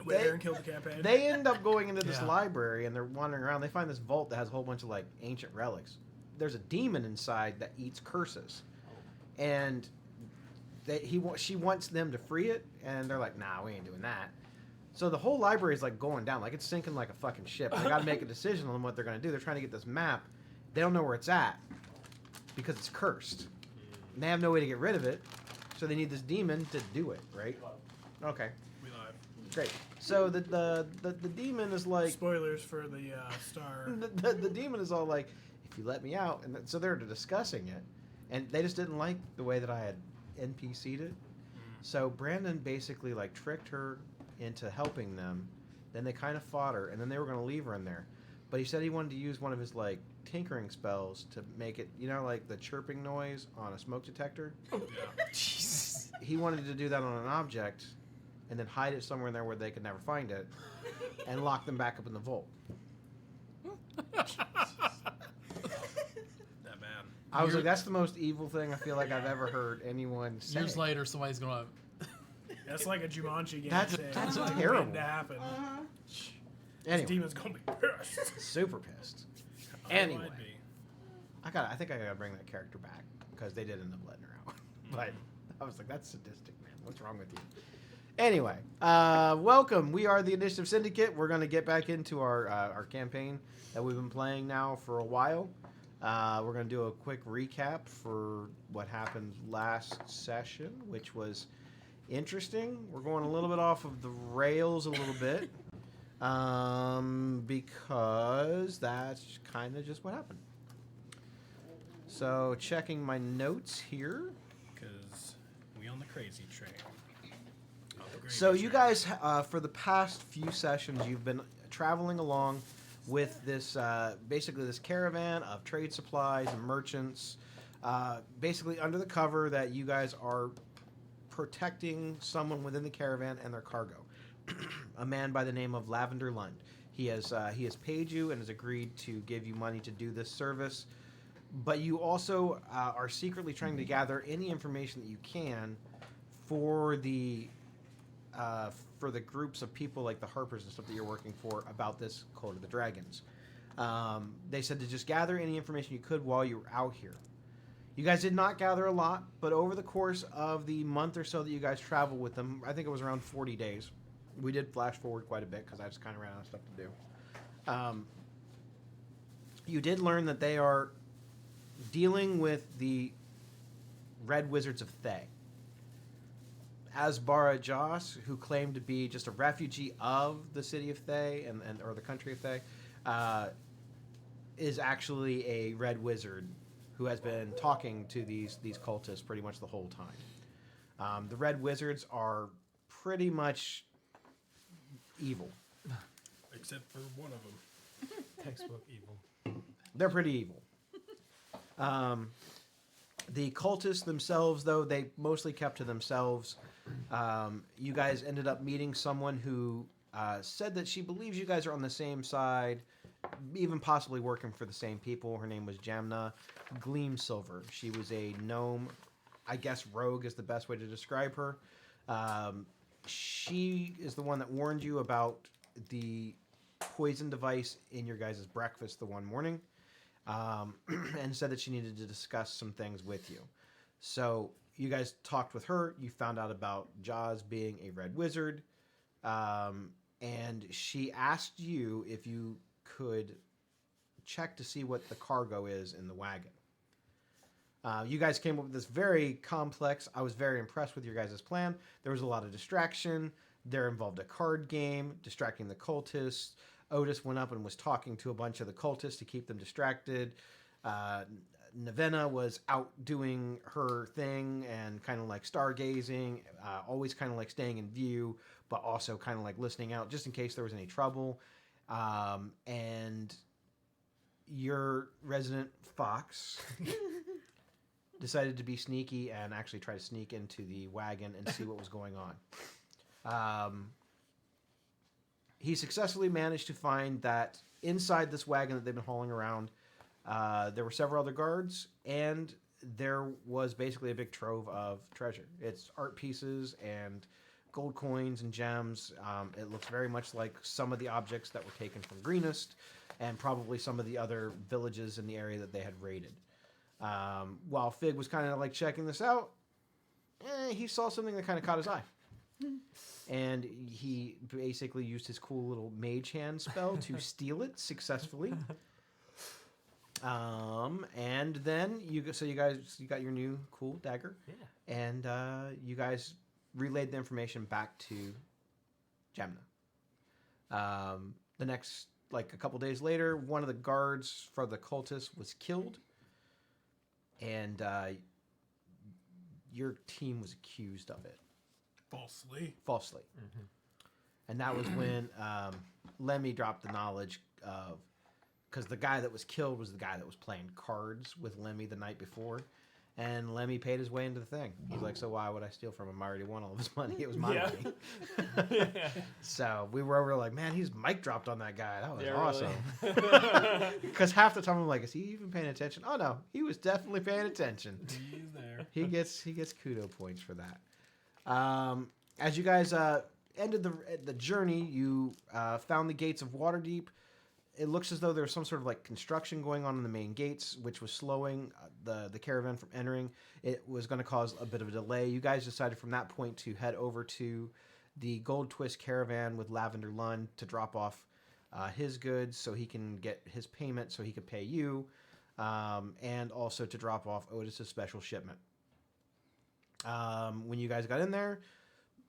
Went and killed the campaign. They end up going into this library and they're wandering around. They find this vault that has a whole bunch of like ancient relics. There's a demon inside that eats curses, and she wants them to free it, and they're like, "Nah, we ain't doing that." So the whole library is like going down, like it's sinking like a fucking ship. They got to make a decision on what they're going to do. They're trying to get this map. They don't know where it's at because it's cursed. And they have no way to get rid of it, so they need this demon to do it, right? Okay. We live. Great. So the demon is like... Spoilers for the star. The demon is all like, if you let me out. And so they're discussing it. And they just didn't like the way that I had NPC'd it. So Brandon basically like tricked her into helping them. Then they kind of fought her. And then they were going to leave her in there. But he said he wanted to use one of his like tinkering spells to make it, you know, like the chirping noise on a smoke detector. Yeah. Jesus. He wanted to do that on an object and then hide it somewhere in there where they could never find it and lock them back up in the vault. That bad. I was like, that's the most evil thing I feel like I've ever heard anyone say. Years later, somebody's gonna. That's like a Jumanji game. That's terrible. Waiting to happen. This Anyway, demon's gonna be pissed. super pissed. I Anyway, might be. I think I gotta bring that character back because they did end up letting her out. But I was like, that's sadistic, man. What's wrong with you? Anyway, welcome. We are the Initiative Syndicate. We're gonna get back into our campaign that we've been playing now for a while. We're gonna do a quick recap for what happened last session, which was interesting. We're going a little bit off of the rails a little bit. Because that's kind of just what happened. So, checking my notes here. Because we on the crazy train. So, you guys, for the past few sessions, you've been traveling along with this, basically this caravan of trade supplies and merchants, basically under the cover that you guys are protecting someone within the caravan and their cargo. A man by the name of Lavender Lund. He has paid you and has agreed to give you money to do this service, but you also are secretly trying to gather any information that you can for the groups of people like the Harpers and stuff that you're working for about this Code of the Dragons. They said to just gather any information you could while you were out here. You guys did not gather a lot, but over the course of the month or so that you guys traveled with them, I think it was around 40 days. We did flash forward quite a bit because I just kind of ran out of stuff to do. You did learn that they are dealing with the Red Wizards of Thay. Asbara Joss, who claimed to be just a refugee of the city of Thay or the country of Thay, is actually a Red Wizard who has been talking to these cultists pretty much the whole time. The Red Wizards are pretty much evil. Except for one of them. Textbook evil. They're pretty evil. The cultists themselves, though, they mostly kept to themselves. You guys ended up meeting someone who said that she believes you guys are on the same side, even possibly working for the same people. Her name was Jamna Gleamsilver. She was a gnome, I guess rogue is the best way to describe her. She is the one that warned you about the poison device in your guys' breakfast the one morning, and said that she needed to discuss some things with you. So you guys talked with her. You found out about Jaws being a red wizard, and she asked you if you could check to see what the cargo is in the wagon. You guys came up with this very complex. I was very impressed with your guys' plan. There was a lot of distraction. There involved a card game, distracting the cultists. Otis went up and was talking to a bunch of the cultists to keep them distracted. Navenna was out doing her thing and kind of like stargazing, always kind of like staying in view, but also kind of like listening out just in case there was any trouble. And your resident fox decided to be sneaky and actually try to sneak into the wagon and see what was going on. He successfully managed to find that inside this wagon that they've been hauling around, there were several other guards, and there was basically a big trove of treasure. It's art pieces and gold coins and gems. It looks very much like some of the objects that were taken from Greenest, and probably some of the other villages in the area that they had raided. While Fig was kind of like checking this out, he saw something that kind of caught his eye. And he basically used his cool little mage hand spell to steal it successfully. And then you got your new cool dagger. Yeah. And you guys relayed the information back to Gemna. The next, like a couple days later, one of the guards for the cultists was killed. And your team was accused of it. Falsely. Mm-hmm. And that was when Lemmy dropped the knowledge of, because the guy that was killed was the guy that was playing cards with Lemmy the night before. And Lemmy paid his way into the thing. He's like, so why would I steal from him? I already won all of his money. It was my money. So we were over like, man, he's mic dropped on that guy. That was awesome. Because half the time I'm like, is he even paying attention? Oh no, he was definitely paying attention. He's there. He gets kudo points for that. As you guys ended the journey, you found the gates of Waterdeep. It looks as though there was some sort of like construction going on in the main gates, which was slowing the caravan from entering. It was going to cause a bit of a delay. You guys decided from that point to head over to the Goldtwist caravan with Lavender Lund to drop off his goods so he can get his payment so he could pay you, and also to drop off Otis's special shipment. When you guys got in there,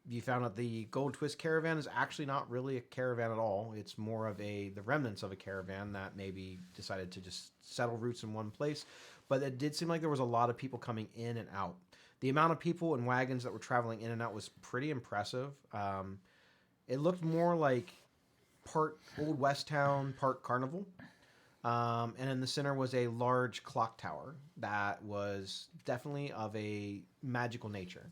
you found out the Goldtwist caravan is actually not really a caravan at all. It's more of the remnants of a caravan that maybe decided to just settle roots in one place. But it did seem like there was a lot of people coming in and out. The amount of people and wagons that were traveling in and out was pretty impressive. It looked more like part Old West Town, part Carnival. And in the center was a large clock tower that was definitely of a magical nature.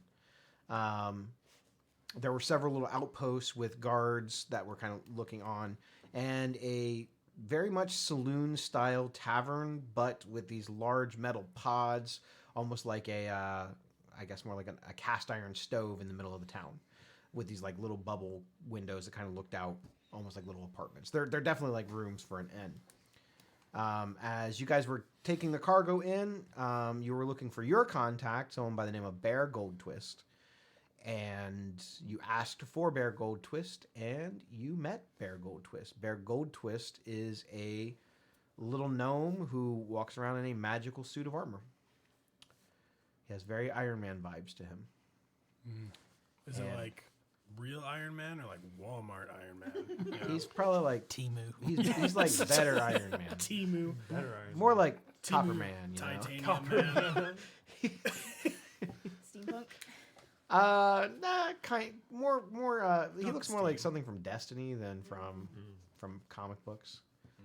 There were several little outposts with guards that were kind of looking on, and a very much saloon-style tavern, but with these large metal pods, almost like I guess more like a cast iron stove in the middle of the town, with these like little bubble windows that kind of looked out almost like little apartments. They're definitely like rooms for an inn. As you guys were taking the cargo in, you were looking for your contact, someone by the name of Bear Goldtwist. And you asked for Bear Goldtwist, and you met Bear Goldtwist. Bear Goldtwist is a little gnome who walks around in a magical suit of armor. He has very Iron Man vibes to him. Is it like real Iron Man or like Walmart Iron Man? You know? He's probably like Timu. He's like better Iron Man. Timu. Better Iron More like Timu, Copper Man, you know? Titanium Man. Steampunk. He looks more like something from Destiny than from comic books.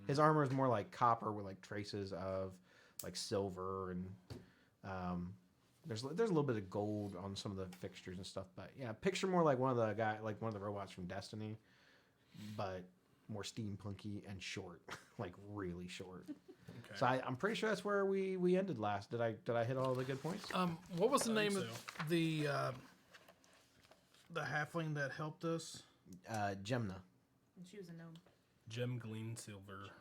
His armor is more like copper with like traces of like silver, and there's a little bit of gold on some of the fixtures and stuff. But yeah, picture more like one of the robots from Destiny, but more steampunky and short, like really short. Okay. So I'm pretty sure that's where we ended last. Did I hit all the good points? What was the I think name of the halfling that helped us? Gemna. She was a gnome. Gem Gleam Silver.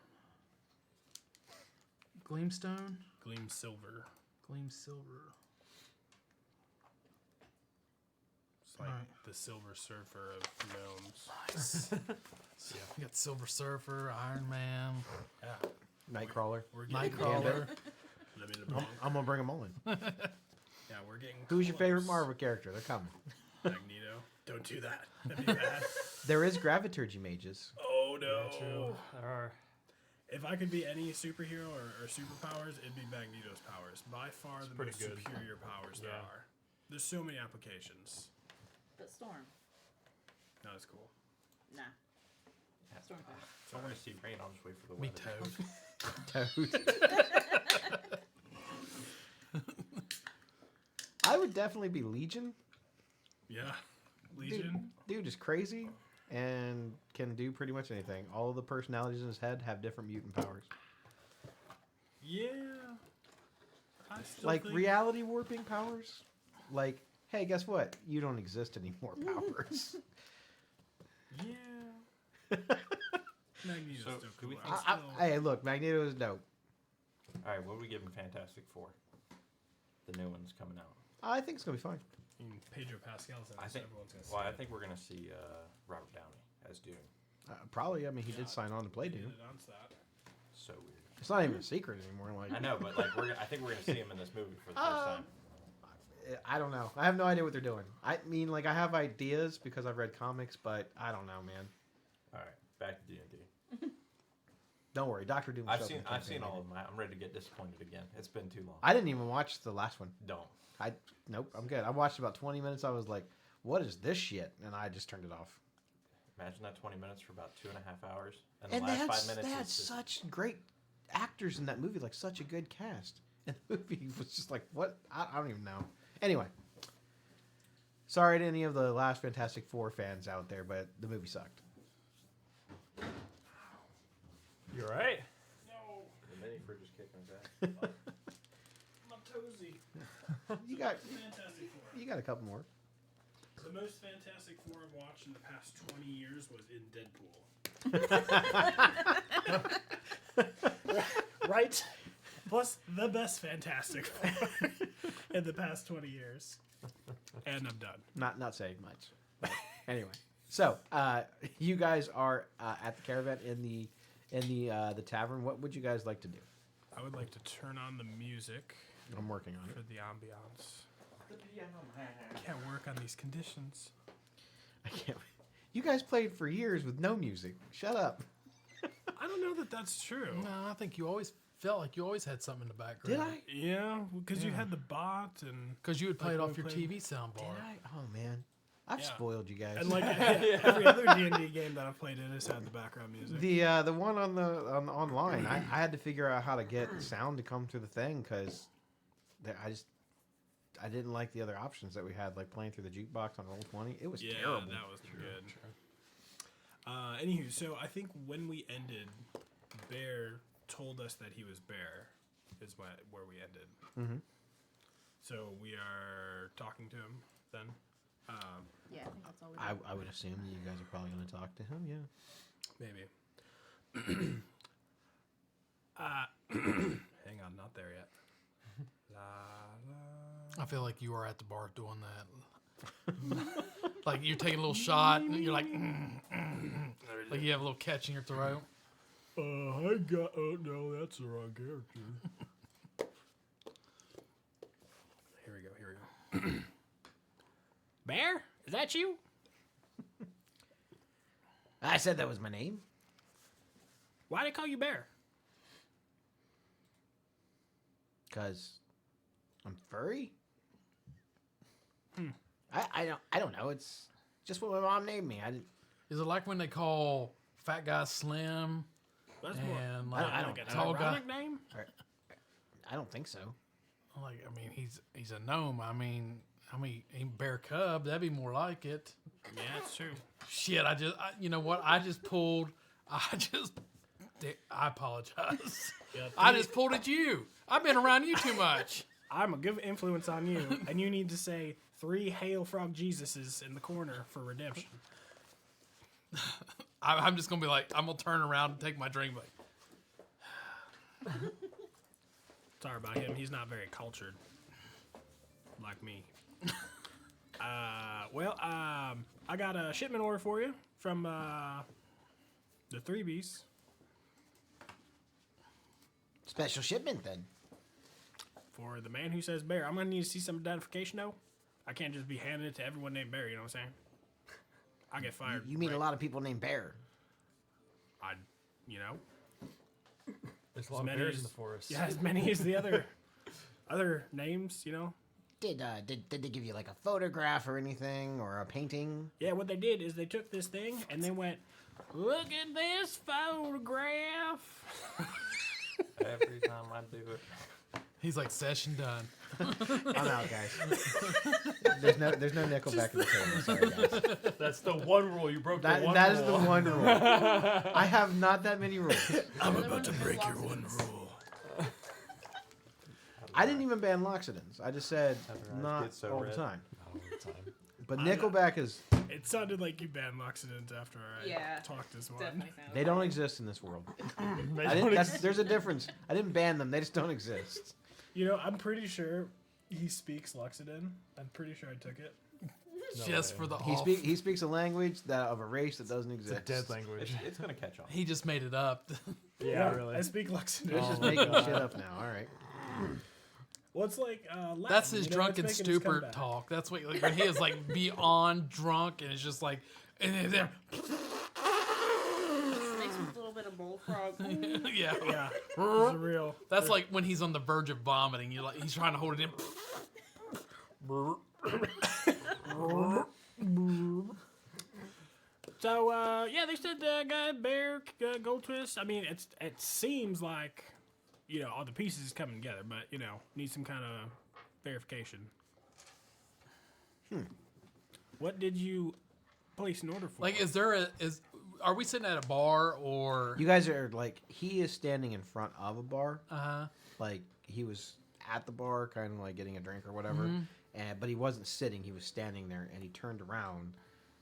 Gleamstone? Gleam Silver. Gleam Silver. It's like Alright. the Silver Surfer of gnomes. Nice. So we got Silver Surfer, Iron Man, Yeah. Nightcrawler. We're getting Nightcrawler. Let me know. I'm gonna bring them all in. Yeah, we're getting Who's your favorite close. Marvel character? They're coming. Magneto. Don't do that. That'd be bad. There is Graviturgy mages. Oh no. Man. True. There are. If I could be any superhero or superpowers, it'd be Magneto's powers. By far the pretty most good. superior powers there Yeah. are. There's so many applications. But Storm. No, it's cool. Nah. Storm. So I want to see rain. I'll just wait for the me weather. Toad. I would definitely be Legion. Yeah. Legion. Dude is crazy and can do pretty much anything. All of the personalities in his head have different mutant powers. Yeah. I still Like think... reality warping powers. Like hey, guess what? You don't exist anymore, Powers. Yeah. Magneto's So, still do cool. we I'm think- still- Hey, look, Magneto is dope. All right, what are we giving Fantastic Four? The new one's coming out. I think it's gonna be fine. I mean, Pedro Pascal's in it, I so think. everyone's gonna see Well, I it. think we're gonna see Robert Downey as Doom. Probably. I mean, he did Yeah, sign on to play They Doom. did announce that. So weird. It's not even a secret anymore. Like I know, but like I think we're gonna see him in this movie for the first time. I don't know. I have no idea what they're doing. I mean, like I have ideas because I've read comics, but I don't know, man. All right, back to D&D. Don't worry, Doctor Doom. will I've show up seen in the I've campaign seen all later. of them. I'm ready to get disappointed again. It's been too long. I didn't even watch the last one. Don't. Nope, I'm good. I watched about 20 minutes. I was like, "What is this shit?" And I just turned it off. Imagine that 20 minutes for about 2.5 hours, and And the they last had, 5 minutes they had is just, such great actors in that movie, like such a good cast. And the movie was just like, what? I don't even know. Anyway, sorry to any of the last Fantastic Four fans out there, but the movie sucked. You're right. No, The mini fridge is kicking his ass. my toesy. You got Fantastic Four. you got a couple more. The most Fantastic Four I've watched in the past 20 years was in Deadpool. Right? Plus, the best Fantastic Four in the past 20 years. And I'm done. Not saying much. But anyway, so you guys are at the Caravan in the tavern. What would you guys like to do? I would like to turn on the music I'm working on for it. the ambiance. Can't work on these conditions. I can't. You guys played for years with no music. Shut up. I don't know that that's true. No, I think you always felt like you always had something in the background. Did I? Yeah, because you Yeah. had the bot and Because you would play Like it when off we your played- TV soundbar. Did I? Oh man, I've Yeah. spoiled you guys. and like every other D&D game that I've played, it has had the background music. The one on the online, I had to figure out how to get sound to come through the thing because I didn't like the other options that we had, like playing through the jukebox on Roll20. It was Yeah, terrible. that wasn't good. Anywho, so I think when we ended, Bear told us that he was Bear, is where we ended. Mhm. So we are talking to him then. Yeah, I think that's all we I would assume that you guys are probably going to talk to him. Yeah. Maybe. Hang on, not there yet. La, la. I feel like you are at the bar doing that. Like you're taking a little shot and you're like, like you have a little catch in your throat. I got. Oh no, that's the wrong character. Here we go. Bear, is that you? I said that was my name. Why do they call you Bear? Because I'm furry. I don't know. It's just what my mom named me. I didn't. Is it like when they call fat guy slim That's and I like don't like an tall guy? ironic name. I don't think so. Like I mean, he's a gnome. I mean, bear cub. That'd be more like it. Yeah, that's true. Shit, you know what? I apologize. Yeah, I just pulled at you. I've been around you too much. I'm a good influence on you, and you need to say 3 Hail Frog Jesuses in the corner for redemption. I'm just gonna be like, I'm gonna turn around and take my drink. Like, Sorry about him. He's not very cultured, like me. I got a shipment order for you from the 3Bs. Special shipment then. For the man who says Bear. I'm gonna need to see some identification though. I can't just be handing it to everyone named Bear. You know what I'm saying? I get fired. You meet right? a lot of people named Bear. You know. There's a As lot of many bears in as- the forest. Yeah, as many as the other names. You know. Did they give you like a photograph or anything or a painting? Yeah, what they did is they took this thing and they went, "Look at this photograph." Every time I do it. he's like, session done. I'm out, guys. there's no nickel back in the table. Sorry, guys. That's the one rule. You broke the one That is rule. the one rule. I have not that many rules. I'm about to break your one rule. I didn't even ban Loxodons. I just said Eyes not get so all red. the time. Oh, time. But Nickelback is. It sounded like you banned Luxident after I Yeah, talked as one. Definitely sounds They don't exist in this world. They I don't didn't, there's a difference. I didn't ban them. They just don't exist. You know, I'm pretty sure he speaks Luxident. I'm pretty sure I took it. Just for the He, off. he speaks a language that of a race that doesn't exist. It's a dead language. It's gonna catch on. He just made it up. Yeah, really. I speak Luxident. He's just making shit up now. All right. Well, it's like Latin, That's his you know, drunken it's making his stupor comeback. talk. That's what like, when he is like beyond drunk and it's just like, and then Makes a little bit of bullfrog. yeah. Yeah, it's a real. That's like when he's on the verge of vomiting. You like he's trying to hold it in. So yeah, they said guy bear Goldtwist. I mean, it seems like all the pieces is coming together, but need some kind of verification. What did you place an order for? Like, are we sitting at a bar or? You guys are like, he is standing in front of a bar. Uh-huh. Like, he was at the bar, kind of like getting a drink or whatever. But he wasn't sitting, he was standing there, and he turned around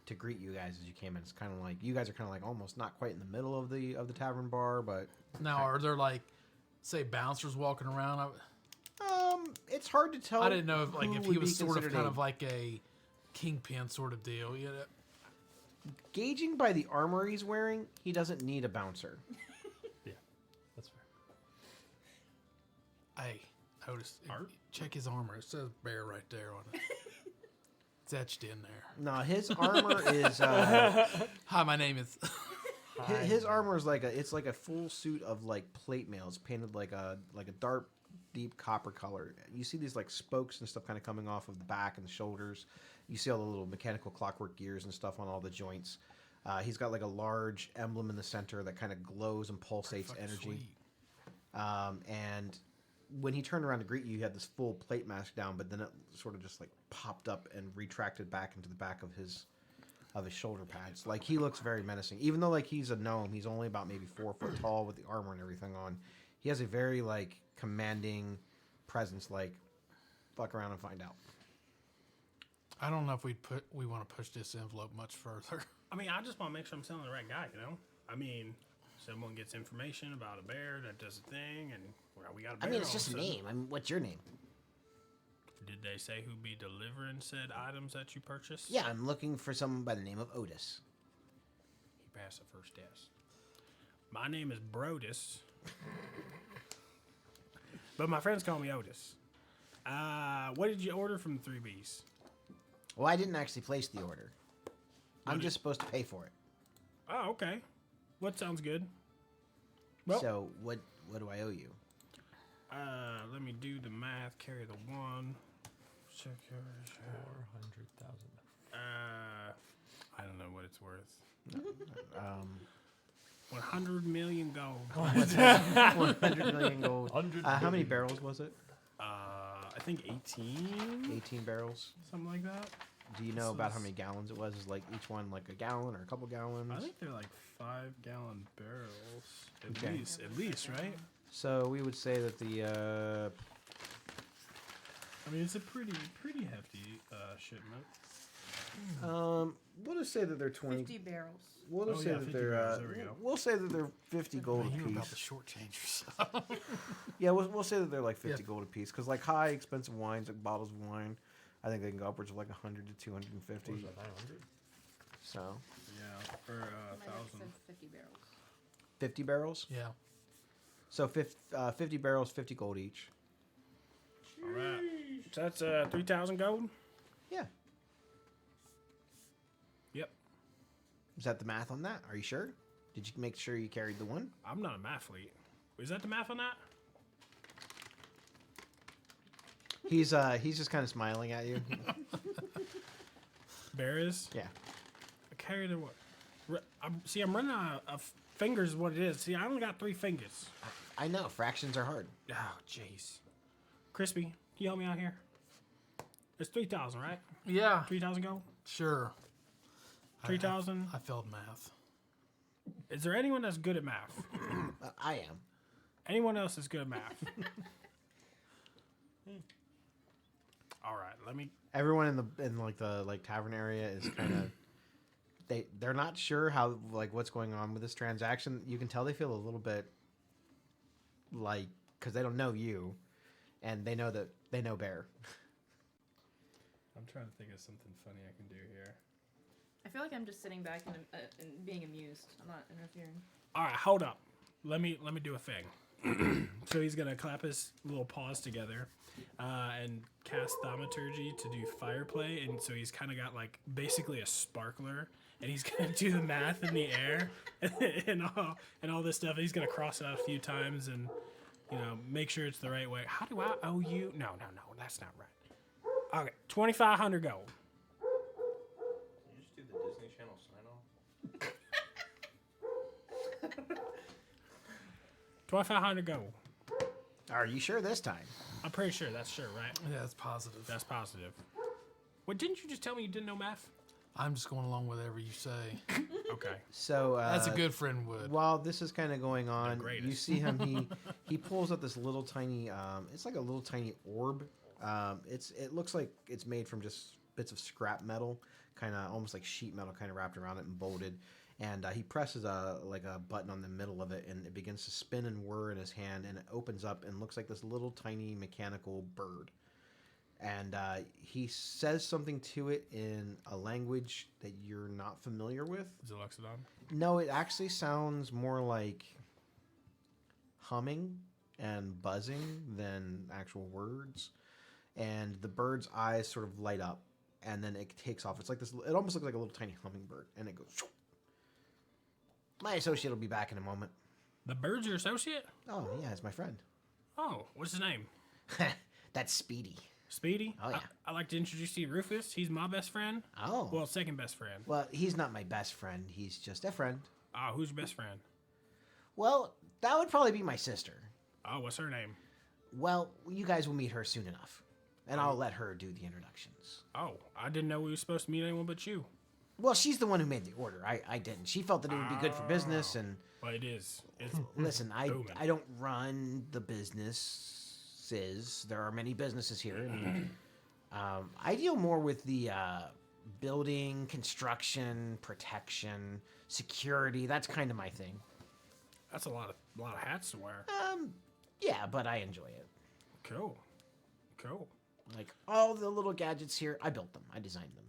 to greet you guys as you came in. It's kind of like, you guys are kind of like almost not quite in the middle of the tavern bar, but... Now, are there like, say, bouncers walking around? It's hard to tell. I didn't know if, like, who if he would was be sort of considered kind a- of like a kingpin sort of deal. You know? Gauging by the armor he's wearing, he doesn't need a bouncer. That's fair. Hey, Otis, check his armor. It says bear right there on it. It's etched in there. No, his armor is... Hi, my name is. his armor is like it's like a full suit of like plate mail. It's painted like a dark, deep copper color. You see these like spokes and stuff kind of coming off of the back and the shoulders. You see all the little mechanical clockwork gears and stuff on all the joints. He's got like a large emblem in the center that kind of glows and pulsates Fucking energy. sweet. And when he turned around to greet you, he had this full plate mask down, but then it sort of just like popped up and retracted back into the back of his shoulder pads. Like, he looks very menacing. Even though like he's a gnome, he's only about maybe 4 foot tall with the armor and everything on. He has a very like commanding presence. Like, fuck around and find out. I don't know if we want to push this envelope much further. I mean, I just want to make sure I'm selling the right guy. I mean, someone gets information about a bear that does a thing, and we got a bear. I mean, it's all just of a sudden. name. I mean, what's your name? Did they say who'd be delivering said items that you purchased? Yeah, I'm looking for someone by the name of Otis. He passed the first test. My name is Brodus. But my friends call me Otis. What did you order from the 3Bs? Well, I didn't actually place the order. I'm just supposed to pay for it. Oh, okay. What sounds good? Well, So what do I owe you? let me do the math. Carry the 1. Check your. 400,000. I don't know what it's worth. 100 100 million gold. 100 million gold. 100 How many barrels was it? I think 18, 18 barrels. something like that. Do you know about how many gallons it was? Is like each one like a gallon or a couple gallons? I think they're like 5-gallon barrels at Okay. least, right? So we would say that the I mean, it's a pretty hefty shipment. we'll just say that they're 20. 50 barrels. We'll just Oh, say yeah, that 50 they're barrels, there we go. we'll say that they're 50 gold You a about the piece. shortchange yourself. Yeah, we'll say that they're like 50 Yeah. gold a piece because like high expensive wines, like bottles of wine, I think they can go upwards of like 100 to 250. What was that, 900? So Yeah, for My notes 1,000. said 50 barrels. 50 barrels. Yeah. So 50 barrels, 50 gold each. All right. So that's 3,000 gold. Yeah. Yep. Is that the math on that? Are you sure? Did you make sure you carried the one? I'm not a mathlete. Is that the math on that? He's just kind of smiling at you. Bear is. Yeah. I carry the what? I'm running out of fingers. Is what it is. See, I only got 3 fingers. I know fractions are hard. Oh, jeez. Crispy, can you help me out here? It's 3,000, right? Yeah. 3,000 gold. Sure. 3,000. I failed math. Is there anyone that's good at math? I am. Anyone else is good at math? All right, let me Everyone in the tavern area is kind of they're not sure how what's going on with this transaction. You can tell they feel a little bit because they don't know you, and they know Bear. I'm trying to think of something funny I can do here. I feel like I'm just sitting back and being amused. I'm not interfering. All right, hold up. Let me do a thing. So he's gonna clap his little paws together and cast thaumaturgy to do fire play, and so he's kind of got basically a sparkler, and he's gonna do the math in the air and all this stuff. He's gonna cross it out a few times and make sure it's the right way. How do I owe you? No, that's not right. Okay, 2,500 gold. You just do the Disney Channel sign off. 2,500 gold. Are you sure this time? I'm pretty sure that's sure, right? Yeah, that's positive. That's positive. Well, didn't you just tell me you didn't know math? I'm just going along with whatever you say. Okay. So That's a good friend would. While this is kind of going on, greatest. you see him. He pulls up this little tiny. It's like a little tiny orb. It looks like it's made from just bits of scrap metal, kind of almost like sheet metal, kind of wrapped around it and bolted. And he presses a button on the middle of it, and it begins to spin and whir in his hand, and it opens up and looks like this little tiny mechanical bird. And he says something to it in a language that you're not familiar with. Is it Luxodon? No, it actually sounds more like humming and buzzing than actual words. And the bird's eyes sort of light up, and then it takes off. It's like this. It almost looks like a little tiny hummingbird, and it goes. Shoo. My associate will be back in a moment. The bird's your associate? Oh yeah, it's my friend. Oh, what's his name? That's Speedy. Speedy? Oh, yeah. I'd like to introduce you to Rufus. He's my best friend. Oh. Well, second best friend. Well, he's not my best friend. He's just a friend. Oh, who's your best friend? Well, that would probably be my sister. Oh, what's her name? Well, you guys will meet her soon enough, and I'll let her do the introductions. Oh, I didn't know we were supposed to meet anyone but you. Well, she's the one who made the order. I didn't. She felt that it would be good for business, and Well, it is. It's listen, booming. I don't run the businesses. There are many businesses here, and I deal more with the building, construction, protection, security. That's kind of my thing. That's a lot of hats to wear. Yeah, but I enjoy it. Cool. Like all the little gadgets here, I built them. I designed them.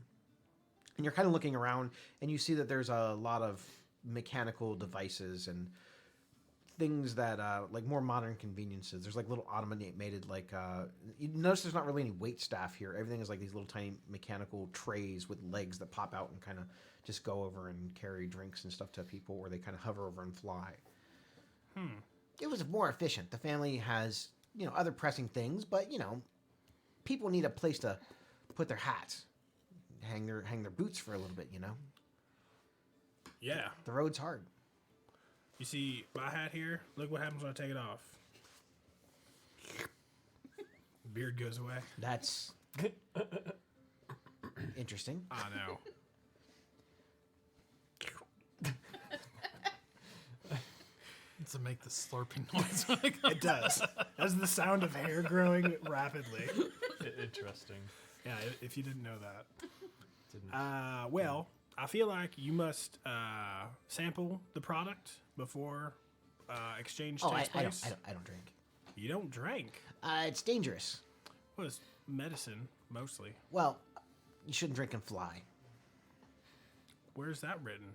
And you're kind of looking around, and you see that there's a lot of mechanical devices and things that like more modern conveniences. There's like little automated you notice there's not really any wait staff here. Everything is like these little tiny mechanical trays with legs that pop out and kind of just go over and carry drinks and stuff to people, or they kind of hover over and fly. It was more efficient. The family has other pressing things, but people need a place to put their hats, hang their boots for a little bit. Yeah. The road's hard. You see my hat here? Look what happens when I take it off. Beard goes away. That's interesting. I know. To make the slurping noise. It does. That's the sound of hair growing rapidly. Interesting. Yeah, if you didn't know that. Didn't. Well, I feel like you must sample the product before exchange takes place. I don't drink. You don't drink. It's dangerous. Well, it's medicine, mostly. Well, you shouldn't drink and fly. Where's that written?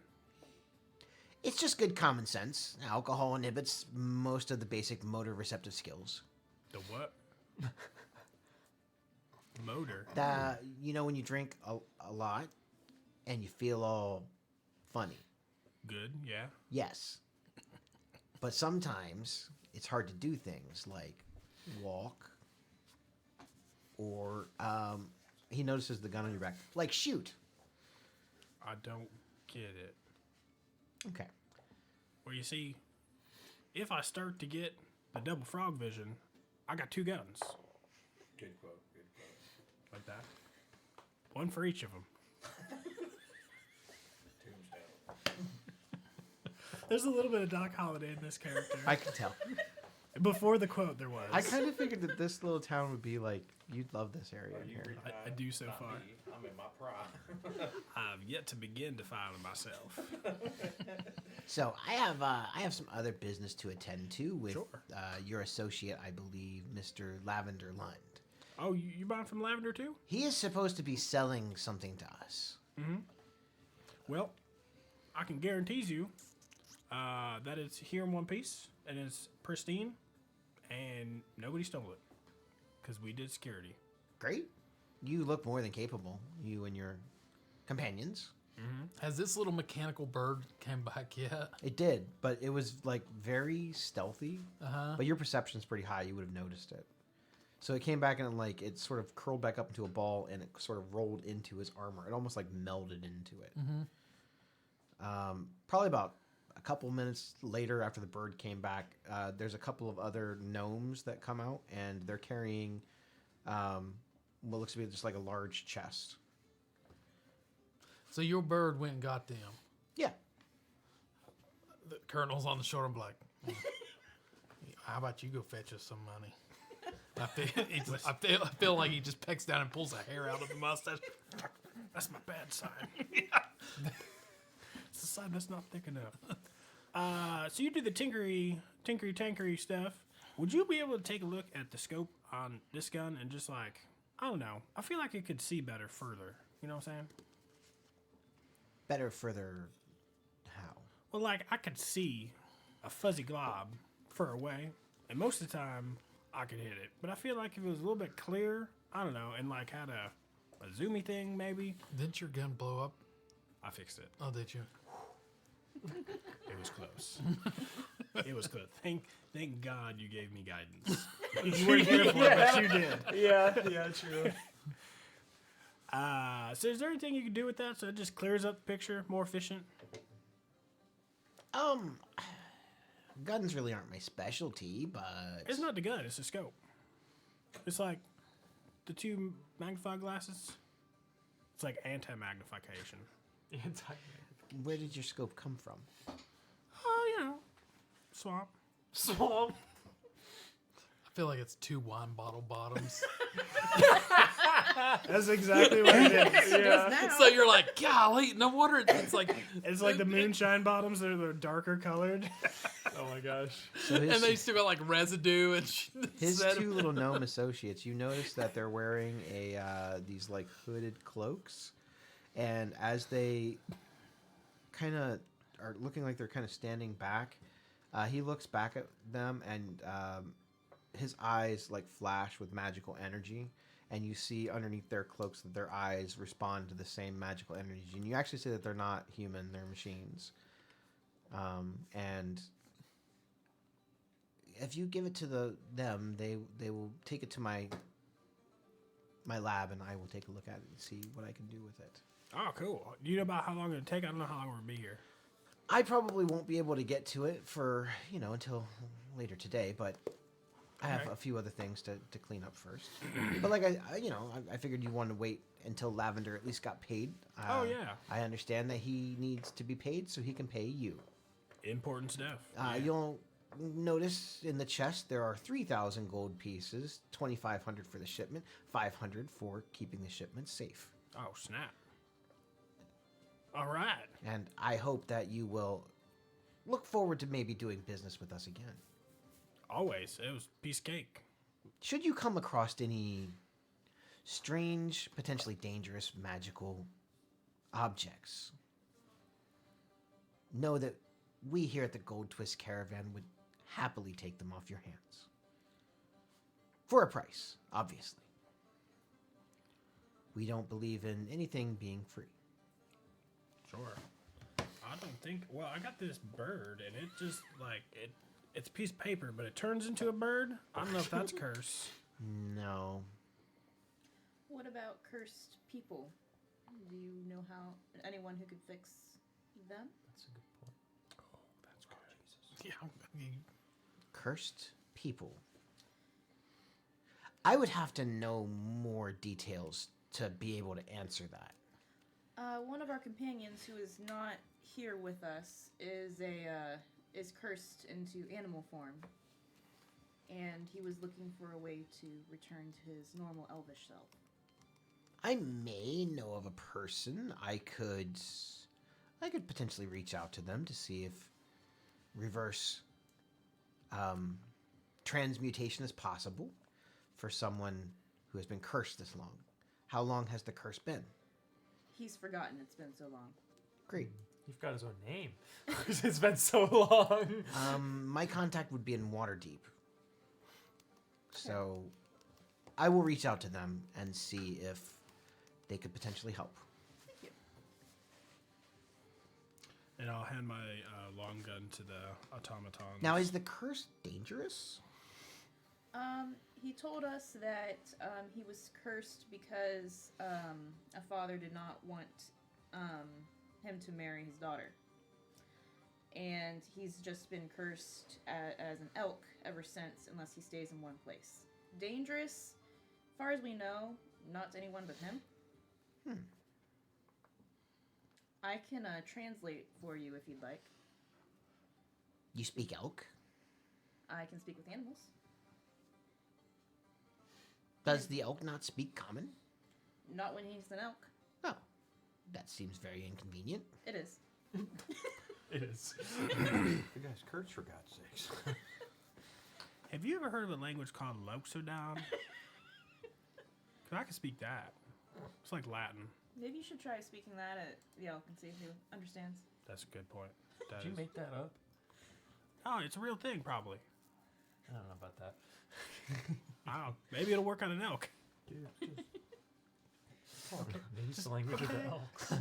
It's just good common sense. Alcohol inhibits most of the basic motor receptive skills. The what? Motor. When you drink a lot and you feel all funny. Good, yeah. Yes. But sometimes it's hard to do things like walk or he notices the gun on your back. Like shoot. I don't get it. Okay. Well, you see, if I start to get the double frog vision, I got 2 guns. Good quote. Like that. One for each of them. Tombstone. There's a little bit of Doc Holliday in this character. I can tell. Before the quote, there was. I kind of figured that this little town would be like, you'd love this area Are you here. reading I do so not far. me. I'm in my prime. I've yet to begin defining myself. So I have some other business to attend to with Sure. your associate, I believe, Mr. Lavender Lund. Oh, you buying from Lavender too? He is supposed to be selling something to us. Well, I can guarantee you that it's here in one piece and it's pristine, and nobody stole it because we did security. Great. You look more than capable, you and your companions. Has this little mechanical bird came back yet? It did, but it was like very stealthy. Uh-huh. But your perception's pretty high. You would have noticed it. So it came back and like it sort of curled back up into a ball and it sort of rolled into his armor. It almost like melded into it. Probably about a couple minutes later, after the bird came back, there's a couple of other gnomes that come out and they're carrying what looks to be just like a large chest. So your bird went and got them. Yeah. The colonel's on the shoulder and be like, how about you go fetch us some money? I feel like he just pecks down and pulls a hair out of the mustache. That's my bad sign. It's a sign that's not thick enough. So you do the tinkery stuff. Would you be able to take a look at the scope on this gun and just like, I don't know, I feel like it could see better further. You know what I'm saying? Better further how? Well, like, I could see a fuzzy glob far away, and most of the time, I could hit it. But I feel like if it was a little bit clearer, I don't know, and, like, had a zoomy thing, maybe. Didn't your gun blow up? I fixed it. Oh, did you? It was close. It was close. Thank God you gave me guidance. You weren't here for it, but you did. Yeah, true. So is there anything you can do with that so it just clears up the picture, more efficient? Guns really aren't my specialty, but It's not the gun, it's the scope. It's like the two magnifying glasses. It's like anti-magnification. where did your scope come from? Oh, you know, swamp. Swamp. I feel like it's two wine bottle bottoms. That's exactly what it is. Yeah. So you're like, golly, no wonder it's like, It's like the moonshine bottoms. They're darker colored. Oh my gosh. So and they still got like residue and his shit. two little gnome associates, you notice that they're wearing these like hooded cloaks, and as they kind of are looking like they're kind of standing back, he looks back at them and his eyes like flash with magical energy, and you see underneath their cloaks that their eyes respond to the same magical energy, and you actually see that they're not human, they're machines. And if you give it to them, they will take it to my lab, and I will take a look at it and see what I can do with it. Oh, cool. Do you know about how long it'll take? I don't know how long we'll be here. I probably won't be able to get to it for, until later today, but I have Okay. a few other things to clean up first. But like I figured you wanted to wait until Lavender at least got paid. Oh, yeah. I understand that he needs to be paid so he can pay you. Important stuff. You'll notice in the chest there are 3,000 gold pieces, 2,500 for the shipment, 500 for keeping the shipment safe. Oh, snap. All right. And I hope that you will look forward to maybe doing business with us again. Always. It was piece of cake. Should you come across any strange, potentially dangerous, magical objects, know that we here at the Goldtwist Caravan would happily take them off your hands. For a price, obviously. We don't believe in anything being free. Sure. I don't think. Well, I got this bird, and it just like it's a piece of paper, but it turns into a bird. I don't know if that's curse. No. What about cursed people? Do you know how anyone who could fix them? That's a good point. That's curse. Yeah, I mean, Cursed people. I would have to know more details to be able to answer that. One of our companions who is not here with us is cursed into animal form. and he was looking for a way to return to his normal elvish self. I may know of a person. I could potentially reach out to them to see if reverse transmutation is possible for someone who has been cursed this long. How long has the curse been? He's forgotten. It's been so long. Great. You've got his own name. It's been so long. My contact would be in Waterdeep. So I will reach out to them and see if they could potentially help. Thank you. And I'll hand my long gun to the automaton. Now, is the curse dangerous? He told us that he was cursed because a father did not want him to marry his daughter. And he's just been cursed as an elk ever since, unless he stays in one place. Dangerous, as far as we know, not to anyone but him. I can translate for you if you'd like. You speak elk? I can speak with animals. Does the elk not speak common? Not when he's an elk. Oh, that seems very inconvenient. It is. It is. The guy's cursed, for God's sakes. Have you ever heard of a language called Loxodon? Because I can speak that. It's like Latin. Maybe you should try speaking that at the elk and see if he understands. That's a good point. That Did you is- make that up? Oh, it's a real thing, probably. I don't know about that. I don't know. Maybe it'll work on an elk. Dude, maybe it's the language of the elks.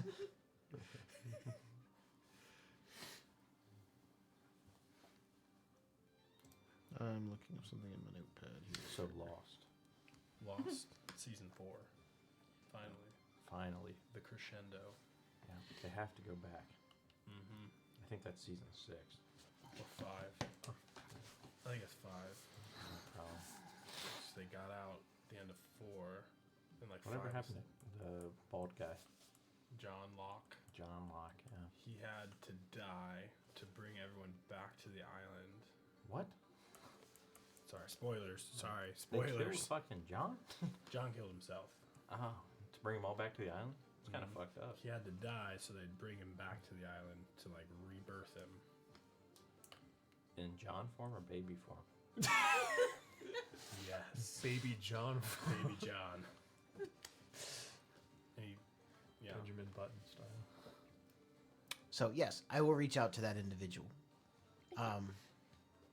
I'm looking up something in my notepad here. So lost. Lost season 4. Finally, Finally. the crescendo. Yeah. They have to go back. Mm-hmm. I think that's season 6. Or 5. I think it's 5. Oh. So they got out at the end of 4. And like Whatever 5 happened to the bald guy? John Locke. John Locke, yeah. He had to die to bring everyone back to the island. What? Sorry, spoilers. Sorry, They killed spoilers. fucking John? John killed himself. Oh. To bring them all back to the island? It's kind of fucked up. He had to die so they'd bring him back to the island to like rebirth him. In John form or baby form? Yes. Baby John. Baby John. And he, yeah. Benjamin Button style. So, yes, I will reach out to that individual.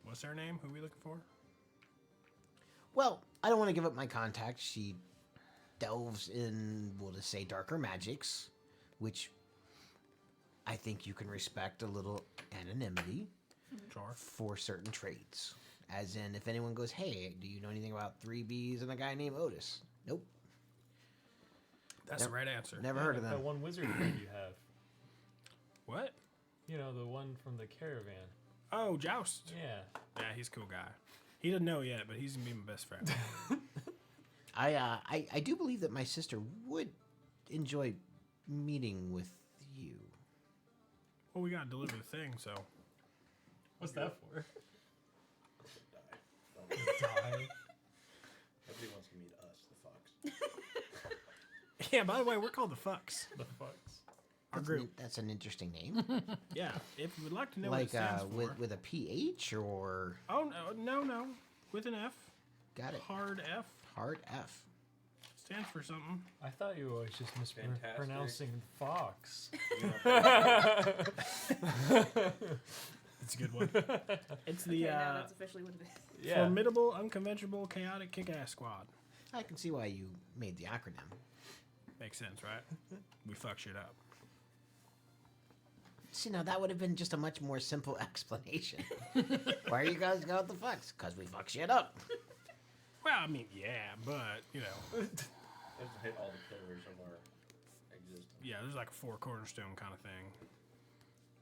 What's her name? Who are we looking for? Well, I don't want to give up my contact. She delves in, we'll just say, darker magics, which I think you can respect a little anonymity Sure. for certain trades. As in, if anyone goes, hey, do you know anything about 3Bs and a guy named Otis? Nope. That's the right answer. Never heard of That them. one wizard friend you have. What? You know, the one from the Caravan. Oh, Joust. Yeah. Yeah, he's a cool guy. He doesn't know yet, but he's gonna be my best friend. I do believe that my sister would enjoy meeting with you. Well, we gotta deliver the thing, so. What's that for? Die. Nobody wants to meet us, the Fox. Yeah. By the way, we're called the Fucks. The fucks. Our That's, group. that's an interesting name. Yeah. If you would like to know what Like it stands for. with a PH or Oh no, with an F. got it. Hard F. Hard F. Stands for something. I thought you were always just mispronouncing fox. It's a good one. It's the Okay, now that's officially what it is. Yeah. formidable, unconventional, chaotic, kick-ass squad. I can see why you made the acronym. Makes sense, right? We fuck shit up. See, now that would have been just a much more simple explanation. Why are you guys got the fucks? Because we fuck shit up. Well, I mean, yeah, but you know, It doesn't hit all the pillars of our existence. yeah, there's like a 4 cornerstone kind of thing.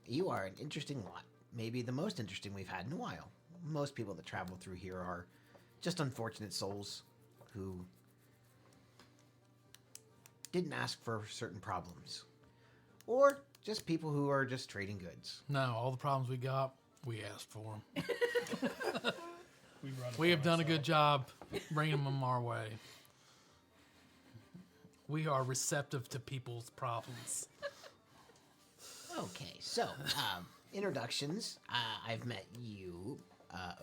You are an interesting lot. Maybe the most interesting we've had in a while. Most people that travel through here are just unfortunate souls who didn't ask for certain problems. Or just people who are just trading goods. No, all the problems we got, we asked for them. We have done a good job bringing them our way. We are receptive to people's problems. Okay, so introductions. I've met you,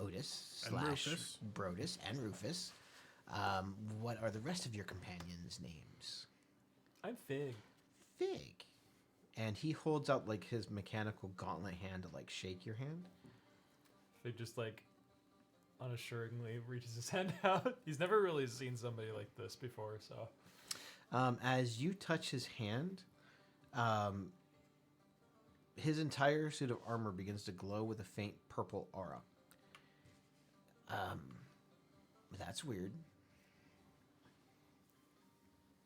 Otis And / Rufus. Brodus and Rufus. What are the rest of your companions' names? I'm Fig. Fig. And he holds out like his mechanical gauntlet hand to like shake your hand. Fig just like unassuringly reaches his hand out. He's never really seen somebody like this before, so. As you touch his hand, his entire suit of armor begins to glow with a faint purple aura. That's weird.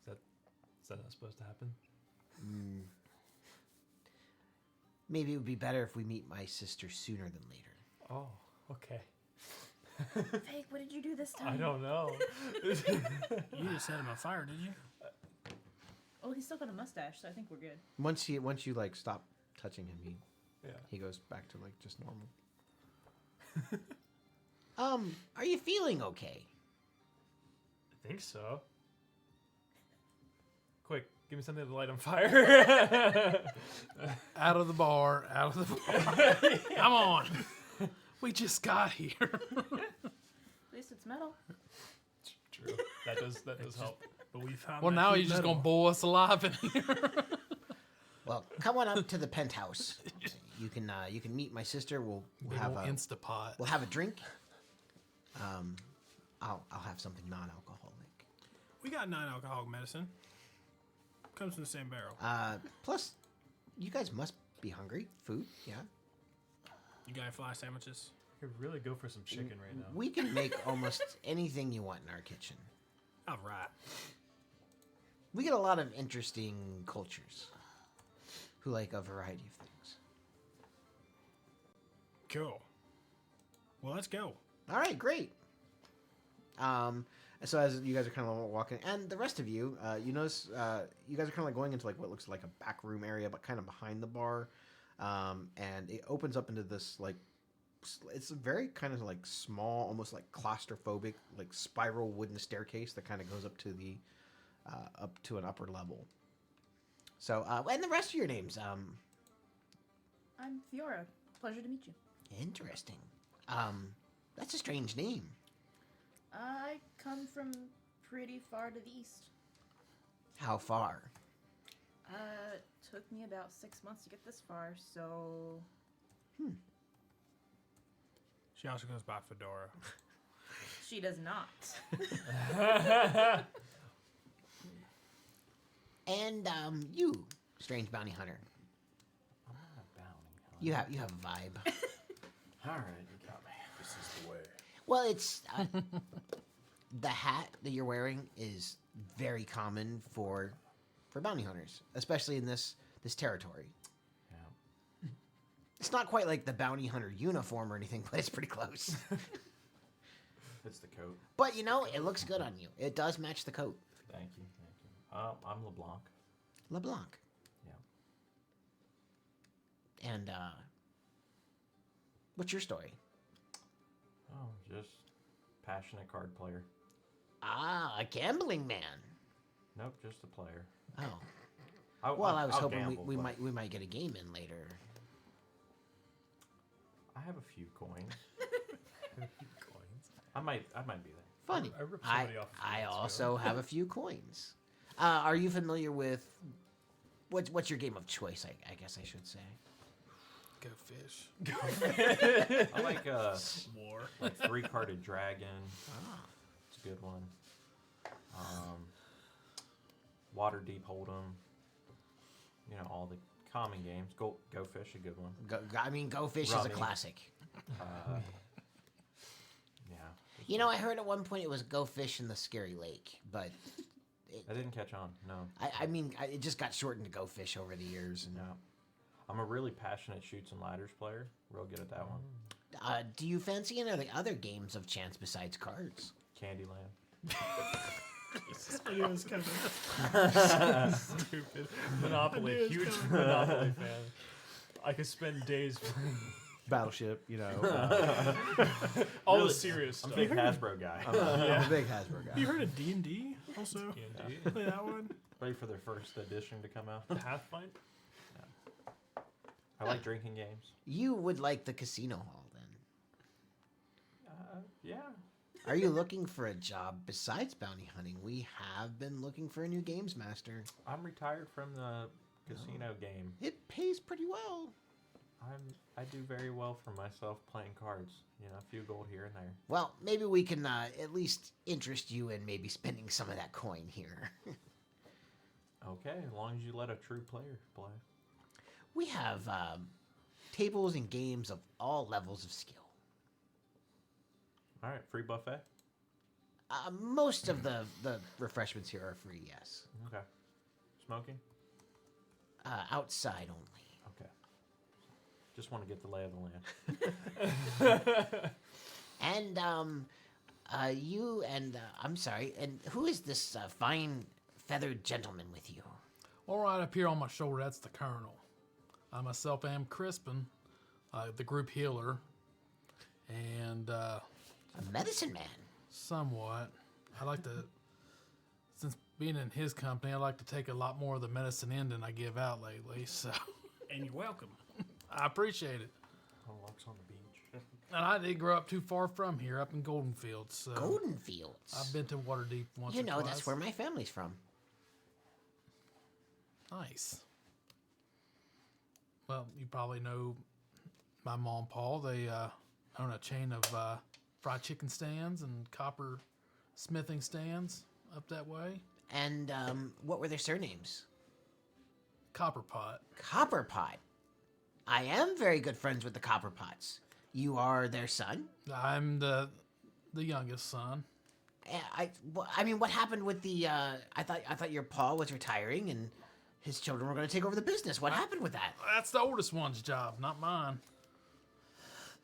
Is that not supposed to happen? Maybe it would be better if we meet my sister sooner than later. Oh, okay. Fake, what did you do this time? I don't know. You just set him on fire, did you? Oh, he's still got a mustache, so I think we're good. Once you like stop touching him, Yeah. he goes back to like just normal. Are you feeling okay? I think so. Quick, give me something to light on fire. Out of the bar. Come on. We just got here. At least it's metal. True. That does help. But we found Well, that now heat he's just metal. going to boil us alive in here. Well, come on up to the penthouse. You can meet my sister. We'll Big have ol' a Instapot. we'll have a drink. I'll have something non-alcoholic. We got non-alcoholic medicine. Comes from the same barrel. Plus, you guys must be hungry. Food, yeah. You got fly sandwiches? I could really go for some chicken right now. We can make almost anything you want in our kitchen. All right. We get a lot of interesting cultures who like a variety of things. Cool. Well, let's go. All right, great. So as you guys are kind of walking, and the rest of you, you notice you guys are kind of like going into like what looks like a back room area, but kind of behind the bar, and it opens up into this like it's a very kind of like small, almost like claustrophobic, like spiral wooden staircase that kind of goes up to the up to an upper level. So and the rest of your names, I'm Fiora. Pleasure to meet you. interesting. That's a strange name. I come from pretty far to the east. How far? Took me about 6 months to get this far, so She also goes by Fedora. she does not. And you, strange bounty hunter. I'm not a bounty hunter. You have a vibe. All right, you got me. This is the way. Well, it's the hat that you're wearing is very common for bounty hunters, especially in this territory. Yeah. It's not quite like the bounty hunter uniform or anything, but it's pretty close. It's the coat. But you know, it looks good on you. It does match the coat. Thank you. I'm LeBlanc. LeBlanc. Yeah. And what's your story? Oh, just passionate card player. Ah, a gambling man. Nope, just a player. Oh. Well, I was I'll hoping gamble, we but might get a game in later. I have a few coins. Coins. I might be there. Funny. I ripped I somebody off of I Instagram. also have a few coins. Are you familiar with what's your game of choice? I guess I should say. Go fish. I like War. like 3-carded dragon. Ah. It's a good one. Water Deep Hold'em. You know, all the common games. Go Fish, a good one. Go Fish is a Rummy. classic. Yeah. You know, I heard at one point it was Go Fish in the Scary Lake, but I didn't catch on. No. it just got shortened to Go Fish over the years. And, No. I'm a really passionate Chutes and Ladders player. Real good at that one. do you fancy any of the other games of chance besides cards? Candyland. I knew it was coming. Stupid. Monopoly. Huge Monopoly fan. I could spend days playing. Battleship, you know. All Really, the serious I'm a stuff. big Hasbro guy. I'm a big Hasbro guy. You heard of D&D also? D&D. Play that one? Ready for their first edition to come out. Pathfinder. I like drinking games. You would like the casino hall then? Yeah. Are you looking for a job besides bounty hunting? We have been looking for a new games master. I'm retired from the casino game. It pays pretty well. I do very well for myself playing cards. You know, a few gold here and there. Well, maybe we can at least interest you in maybe spending some of that coin here. Okay, as long as you let a true player play. We have tables and games of all levels of skill. All right, free buffet. Most of the refreshments here are free, yes. Okay. Smoking. Outside only. Okay. Just want to get the lay of the land. And you and I'm sorry. And who is this fine feathered gentleman with you? All right, up here on my shoulder, that's the Colonel. I myself am Crispin, the group healer, and A medicine man. somewhat. I like to, since being in his company, I like to take a lot more of the medicine in than I give out lately. So And you're welcome. I appreciate it. Unlocks on the beach. And I didn't grow up too far from here, up in Golden Fields. So Golden Fields. I've been to Waterdeep once. You or know, twice. that's where my family's from. Nice. Well, you probably know my mom and Paul. They own a chain of fried chicken stands and copper smithing stands up that way. And what were their surnames? Copperpot. Copperpot. I am very good friends with the Copperpots. You are their son? I'm the youngest son. I mean, what happened with the? I thought your Paul was retiring and his children were going to take over the business. What happened with that? That's the oldest one's job, not mine.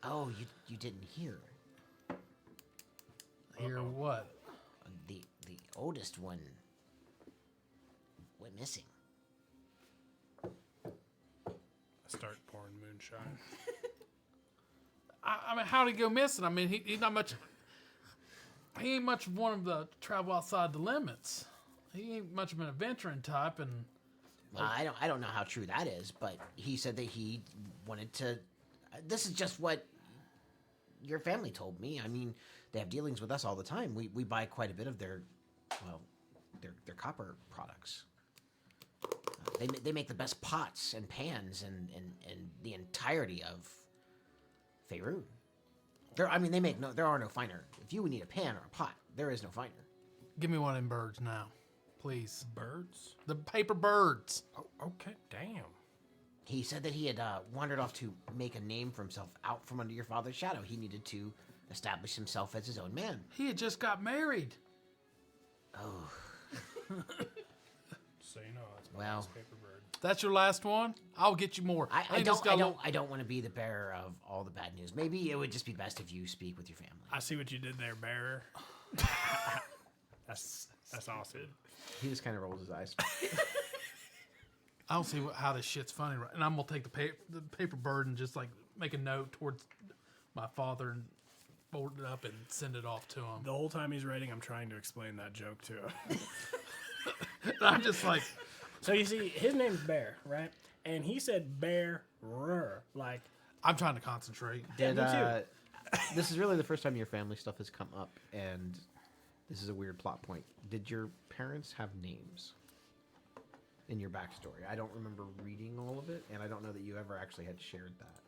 Oh, you didn't hear. Hear what? The oldest one went missing. Start pouring moonshine. I mean, how'd he go missing? I mean, he's not much. He ain't much of one of the travel outside the limits. He ain't much of an adventuring type, and I don't know how true that is, but he said that he wanted to. This is just what your family told me. I mean, they have dealings with us all the time. We buy quite a bit of their copper products. They make the best pots and pans and the entirety of Faerun. There are no finer. If you would need a pan or a pot, there is no finer. give me one of them birds now, please. Birds? The paper birds. Oh, okay. Damn. He said that he had wandered off to make a name for himself out from under your father's shadow. He needed to establish himself as his own man. He had just got married. Oh, So you know it's my Well. last paper bird. That's your last one? I'll get you more. I just got a little- don't want to be the bearer of all the bad news. Maybe it would just be best if you speak with your family. I see what you did there, bearer. That's awesome. He just kind of rolls his eyes. I don't see how this shit's funny, right? And I'm gonna take the paper bird and just like make a note towards my father and fold it up and send it off to him. The whole time he's writing, I'm trying to explain that joke to him. And I'm just like, So you see, his name's Bear, right? And he said bear, like, I'm trying to concentrate. Did, me too. This is really the first time your family stuff has come up, and this is a weird plot point. Did your parents have names in your backstory? I don't remember reading all of it, and I don't know that you ever actually had shared that.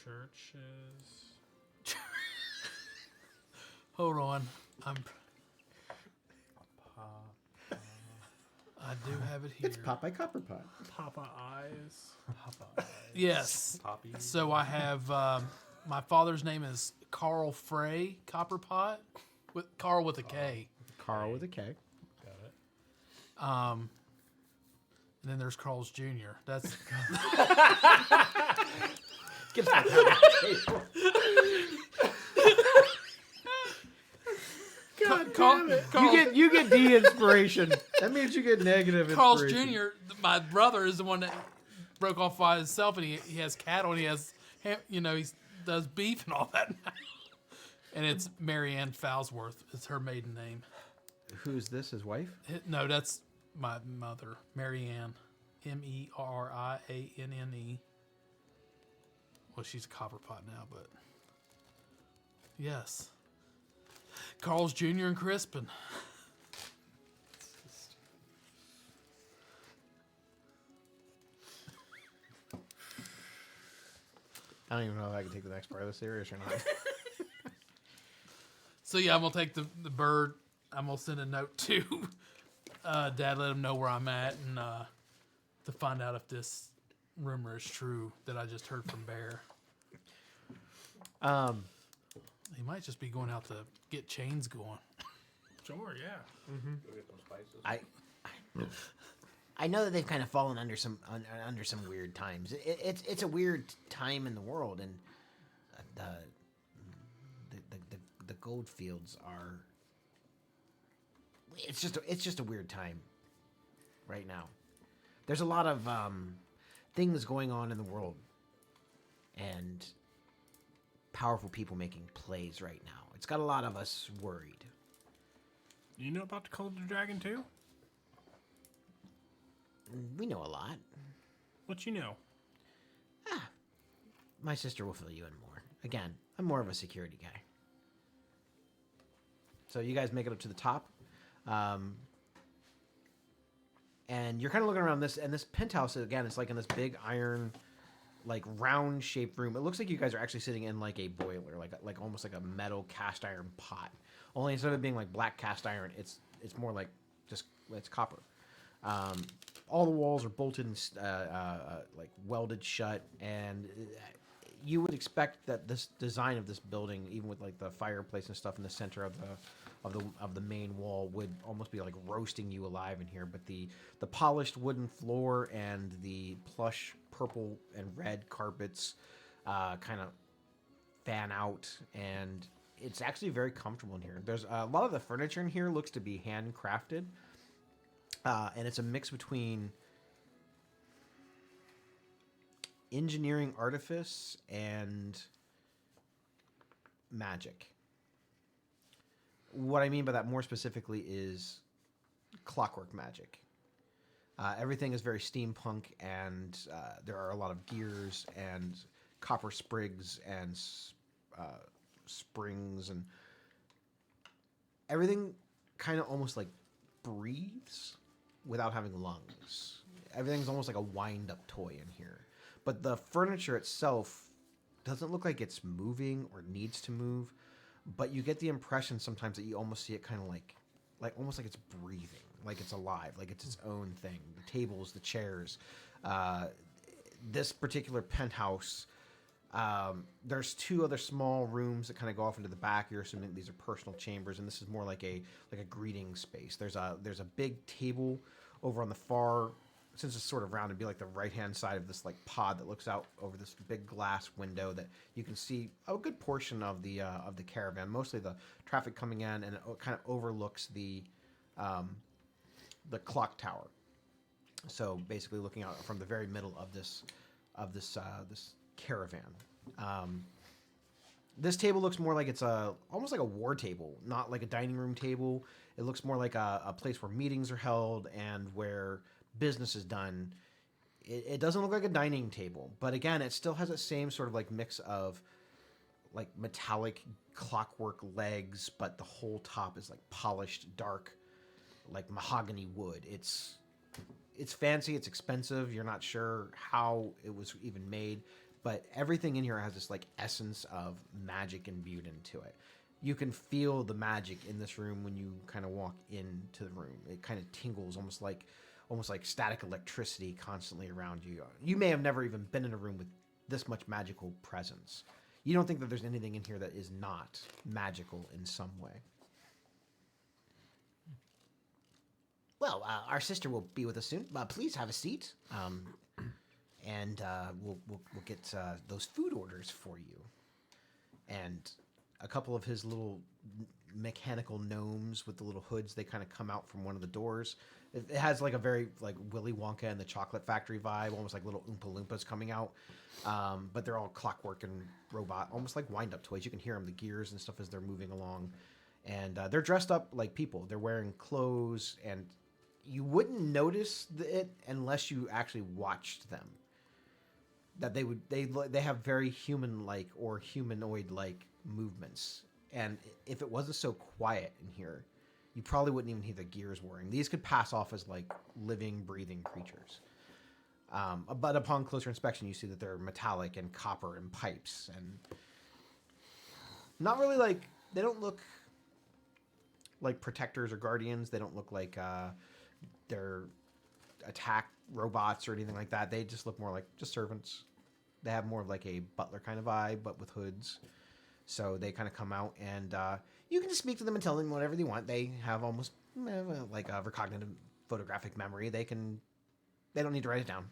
churches. Hold on, I do have it here. It's Popeye Copperpot. Papa Eyes. Yes. Poppy. So I have my father's name is Carl Frey Copperpot, with Carl with a K. Carl with a K. Got it. And then there's Carl's Jr. That's Get us back on Carl, You get D inspiration. That means you get negative Carl's inspiration. Jr. My brother is the one that broke off by himself, and he has cattle, and he has, he does beef and all that. And it's Marianne Falsworth. It's her maiden name. Who's this? His wife? No, that's my mother, Marianne, Merianne. Well, she's a copper pot now, but yes, Carl's Jr. and Crispin. I don't even know if I can take the next part of this serious or not. So yeah, I'm gonna take the bird. I'm gonna send a note to Dad, let him know where I'm at, and to find out if this rumor is true that I just heard from Bear. He might just be going out to get chains going. Sure, yeah. Go get some spices. I know that they've kind of fallen under some weird times. It's a weird time in the world, and the gold fields are. It's just a weird time right now. There's a lot of things going on in the world, and powerful people making plays right now. It's got a lot of us worried. You know about the Cult of the Dragon too? We know a lot. What you know? My sister will fill you in more. Again, I'm more of a security guy. So you guys make it up to the top. And you're kind of looking around this, and this penthouse, again, it's like in this big iron, like round shaped room. It looks like you guys are actually sitting in like a boiler, like almost like a metal cast iron pot. Only instead of it being like black cast iron, it's more like just it's copper. All the walls are bolted and like welded shut, and you would expect that this design of this building, even with like the fireplace and stuff in the center of the main wall, would almost be like roasting you alive in here. But the polished wooden floor and the plush purple and red carpets kind of fan out, and it's actually very comfortable in here. There's a lot of the furniture in here looks to be handcrafted. And it's a mix between engineering artifice and magic. What I mean by that more specifically is clockwork magic. Everything is very steampunk, and there are a lot of gears and copper sprigs and springs, and everything kind of almost like breathes without having lungs. Everything's almost like a wind-up toy in here. But the furniture itself doesn't look like it's moving or needs to move, but you get the impression sometimes that you almost see it kind of like almost like it's breathing, like it's alive, like it's its own thing. The tables, the chairs. This particular penthouse, there's two other small rooms that kind of go off into the back. You're assuming these are personal chambers, and this is more like a greeting space. There's a big table over on the far, since it's sort of round, it'd be like the right-hand side of this like pod that looks out over this big glass window that you can see a good portion of the caravan, mostly the traffic coming in, and it kind of overlooks the clock tower. So basically, looking out from the very middle of this caravan. This table looks more like it's almost like a war table, not like a dining room table. It looks more like a place where meetings are held and where business is done. It doesn't look like a dining table, but again, it still has that same sort of like mix of like metallic clockwork legs, but the whole top is like polished, dark, like mahogany wood. It's fancy, it's expensive. You're not sure how it was even made, but everything in here has this like essence of magic imbued into it. You can feel the magic in this room when you kind of walk into the room. It kind of tingles almost like static electricity constantly around you. You may have never even been in a room with this much magical presence. You don't think that there's anything in here that is not magical in some way. Well, our sister will be with us soon. Please have a seat, and we'll get those food orders for you. And a couple of his little mechanical gnomes with the little hoods, they kind of come out from one of the doors. It has like a very like Willy Wonka and the Chocolate Factory vibe, almost like little Oompa Loompas coming out. But they're all clockwork and robot, almost like wind-up toys. You can hear them, the gears and stuff as they're moving along. And they're dressed up like people. They're wearing clothes, and you wouldn't notice it unless you actually watched them. That they have very human-like or humanoid-like movements. And if it wasn't so quiet in here, you probably wouldn't even hear the gears whirring. These could pass off as like living, breathing creatures. But upon closer inspection, you see that they're metallic and copper and pipes, and not really like, they don't look like protectors or guardians. They don't look like they're attack robots or anything like that. They just look more like just servants. They have more of like a butler kind of vibe, but with hoods. So they kind of come out, and you can just speak to them and tell them whatever they want. They have almost like a recognitive photographic memory. They don't need to write it down.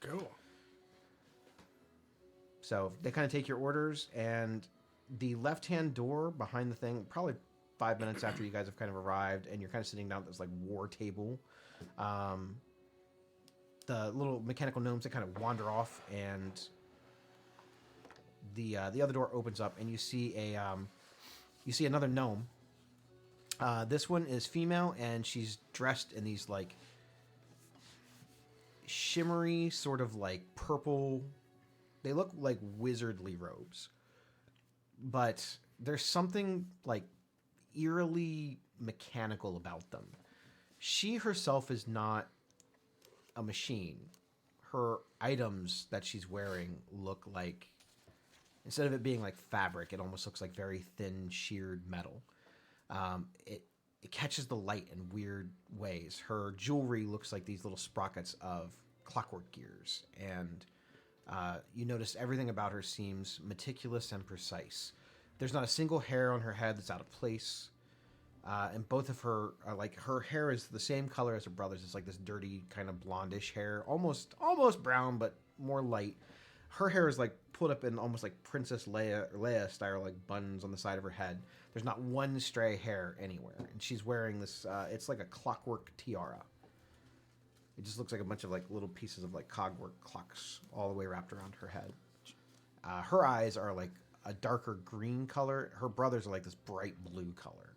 Cool. So they kind of take your orders, and the left-hand door behind the thing, probably 5 minutes after you guys have kind of arrived, and you're kind of sitting down at this like war table. The little mechanical gnomes that kind of wander off, and the other door opens up, and you see another gnome. This one is female, and she's dressed in these like shimmery, sort of like purple. They look like wizardly robes, but there's something like eerily mechanical about them. She herself is not a machine. Her items that she's wearing look like, instead of it being like fabric, it almost looks like very thin, sheared metal. It catches the light in weird ways. Her jewelry looks like these little sprockets of clockwork gears, and you notice everything about her seems meticulous and precise. There's not a single hair on her head that's out of place. And both of her, like her hair is the same color as her brother's. It's like this dirty kind of blondish hair, almost brown, but more light. Her hair is like put up in almost like Princess Leia style, like buns on the side of her head. There's not one stray hair anywhere, and she's wearing this. It's like a clockwork tiara. It just looks like a bunch of like little pieces of like cogwork clocks all the way wrapped around her head. Her eyes are like a darker green color. Her brother's are like this bright blue color.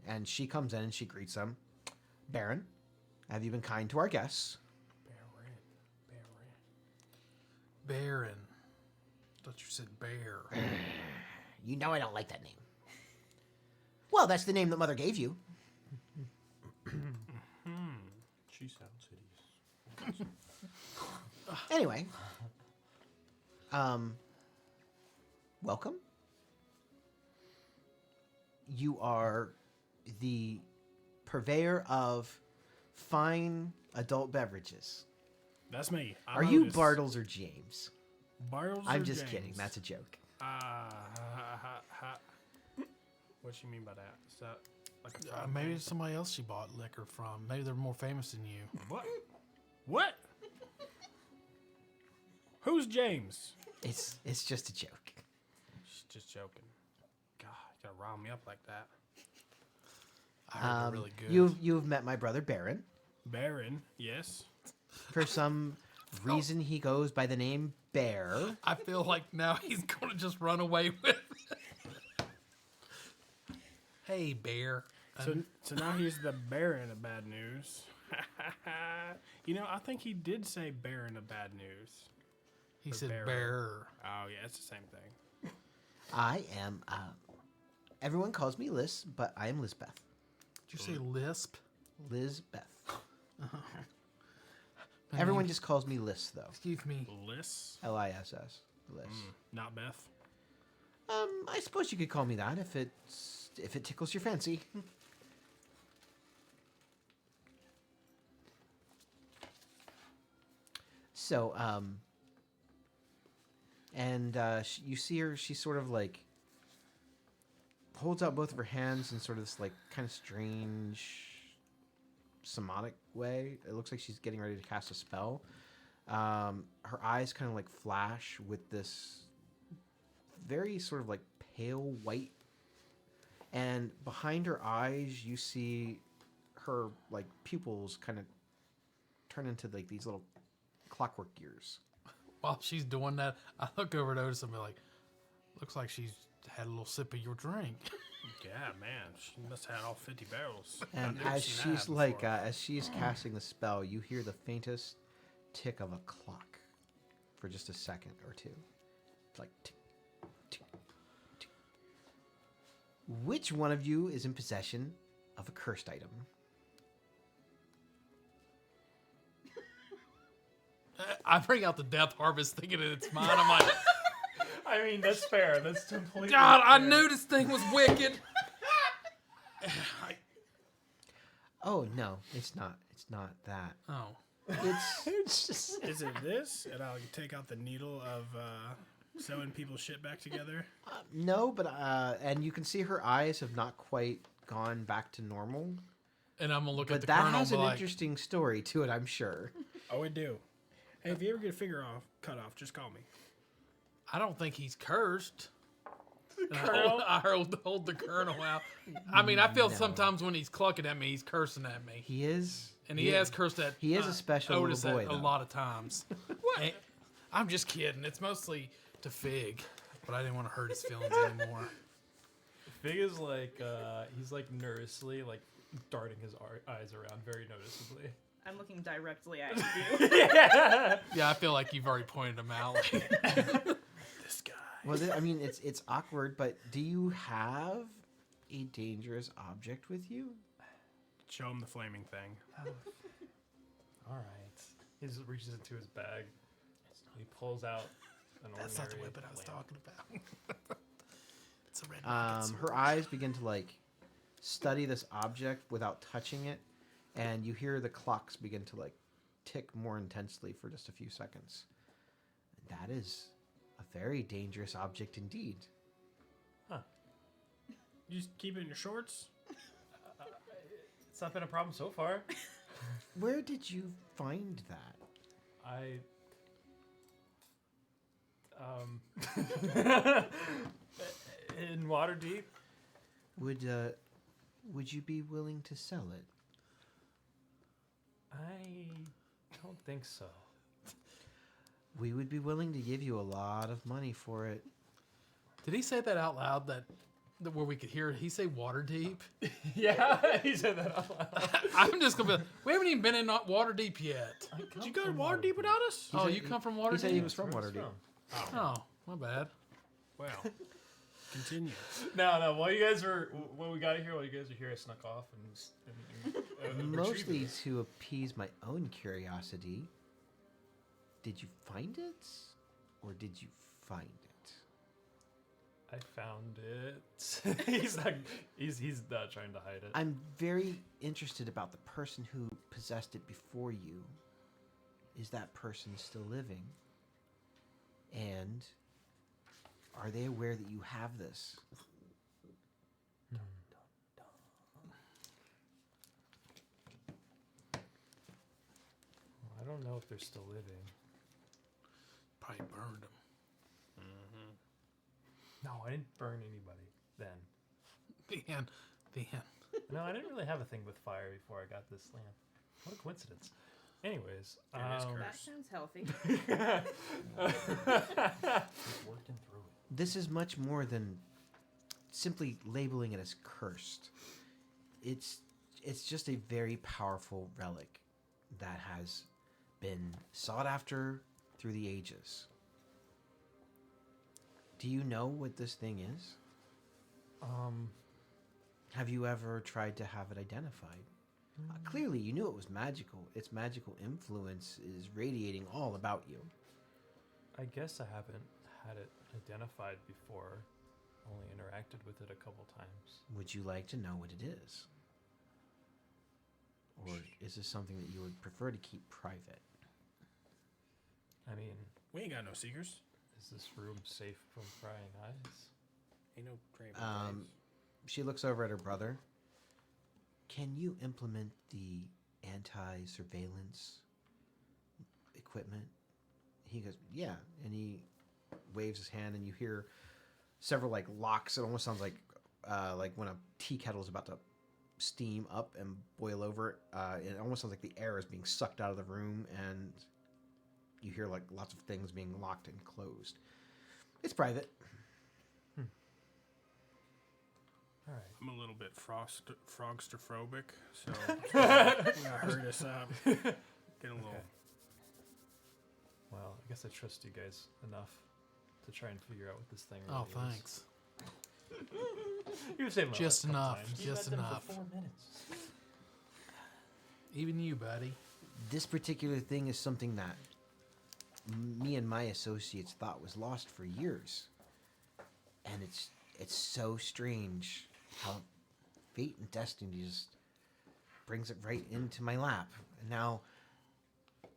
And she comes in and she greets them. Baron, have you been kind to our guests? Baron. Thought you said bear. You know I don't like that name. Well, that's the name that Mother gave you. She sounds hideous. Anyway, welcome. You are the purveyor of fine adult beverages. That's me. Are you Bartles or James? Bartles I'm or just James? kidding. That's a joke. What you mean by that? Is that like a fraud Maybe thing? it's somebody else she bought liquor from. Maybe they're more famous than you. What? What? Who's James? It's just a joke. She's just joking. God, you gotta rile me up like that. I heard they're really good. You've met my brother Baron. Baron, yes. For some reason, he goes by the name Bear. I feel like now he's going to just run away with it. Hey, bear. So now he's the Baron of bad news. You know, I think he did say Baron of bad news. He Or said bearer. bear. Oh yeah, it's the same thing. I am. Everyone calls me Liz, but I am Lizbeth. Did you say lisp? Lizbeth. My Everyone name- just calls me Liz, though. Excuse me. Liss, Liss. Liz. not Beth. I suppose you could call me that if it tickles your fancy. So, you see her. She sort of like holds out both of her hands in sort of this like kind of strange somatic way. It looks like she's getting ready to cast a spell. Her eyes kind of like flash with this very sort of like pale white, and behind her eyes you see her like pupils kind of turn into like these little clockwork gears. While she's doing that, I look over at Otis and be like, looks like she's had a little sip of your drink. Yeah, man, she must have had all 50 barrels. And I've never as seen that she's like, before. as she's casting the spell, you hear the faintest tick of a clock for just a second or two. It's like tick, tick, tick. Which one of you is in possession of a cursed item? I bring out the Death Harvest thinking that it's mine. I'm like, I mean, that's fair. That's completely God, I fair. knew this thing was wicked. Oh no, it's not. It's not that. Oh. It's Is it this? And I'll take out the needle of sewing people's shit back together. no, but and you can see her eyes have not quite gone back to normal. And I'm going to look at But the that Colonel has and an be like, interesting story to it, I'm sure. Oh, it do. Hey, if you ever get a finger cut off, just call me. I don't think he's cursed. And Colonel? I hold the Colonel out. I mean, I feel No. sometimes when he's clucking at me, he's cursing at me. He is. And he has cursed at He is a special Otis little boy, a though. lot of times. And I'm just kidding. It's mostly to Fig, but I didn't want to hurt his feelings anymore. Fig is like, he's like nervously, like darting his eyes around very noticeably. I'm looking directly at you. Yeah, I feel like you've already pointed him out. This guy. Well, I mean, it's awkward, but do you have a dangerous object with you? Show him the flaming thing. All right. He just reaches into his bag. He pulls out an That's not the ordinary weapon I was lamp. talking about. It's a red rocket sword. Her eyes begin to like study this object without touching it, and you hear the clocks begin to like tick more intensely for just a few seconds. That is a very dangerous object indeed. You just keep it in your shorts? It's not been a problem so far. Where did you find that? In Waterdeep. Would you be willing to sell it? I don't think so. We would be willing to give you a lot of money for it. Did he say that out loud? That where we could hear it? He say water deep? Yeah, he said that out loud. I'm just gonna be. We haven't even been in water deep yet. Did you go to Waterdeep without us? Oh, said- you come from water He said he deep? was from Waterdeep. Oh, my bad. Well, continue. No. While you guys were, when we got here, I snuck off and Mostly retrieved it. to appease my own curiosity. Did you find it, or did you find it? I found it. He's not trying to hide it. I'm very interested about the person who possessed it before you. Is that person still living? And are they aware that you have this? I don't know if they're still living. Probably burned him. No, I didn't burn anybody then. The end. No, I didn't really have a thing with fire before I got this lamp. What a coincidence. Anyways, is That cursed. sounds healthy. Working through it. This is much more than simply labeling it as cursed. It's just a very powerful relic that has been sought after through the ages. Do you know what this thing is? Have you ever tried to have it identified? Clearly, you knew it was magical. Its magical influence is radiating all about you. I guess I haven't had it identified before. Only interacted with it a couple times. Would you like to know what it is? Or is this something that you would prefer to keep private? I mean, We ain't got no secrets. is this room safe from prying eyes? Ain't no craven. She looks over at her brother. Can you implement the anti-surveillance equipment? He goes, yeah. And he waves his hand, and you hear several like locks. It almost sounds like when a tea kettle is about to steam up and boil over. It almost sounds like the air is being sucked out of the room, and you hear like lots of things being locked and closed. It's private. All right. I'm a little bit frogsterphobic, so hurt us up. Get a little. Okay. Well, I guess I trust you guys enough to try and figure out what this thing really Oh, is. thanks. You were saying Just enough. Times. Just enough. For 4 minutes. Even you, buddy. This particular thing is something that me and my associates thought was lost for years, and it's so strange how fate and destiny just brings it right into my lap. And now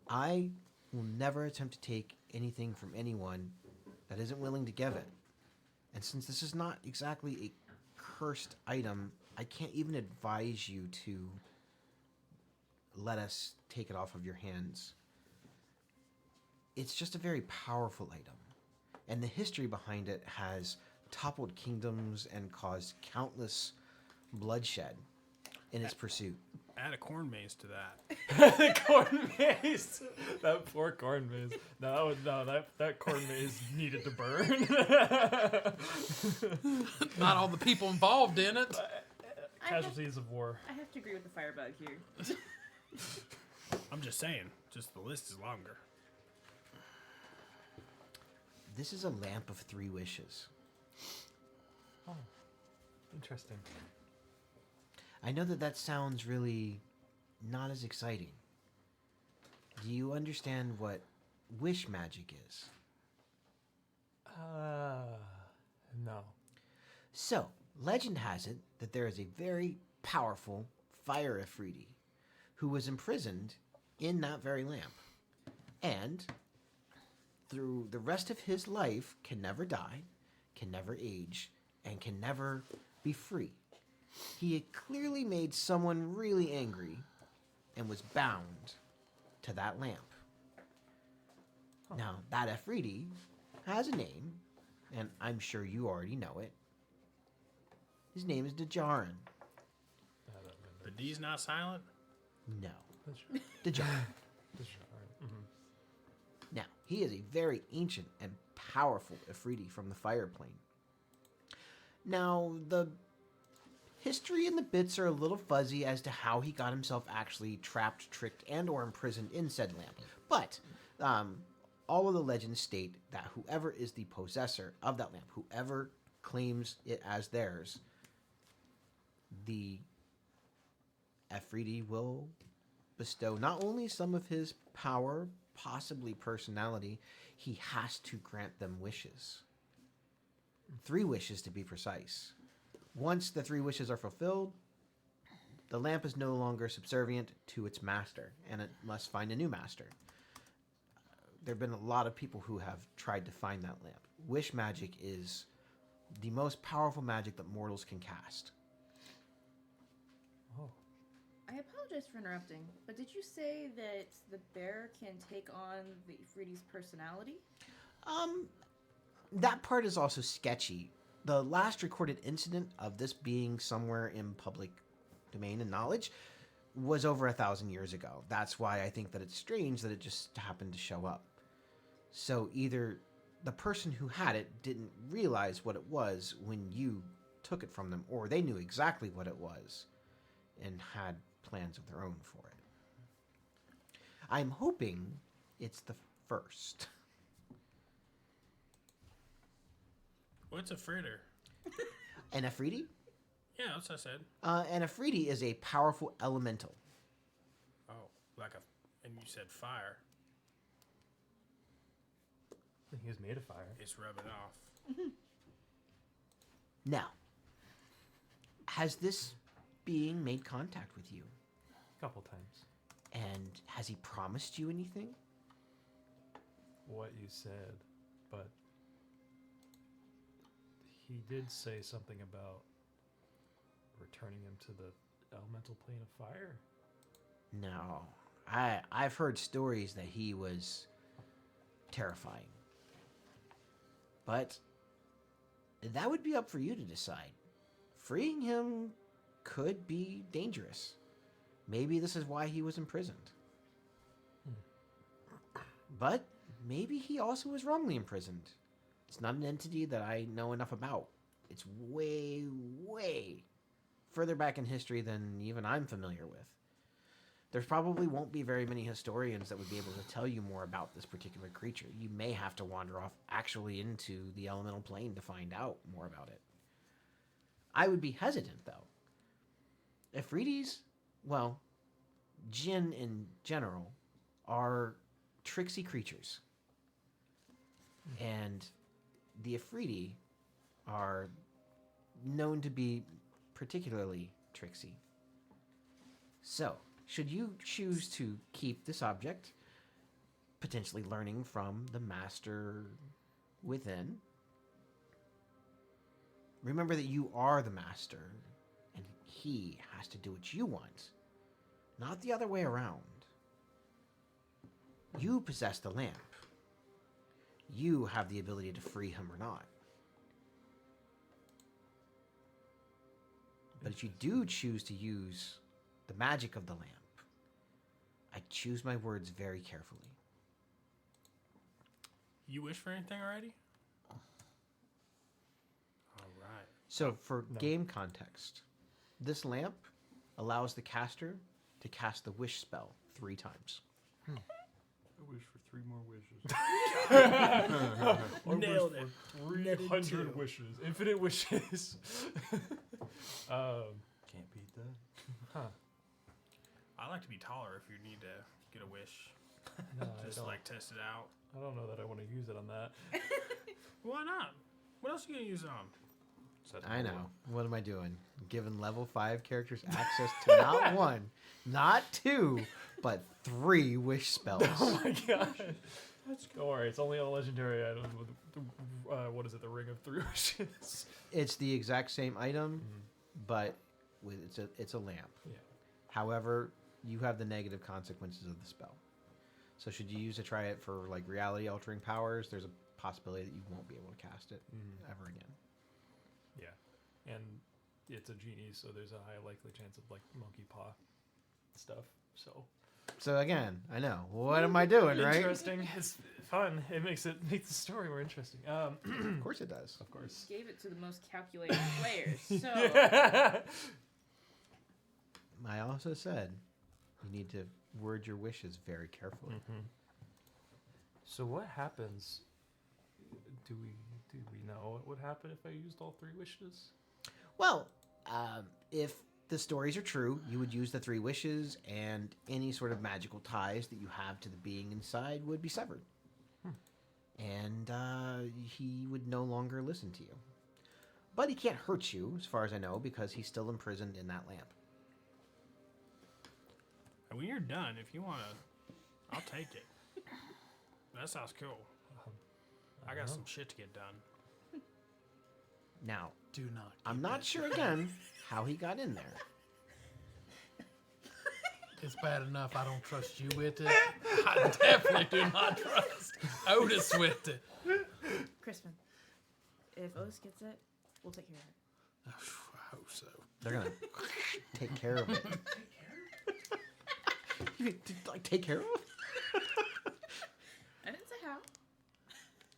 I will never attempt to take anything from anyone that isn't willing to give it. And since this is not exactly a cursed item, I can't even advise you to let us take it off of your hands. It's just a very powerful item, and the history behind it has toppled kingdoms and caused countless bloodshed in its pursuit. Add a corn maze to that. The corn maze. That poor corn maze. That corn maze needed to burn. Not all the people involved in it. Casualties of war. I have to agree with the firebug here. I'm just saying, just the list is longer. This is a lamp of 3 wishes. Oh, interesting. I know that sounds really not as exciting. Do you understand what wish magic is? No. So, legend has it that there is a very powerful fire Ifriti who was imprisoned in that very lamp. And through the rest of his life can never die, can never age, and can never be free. He had clearly made someone really angry and was bound to that lamp. Now, that Ifriti has a name, and I'm sure you already know it. His name is Dajarin. The D's not silent? No, That's Dajarin. Now, he is a very ancient and powerful Ifriti from the Fire Plane. Now, the history and the bits are a little fuzzy as to how he got himself actually trapped, tricked, and or imprisoned in said lamp. But all of the legends state that whoever is the possessor of that lamp, whoever claims it as theirs, the Ifriti will bestow not only some of his power, possibly personality, he has to grant them wishes. 3 wishes to be precise. Once the 3 wishes are fulfilled, the lamp is no longer subservient to its master, and it must find a new master. There have been a lot of people who have tried to find that lamp. Wish magic is the most powerful magic that mortals can cast. Oh. I apologize for interrupting, but did you say that the bear can take on the Ifriti's personality? That part is also sketchy. The last recorded incident of this being somewhere in public domain and knowledge was over 1,000 years ago. That's why I think that it's strange that it just happened to show up. So either the person who had it didn't realize what it was when you took it from them, or they knew exactly what it was and had plans of their own for it. I'm hoping it's the first. What's a fritter? An Ifriti? Yeah, that's what I said. An Ifriti is a powerful elemental. Oh, and you said fire. He was made of fire. It's rubbing off. Now, has this being made contact with you? A couple times. And has he promised you anything? What you said, but he did say something about returning him to the elemental plane of fire. No. I've heard stories that he was terrifying. But that would be up for you to decide. Freeing him could be dangerous. Maybe this is why he was imprisoned. But maybe he also was wrongly imprisoned. It's not an entity that I know enough about. It's way, way further back in history than even I'm familiar with. There probably won't be very many historians that would be able to tell you more about this particular creature. You may have to wander off actually into the elemental plane to find out more about it. I would be hesitant, though. Ifritis, well, Jinn in general, are tricksy creatures. And the Ifriti are known to be particularly tricksy. So, should you choose to keep this object, potentially learning from the master within, remember that you are the master, and he has to do what you want, not the other way around. You possess the lamp. You have the ability to free him or not. But if you do choose to use the magic of the lamp, I choose my words very carefully. You wish for anything already? All right. So, for No. game context, this lamp allows the caster to cast the wish spell 3 times. I wish for 3 more wishes. Nailed it. 300 wishes. Infinite wishes. Can't beat that. I like to be taller if you need to get a wish. No, Just like test it out. I don't know that I want to use it on that. Why not? What else are you gonna use it on? I know. What am I doing? Giving level 5 characters access to not 1, not 2, but 3 wish spells. Oh my god. Don't worry, it's only a legendary item with what is it, the Ring of 3 Wishes? It's the exact same item, but with it's a lamp. Yeah. However, you have the negative consequences of the spell. So should you use to try it for like reality altering powers, there's a possibility that you won't be able to cast it ever again. Yeah. And it's a genie, so there's a high likely chance of like monkey paw stuff. So again, I know. What am I doing, right? interesting. It's fun. It makes the story more interesting. Of course it does. Of course. Gave it to the most calculated players. So I also said you need to word your wishes very carefully. So what happens? Do we know what would happen if I used all 3 wishes? Well, if the stories are true, you would use the 3 wishes, and any sort of magical ties that you have to the being inside would be severed. And he would no longer listen to you. But he can't hurt you, as far as I know, because he's still imprisoned in that lamp. And when you're done, if you wanna, I'll take it. That sounds cool. I got some shit to get done. Now, Do not. I'm not sure again how he got in there. It's bad enough I don't trust you with it. I definitely do not trust Otis with it. Crispin, if Otis gets it, we'll take care of it. I hope so. They're gonna take care of it. You like take care of it? I didn't say how.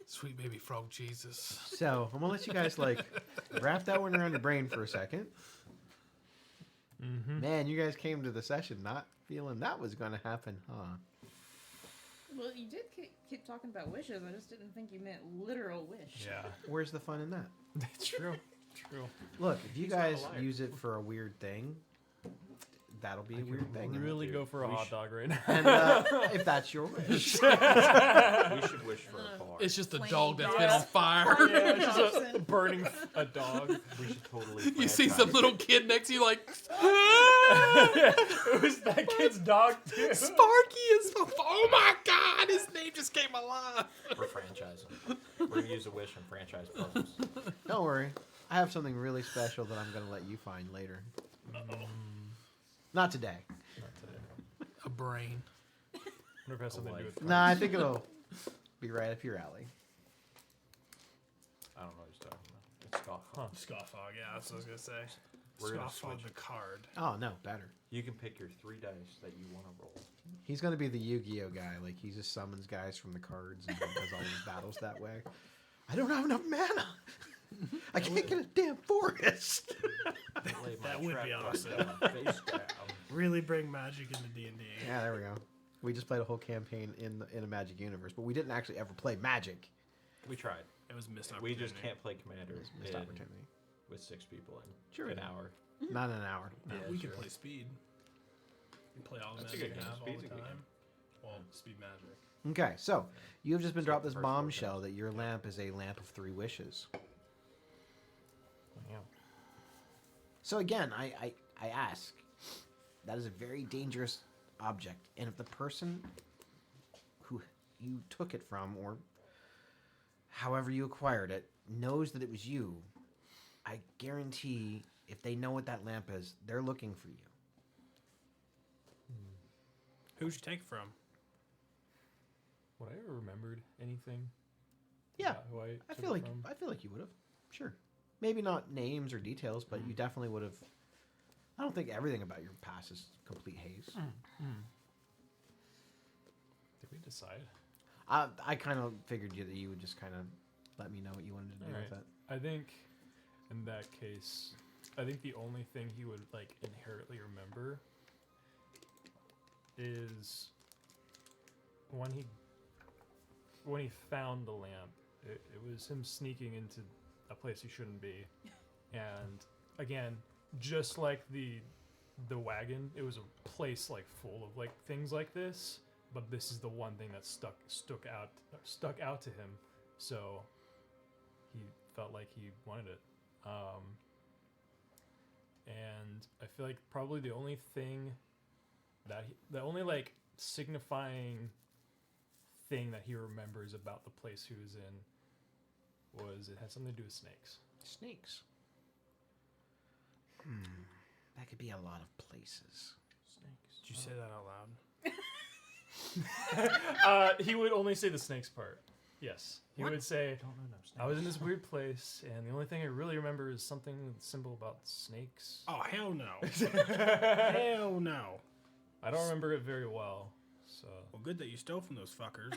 Sweet baby frog Jesus. So I'm gonna let you guys like wrap that one around your brain for a second. Man, you guys came to the session not feeling that was gonna happen, huh? Well, you did keep talking about wishes. I just didn't think you meant literal wish. Yeah. Where's the fun in that? It's true. True. Look, if you He's not guys alive. use it for a weird thing, that'll be a weird thing. Really go for a hot dog right now. And if that's your wish. We should wish for a car. It's just a Flaming dog that's dog. been on fire. Yeah, it's just a burning a dog. We should totally. You see some little kid next to you like, It was that kid's dog too. Sparky is so, oh my god, his name just came alive. We're franchising. We're gonna use a wish and franchise puzzles. Don't worry. I have something really special that I'm gonna let you find later. Not today. Not today. A brain. I wonder if it has something to do with Nah, I think it'll be right up your alley. I don't know what he's talking about. It's golf. Huh. Scoffog, yeah, that's what I was gonna say. We're gonna Scoff on switch. the card. Oh no, better. You can pick your 3 dice that you want to roll. He's gonna be the Yu-Gi-Oh guy. Like he just summons guys from the cards and does all these battles that way. I don't have enough mana. I can't get a damn forest. Lay my That would be trap awesome. down, face down. Really bring magic into D&D. Yeah, there we go. We just played a whole campaign in a Magic universe, but we didn't actually ever play Magic. We tried. It was a missed We opportunity. just can't play Commander Missed in- opportunity. with 6 people in Sure an we hour. Not in an hour. Yeah, Yeah, we can sure. play speed. We can play all the That's a magic good I game. have all Speed's the a good time. game. Well, speed magic. Okay, so you've just been It's dropped like this the first 4 bombshell times. that your lamp is a lamp of 3 wishes. Yeah. So again, I ask, that is a very dangerous object, and if the person who you took it from, or however you acquired it, knows that it was you, I guarantee if they know what that lamp is, they're looking for you. Who'd you take it from? Would I ever remembered anything? Yeah, about who I I took feel it like from? you would have. Sure, maybe not names or details, but you definitely would have. I don't think everything about your past is complete haze. Did we decide? I kind of figured that you would just kind of let me know what you wanted to do Alright. with it. I think in that case, I think the only thing he would like inherently remember is when he found the lamp. It was him sneaking into a place he shouldn't be, and again, just like the wagon, it was a place like full of like things like this. But this is the one thing that stuck out to him. So he felt like he wanted it. And I feel like probably the only thing the only like signifying thing that he remembers about the place he was in was it had something to do with snakes. Snakes. That could be a lot of places. Snakes. Did you say that out loud? He would only say the snakes part. Yes. He What? would say, Don't know no snakes. I was in this weird place, and the only thing I really remember is something simple about snakes. Oh, hell no. Hell no. I don't remember it very well, so... Well, good that you stole from those fuckers.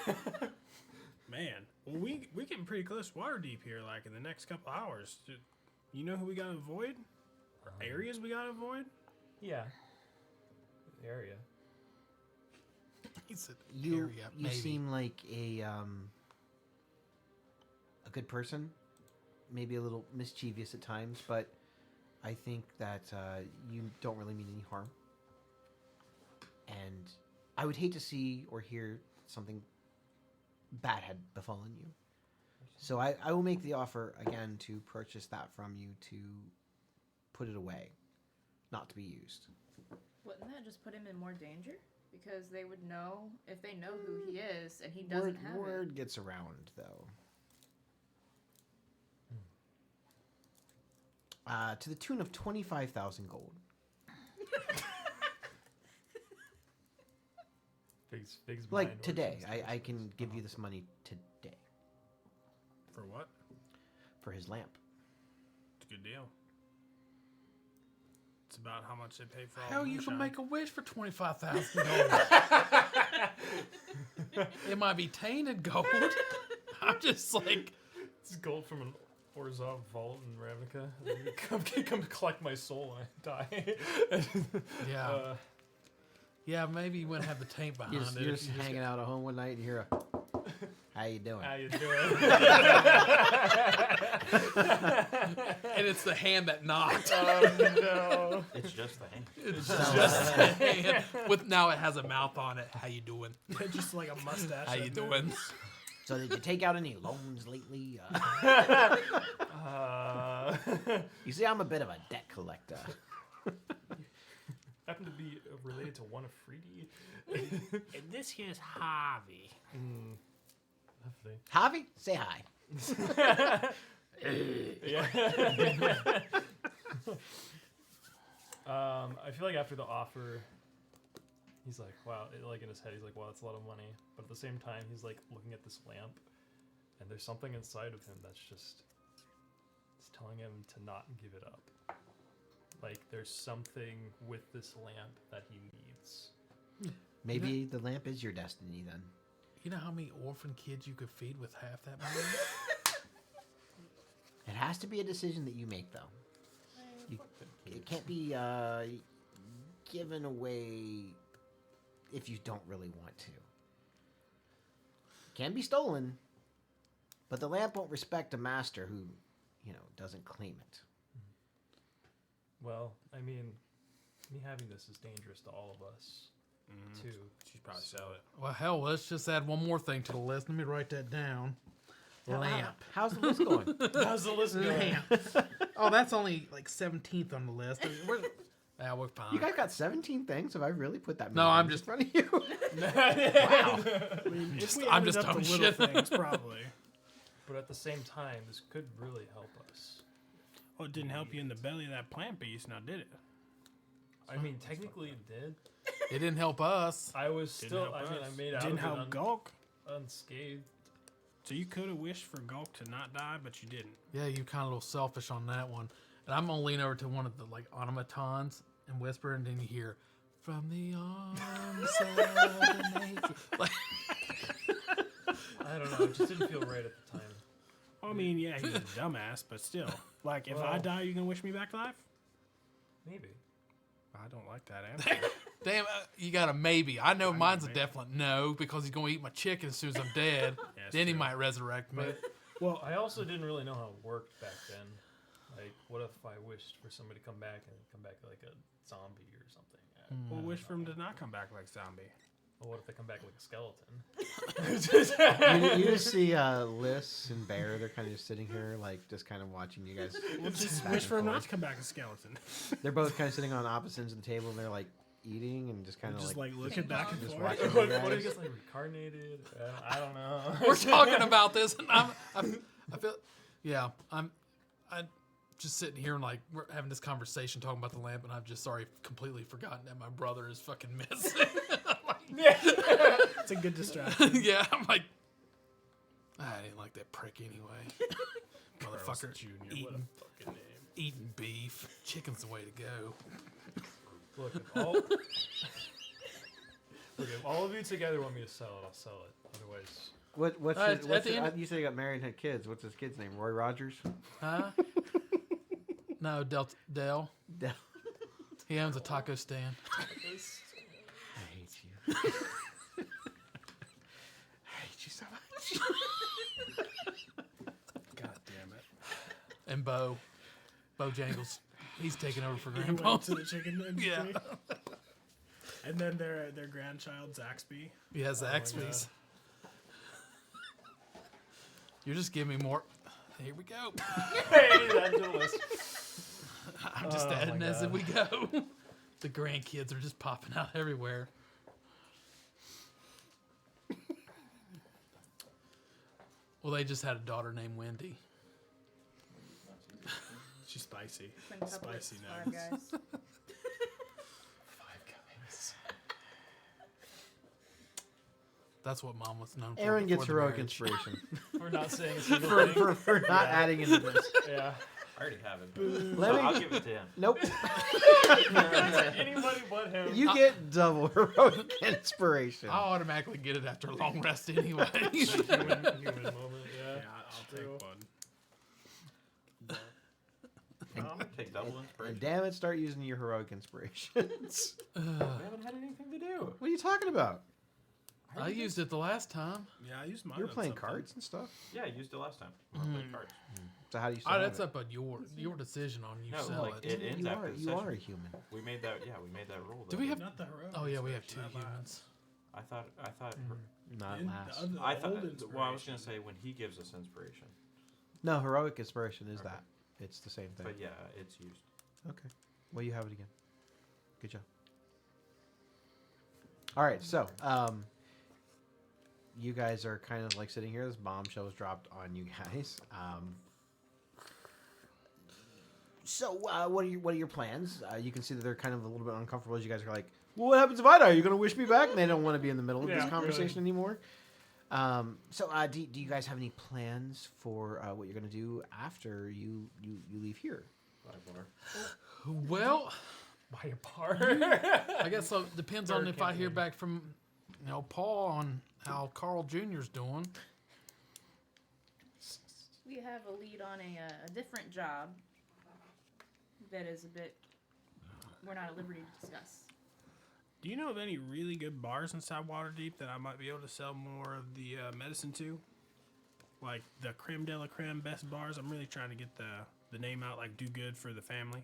but- Man, well, we getting pretty close to water deep here, like in the next couple hours. You know who we gotta avoid? Or areas we gotta avoid? Yeah. The area. He said You area, you maybe. seem like a good person, maybe a little mischievous at times, but I think that you don't really mean any harm. And I would hate to see or hear something bad had befallen you. So I will make the offer again to purchase that from you to put it away, not to be used. Wouldn't that just put him in more danger? Because they would know if they know who he is and he doesn't have Word gets around, though. To the tune of 25,000 gold. Fig's Like mind today, works in I space. can give you this money today For what? for his lamp. It's a good deal. It's about how much they pay for all How the you can moonshine. make a wish for $25,000? It might be tainted gold. I'm just like, It's gold from an Orzhov vault in Ravnica. Come collect my soul when I die. yeah, yeah. Maybe you wouldn't have the taint behind You're just, it. you're if just you just hanging out at home one night and you hear a, how you doing? How you doing? and it's the hand that knocked. No. It's just the hand. It's just the hand. With now it has a mouth on it. How you doing? Just like a mustache. How you that doing? moves. So did you take out any loans lately? You see, I'm a bit of a debt collector. Happen to be related to one of Freedy. And this here's Harvey. Lovely. Javi, say hi. Yeah. I feel like after the offer, he's like, wow, like in his head, he's like, wow, that's a lot of money. But at the same time, he's like looking at this lamp, and there's something inside of him that's just, it's telling him to not give it up. like there's something with this lamp that he needs. Maybe the lamp is your destiny then. You know how many orphan kids you could feed with half that money? It has to be a decision that you make, though. It can't be given away if you don't really want to. It can be stolen, but the lamp won't respect a master who, doesn't claim it. Well, I mean, me having this is dangerous to all of us, too. She'd probably sell it. Well, hell, let's just add one more thing to the list. Let me write that down. Lamp. How's the list going? How's the list going? Lamp. Oh, that's only like 17th on the list. We're fine. You guys got 17 things? Have I really put that many No, I'm things just- in front of you? I mean, if we I'm added just up the talking little shit. things, probably. But at the same time, this could really help us. Well, it didn't help you in the belly of that plant beast, now did it? I mean, technically it did. It didn't help us. I was Didn't still, help I mean, us. I made out Didn't of it help Gulk. unscathed. So you could have wished for Gulk to not die, but you didn't. Yeah, you kind of a little selfish on that one. And I'm gonna lean over to one of the like automatons and whisper, and then you hear, "From the arms of the nature." Like, I don't know, it just didn't feel right at the time. I mean, yeah, he's a dumbass, but still. Like, if I Well- die, you gonna wish me back to life? Maybe. I don't like that answer. damn, you got a maybe. I know mine's a maybe. definite no because he's gonna eat my chicken as soon as I'm dead. Yeah, it's Then he true. might resurrect me. But, well, I also didn't really know how it worked back then. Like, what if I wished for somebody to come back and come back like a zombie or something? Well, wish for him to not come back like zombie. Well, what if they come back like a skeleton? You just see Liz and Bear. They're kind of just sitting here, like, just kind of watching you guys. Well, just back wish and for him not forth. to come back a skeleton. They're both kind of sitting on opposite ends of the table, and they're, like, eating and just kind of, Just like, like looking back and just forth. watching what you if he guys. gets like reincarnated? I don't know. We're talking about this, and I feel, yeah, I'm just sitting here and like we're having this conversation talking about the lamp, and I've just completely forgotten that my brother is fucking missing. It's a good distraction. Yeah, I'm like, I didn't like that prick anyway. Motherfucker, Junior, what a eating, fucking name. eating beef. Chicken's the way to go. Look, if all of you together want me to sell it, I'll sell it. Otherwise, What's At the end- you say you got married and had kids. What's his kid's name? Roy Rogers? Huh? No, Dale. Del- He owns a taco stand. I hate you. I hate you so much. God damn it. And Bojangles. He's taking over for He Grandpa. went to the chicken industry. Yeah. And then their grandchild, Zaxby. He has the Oh my X's. You're just giving me more. Here we go. hey, that's the list. I'm just Oh adding my as God. we go. The grandkids are just popping out everywhere. Well, they just had a daughter named Wendy. She's spicy. Quintuplets, Spicy Five nuts. Guys. That's what Mom was known for. Aaron gets before the heroic marriage. inspiration We're not saying a single for, thing. for not adding into this. Yeah. I already have it. Let So me- I'll give it to him. Nope. Anybody but him. You get double heroic inspiration. I'll automatically get it after a long rest anyway. human moment, yeah. Yeah, I'll True. take one. I'm gonna take double And inspiration. damn it, start using your heroic inspirations. We haven't had anything to do. What are you talking about? I used it the last time. Yeah, I used mine. You were on playing something. cards and stuff. Yeah, I used it last time. I played cards. So how do you still Oh, have that's it? up on your decision on you No, sell like, it. it ends You after are the you are a session. human. We made that. Yeah, we made that rule. Do that we have? Not the heroic. Oh yeah, we have two inspiration, humans. I thought. Not In the last. other- I old thought. Well, I was inspiration. gonna say when he gives us inspiration, No, heroic inspiration is Okay. that. It's the same thing. but yeah, it's used. Okay. Well, you have it again. Good job. All right, so you guys are kind of like sitting here. This bombshell was dropped on you guys. So what are your plans? You can see that they're kind of a little bit uncomfortable as you guys are like, well, what happens if I die? Are you going to wish me back? And they don't want to be in the middle of this Yeah, conversation anymore. So do you guys have any plans for what you're going to do after you leave here? Well, By a bar. I guess it depends on if I hear back from, Paul on how Carl Jr.'s doing. We have a lead on a different job that is a bit. We're not at liberty to discuss. Do you know of any really good bars inside Waterdeep that I might be able to sell more of the medicine to? Like the creme de la creme best bars. I'm really trying to get the name out, like do good for the family.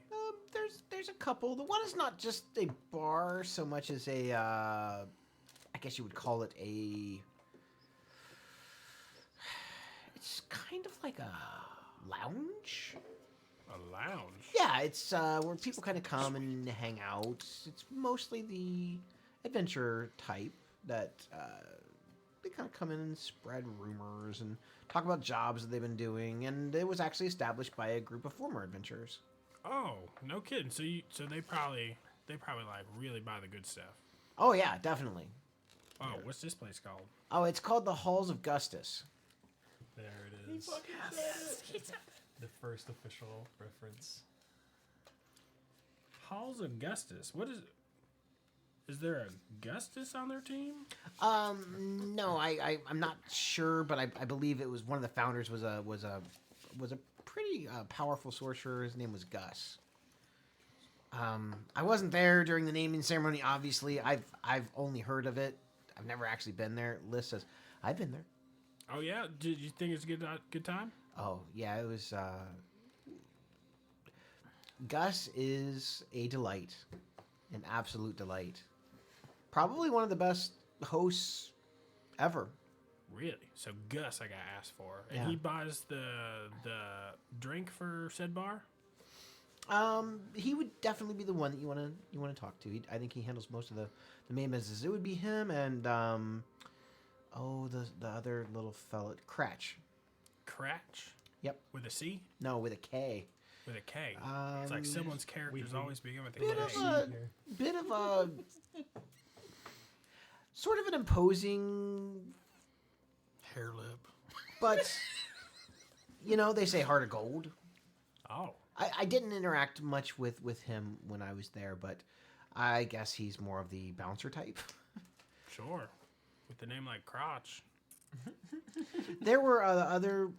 There's a couple. The one is not just a bar so much as a, I guess you would call it a. It's kind of like a lounge. A lounge. Yeah, it's where people kind of come and hang out. It's mostly the adventure type that they kind of come in and spread rumors and talk about jobs that they've been doing. And it was actually established by a group of former adventurers. Oh, no kidding. So they probably like really buy the good stuff. Oh yeah, definitely. Oh, what's this place called? Oh, it's called the Halls of Gustus. There it is. The first official reference. Halls Augustus. What is there a Augustus on their team? No, I'm not sure, but I believe it was one of the founders was a pretty powerful sorcerer. His name was Gus. I wasn't there during the naming ceremony. Obviously, I've only heard of it. I've never actually been there. Liz says I've been there. Oh yeah. Did you think it's a good time? Oh yeah, it was. Gus is a delight, an absolute delight. Probably one of the best hosts ever. Really? So Gus, I got asked for, and Yeah. he buys the drink for said bar. He would definitely be the one that you want to talk to. I think he handles most of the main business. It would be him and the other little fella, Cratch. Cratch. Yep. With a C? No, with a K. With a K. It's like someone's characters we- always begin with a Bit K. of a bit of a sort of an imposing, Hair lip. but they say heart of gold. Oh. I didn't interact much with him when I was there, but I guess he's more of the bouncer type. Sure. With the name like Crotch. There were other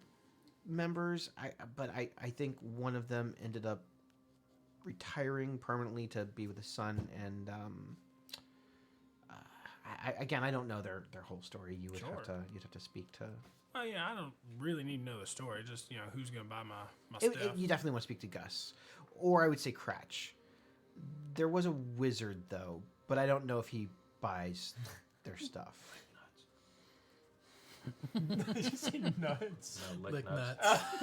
members, but I think one of them ended up retiring permanently to be with his son, and I don't know their whole story. You'd have to speak to. Oh yeah, I don't really need to know the story. Just who's gonna buy my stuff. You definitely want to speak to Gus, or I would say Cratch. There was a wizard though, but I don't know if he buys their stuff. Did you say nuts? No, Lick nuts.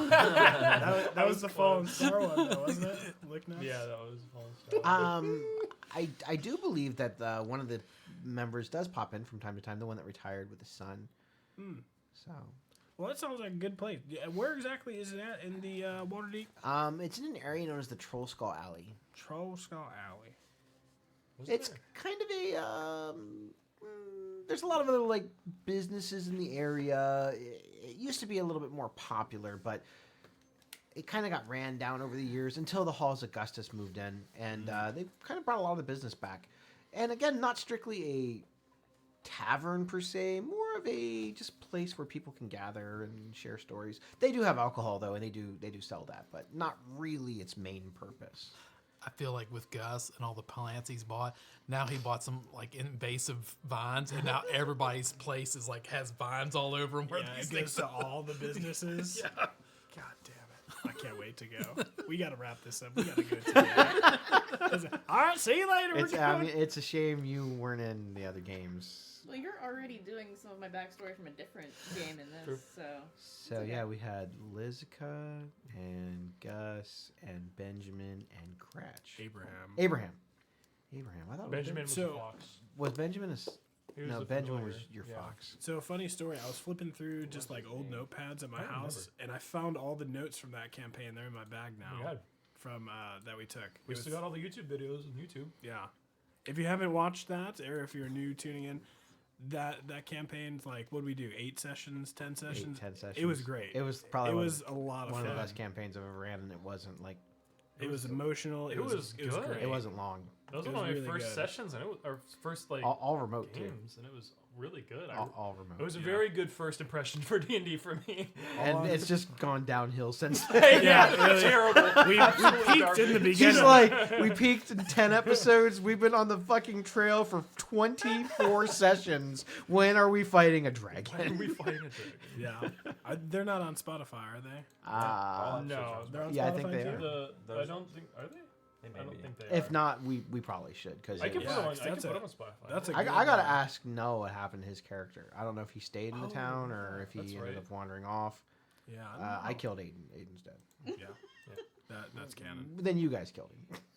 that was the Fallen Star one, though, wasn't it? Lick nuts? Yeah, that was Fallen Star. I do believe that one of the members does pop in from time to time. The one that retired with his son. So. Well, that sounds like a good place. Yeah, where exactly is it at in the Waterdeep? It's in an area known as the Troll Skull Alley. Troll Skull Alley. It's kind of a there's a lot of other businesses in the area. It used to be a little bit more popular, but it kind of got ran down over the years until the Halls of Augustus moved in, and they kind of brought a lot of the business back. And again, not strictly a tavern per se, more of a just place where people can gather and share stories. They do have alcohol though, and they do sell that, but not really its main purpose. I feel like with Gus and all the plants he's bought, now he bought some invasive vines, and now everybody's place is has vines all over them. Where Yeah, these it goes things to all the businesses. Yeah. God damn it. I can't wait to go. We got to wrap this up. We got to go today. All right, see you later. We're going. It's a shame you weren't in the other games. Well, you're already doing some of my backstory from a different game in this, so. So yeah, we had Lizica and Gus and Benjamin and Cratch. Abraham. I thought Benjamin was So- a fox. was Benjamin a He was no, the Benjamin familiar. was your Yeah. fox. So funny story. I was flipping through just old notepads at my house, and I found all the notes from that campaign. They're in my bag now. Oh my God. From that we took. We It still was- got all the YouTube videos on YouTube. Yeah. If you haven't watched that, or if you're new tuning in, that campaign's what did we do? 8 sessions, 10 sessions? 10 sessions. It was great. It was probably It was a lot of one fun. of the best campaigns I've ever ran, and it wasn't It was emotional. It was good. great. It wasn't long. Those It were was my really first good. sessions, and it was our first like All remote too. games, and it was really good. All remote. It was a very good first impression for D&D for me. And it's just gone downhill since then. Yeah, really. terrible. We peaked in the beginning. She's like, we peaked in 10 episodes. We've been on the fucking trail for 24 sessions. When are we fighting a dragon? we fighting a dragon. Yeah, they're not on Spotify, are they? All No, episodes They're on Yeah, I Spotify think they too? are. I don't think are they. They may I don't be. think they If are. not, we probably should. Because I can Yeah, put them on. 'cause I can that's put a- them on Spotify. That's a I good gotta one. ask Noah what happened to his character. I don't know if he stayed in the town or if he that's ended right. up wandering off. Yeah, I killed Aiden. Aiden's dead. yeah. That's canon. Then you guys killed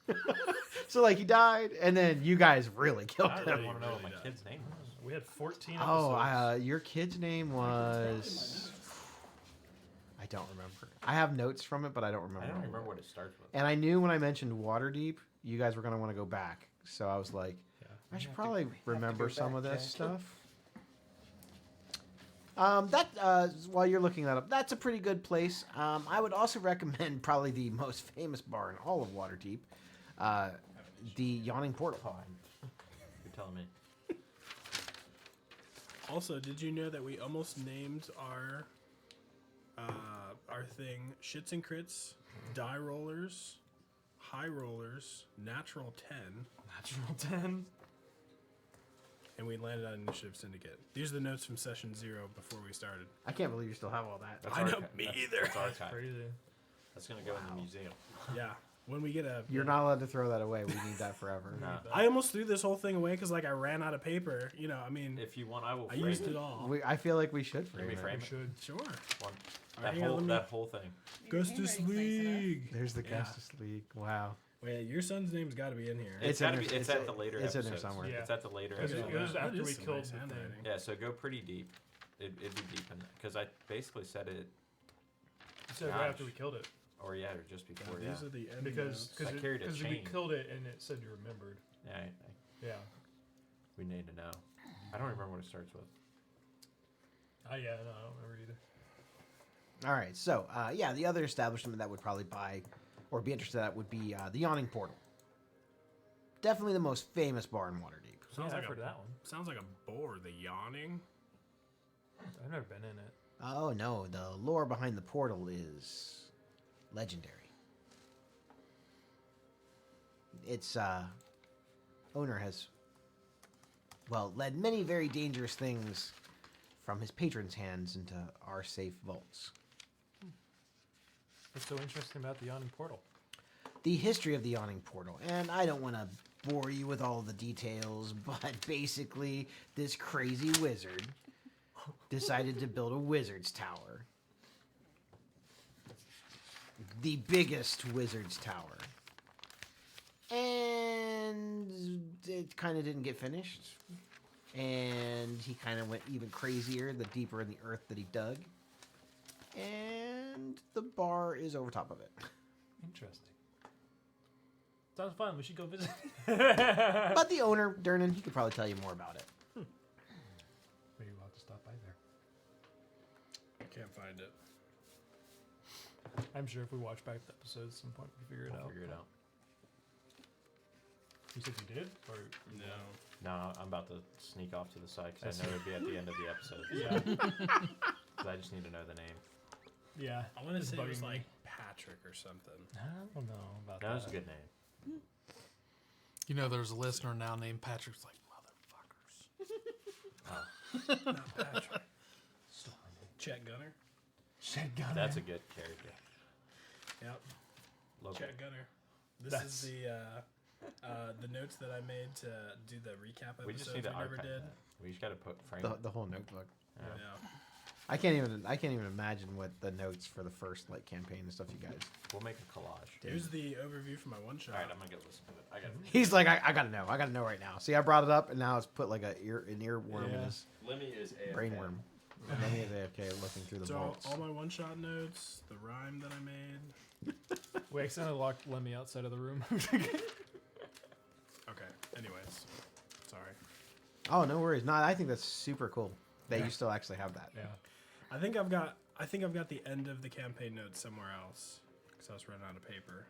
him. So like he died, and then you guys really killed I him. really want to know what my does. kid's name was. We had 14 Oh, episodes. your kid's name was. I don't remember. I have notes from it, but I don't remember. I don't remember what it starts with. And I knew when I mentioned Waterdeep, you guys were gonna want to go back. So I was like, I should probably remember some of this stuff. While you're looking that up, that's a pretty good place. I would also recommend probably the most famous bar in all of Waterdeep, the Yawning Portal. You're telling me. Also, did you know that we almost named our thing Shits and Crits, Die Rollers, High Rollers, Natural 10, Natural 10. and we landed on Initiative Syndicate. These are the notes from session 0 before we started. I can't believe you still have all that. That's I know, archi- me that's- either. That's archive. Crazy. That's gonna go in the museum. Yeah, when we get a... You're not allowed to throw that away. We need that forever. No. I almost threw this whole thing away because like I ran out of paper. You know, I mean, If you want, I will. I frame used it. it all. I feel like we should Let me frame frame it. it. Should. Sure. One. Alright, That hang on, whole let me- that whole thing. Your Ghostess handwriting's nice enough. League. There's the Yeah. Justice League. Wow. Wait, your son's name's got to be in here. It's Gotta in be, there- it's it's at the later it's in episodes. there somewhere. Yeah. It's at the later It was, episodes. it was That after is we some killed nice the thing. handwriting. Yeah, so go pretty deep. It'd be deep in because I basically said it, You said right after we killed it. or yeah, or just before. These Yeah, are the end Because notes. I carried a we chain. killed it and it said you remembered. yeah. Yeah. We need to know. I don't remember what it starts with. Oh yeah, no, I don't remember either. All right. So, yeah, the other establishment that would probably buy or be interested in that would be the Yawning Portal. Definitely the most famous bar in Waterdeep. Sounds Yeah, like I've heard a of that one. sounds like a bore. The yawning. I've never been in it. Oh no, the lore behind the portal is legendary. Its owner has, well, led many very dangerous things from his patrons' hands into our safe vaults. What's so interesting about the Yawning Portal? The history of the Yawning Portal, and I don't want to bore you with all the details, but basically, this crazy wizard decided to build a wizard's tower. The biggest wizard's tower. And it kind of didn't get finished. And he kind of went even crazier the deeper in the earth that he dug. And the bar is over top of it. Interesting. Sounds fun. We should go visit. But the owner, Dernan, he could probably tell you more about it. Maybe we'll have to stop by there. Can't find it. I'm sure if we watch back the episodes at some point, we'll figure it I'll out. figure it out. You said you did? Or No. No, I'm about to sneak off to the side because I know it'd be at the end of the episode. yeah. 'Cause I just need to know the name. Yeah. I want to It's say it was bugging me. like Patrick or something. I don't know about That that. was a good name. You know, there's a listener now named Patrick's like, motherfuckers. Not Patrick. Chet Gunner. Shit, gun. That's a good character. Yep. Local. Chet Gunner. This That's- is the notes that I made to do the recap We just episodes need to never archive did. that. We just got to put frame. The whole notebook. Yeah. Yeah. I can't even imagine what the notes for the first like campaign and stuff you guys. We'll make a collage. Here's the overview for my one shot. All right, I'm gonna go listen to it. I got He's like, I gotta know right now. See, I brought it up and now it's put like an earworm in Yeah. his Lemmy is AFK. brain worm. And then he is AFK looking through the So vaults. all my one shot notes, the rhyme that I made. We accidentally locked Lemmy outside of the room. Okay. Anyways, sorry. Oh, no worries. No, I think that's super cool that you still actually have that. yeah. I think I've got the end of the campaign notes somewhere else because I was running out of paper.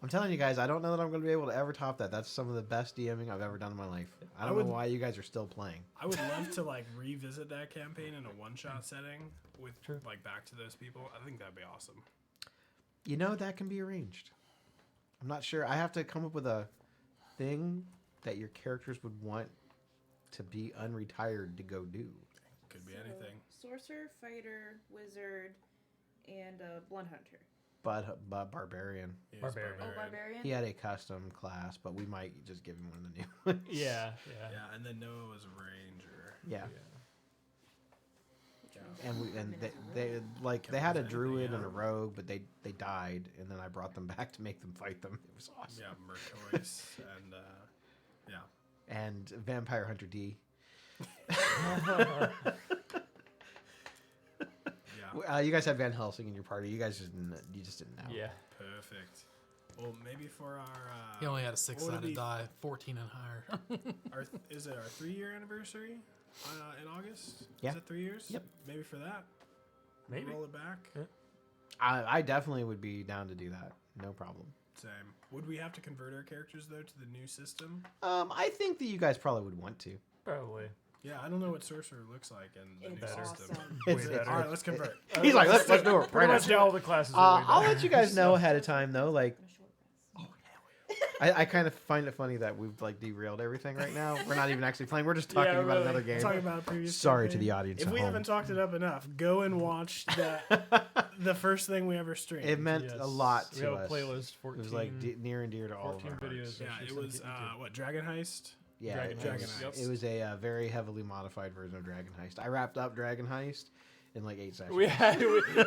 I'm telling you guys, I don't know that I'm going to be able to ever top that. That's some of the best DMing I've ever done in my life. I don't know why you guys are still playing. I would love to like revisit that campaign in a one-shot setting with like back to those people. I think that'd be awesome. You know, that can be arranged. I'm not sure. I have to come up with a thing that your characters would want to be unretired to go do. Could be anything. Sorcerer, fighter, wizard, and blood hunter. But barbarian. He is Barbarian. Oh, barbarian. He had a custom class, but we might just give him one of the new ones. Yeah. Yeah, and then Noah was a ranger. Yeah. Yeah. And they had a druid and a rogue, but they died, and then I brought them back to make them fight them. It was awesome. Yeah, Mertois and yeah. And Vampire Hunter D. Yeah. You guys had Van Helsing in your party. You guys just didn't know. Yeah. Perfect. Well, maybe for our He only had a what would it 6-sided be? die, 14 and higher. Is it our 3-year anniversary in August? Yeah. Is it 3 years? Yep. Maybe for that. Maybe. Roll it back. Yeah. I definitely would be down to do that. No problem. Same. Would we have to convert our characters though to the new system? I think that you guys probably would want to. Probably. Yeah, I don't know what sorcerer looks like in the It's new awesome. system. It's- Way better. All right, let's convert. He's like, let's do it right Pretty now. much all the classes are way I'll better. let you guys know ahead of time, though. Like, I kind of find it funny that we've like derailed everything right now. We're not even actually playing. We're just talking Yeah, about really. another game. Talking about a previous Sorry to campaign. the audience If at we home. haven't talked it up enough, go and watch the first thing we ever streamed. It meant a lot We to have us. a playlist. 14. It was like near and dear to all of 14 our videos. hearts. yeah, Actually, it was Syndicate too. what, Dragon Heist? Yeah, Dragon Dragon Heist. Heist. It was a very heavily modified version of Dragon Heist. I wrapped up Dragon Heist in like 8 sessions. we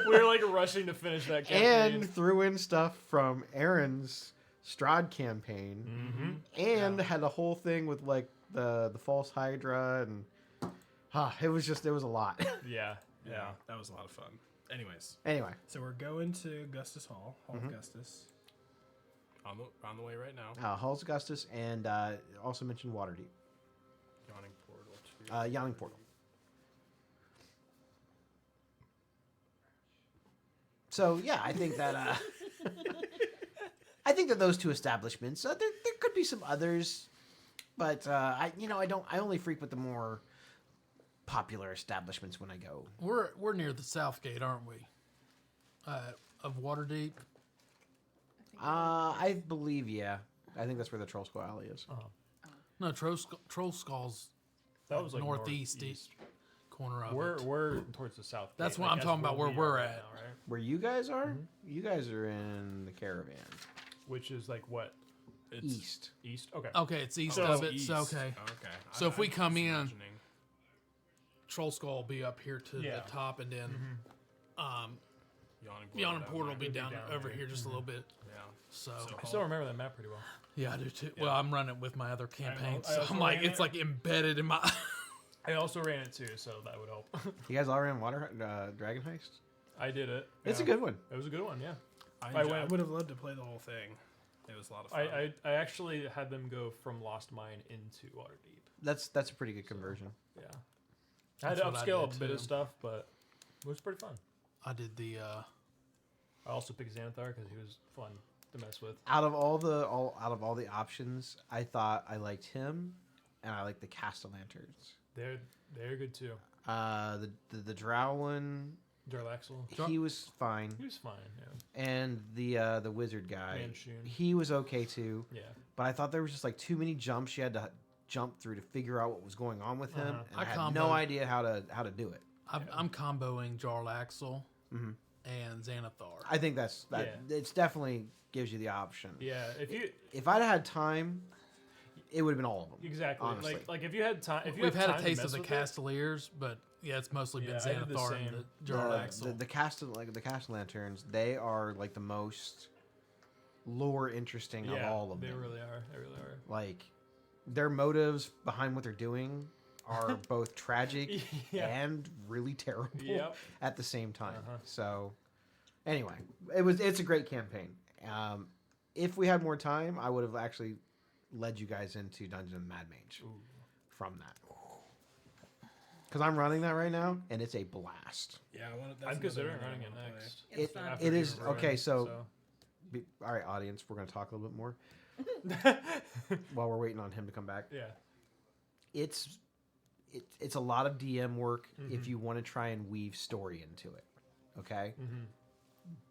were like rushing to finish that campaign. And threw in stuff from Aaron's Strahd campaign, and had a whole thing with like the false Hydra, and it was a lot. Yeah. That was a lot of fun. Anyways, Anyway, so we're going to Gustus Hall of Gustus. On the way right now. Halls Augustus, and also mentioned Waterdeep, Yawning Portal. Yawning Portal. So yeah, I think that those two establishments. There could be some others, but I only frequent the more popular establishments when I go. We're near the south gate, aren't we? Of Waterdeep. I believe, yeah. I think that's where the Troll Skull Alley is. No, Troll Skull's That was like northeast corner of it. We're towards the south. That's gate, what like, I'm talking that's about, where we we're are at. right now, right? Where you guys are? You guys are in the Caravan. Which is like what? It's East. East. Okay. Okay, it's east So of it. East. So okay. Okay. So if we come was in- imagining- Troll Skull will be up here to Yeah. the top, and then Yawning Yawning down Portal will there. be down over there. here just a little bit. Yeah. So I still remember that map pretty well. yeah, I do too. Well, I'm running with my other campaign, I so also I'm like, ran it's it. like embedded in my. I also ran it too, so that would help. You guys all ran Dragon Heist? I did it. It's yeah. a good one. It was a good one, yeah. I went- would have loved to play the whole thing. It was a lot of fun. I actually had them go from Lost Mine into Waterdeep. That's a pretty good conversion. Yeah. I had That's to what I upscale did a bit of too. stuff, but it was pretty fun. I did the. I also picked Xanathar because he was fun to mess with. Out of all the options, I thought I liked him, and I liked the Castellanterns. They're good too. The Drow one, Jarlaxle. he was fine, He was fine, yeah. and the wizard guy, Manshoon. he was okay too. Yeah. But I thought there was just like too many jumps you had to jump through to figure out what was going on with him, and I I had comboed. no idea how to do it. I'm comboing Jarlaxle and Xanathar. I think that it's definitely gives you the option. Yeah. If I'd had time, it would have been all of them. Exactly. Honestly. Like if you had time, if you We've have had a time to taste of mess the with it- Castaliers, but yeah, it's mostly been Yeah, I did the Xanathar same. and the Jarlaxle. The Castellanterns, they are like the most lore interesting of all of they them. really are. They really are. Like their motives behind what they're doing are both tragic Yeah. and really terrible Yep. at the same time. Uh-huh. So anyway, it's a great campaign. If we had more time, I would have actually led you guys into Dungeon of the Mad Mage from that. Because I'm running that right now, and it's a blast. Yeah, I'm considering running it next. It's fun. After It we is run, okay. So All right, audience, we're going to talk a little bit more while we're waiting on him to come back. Yeah. It's a lot of DM work if you want to try and weave story into it. Okay?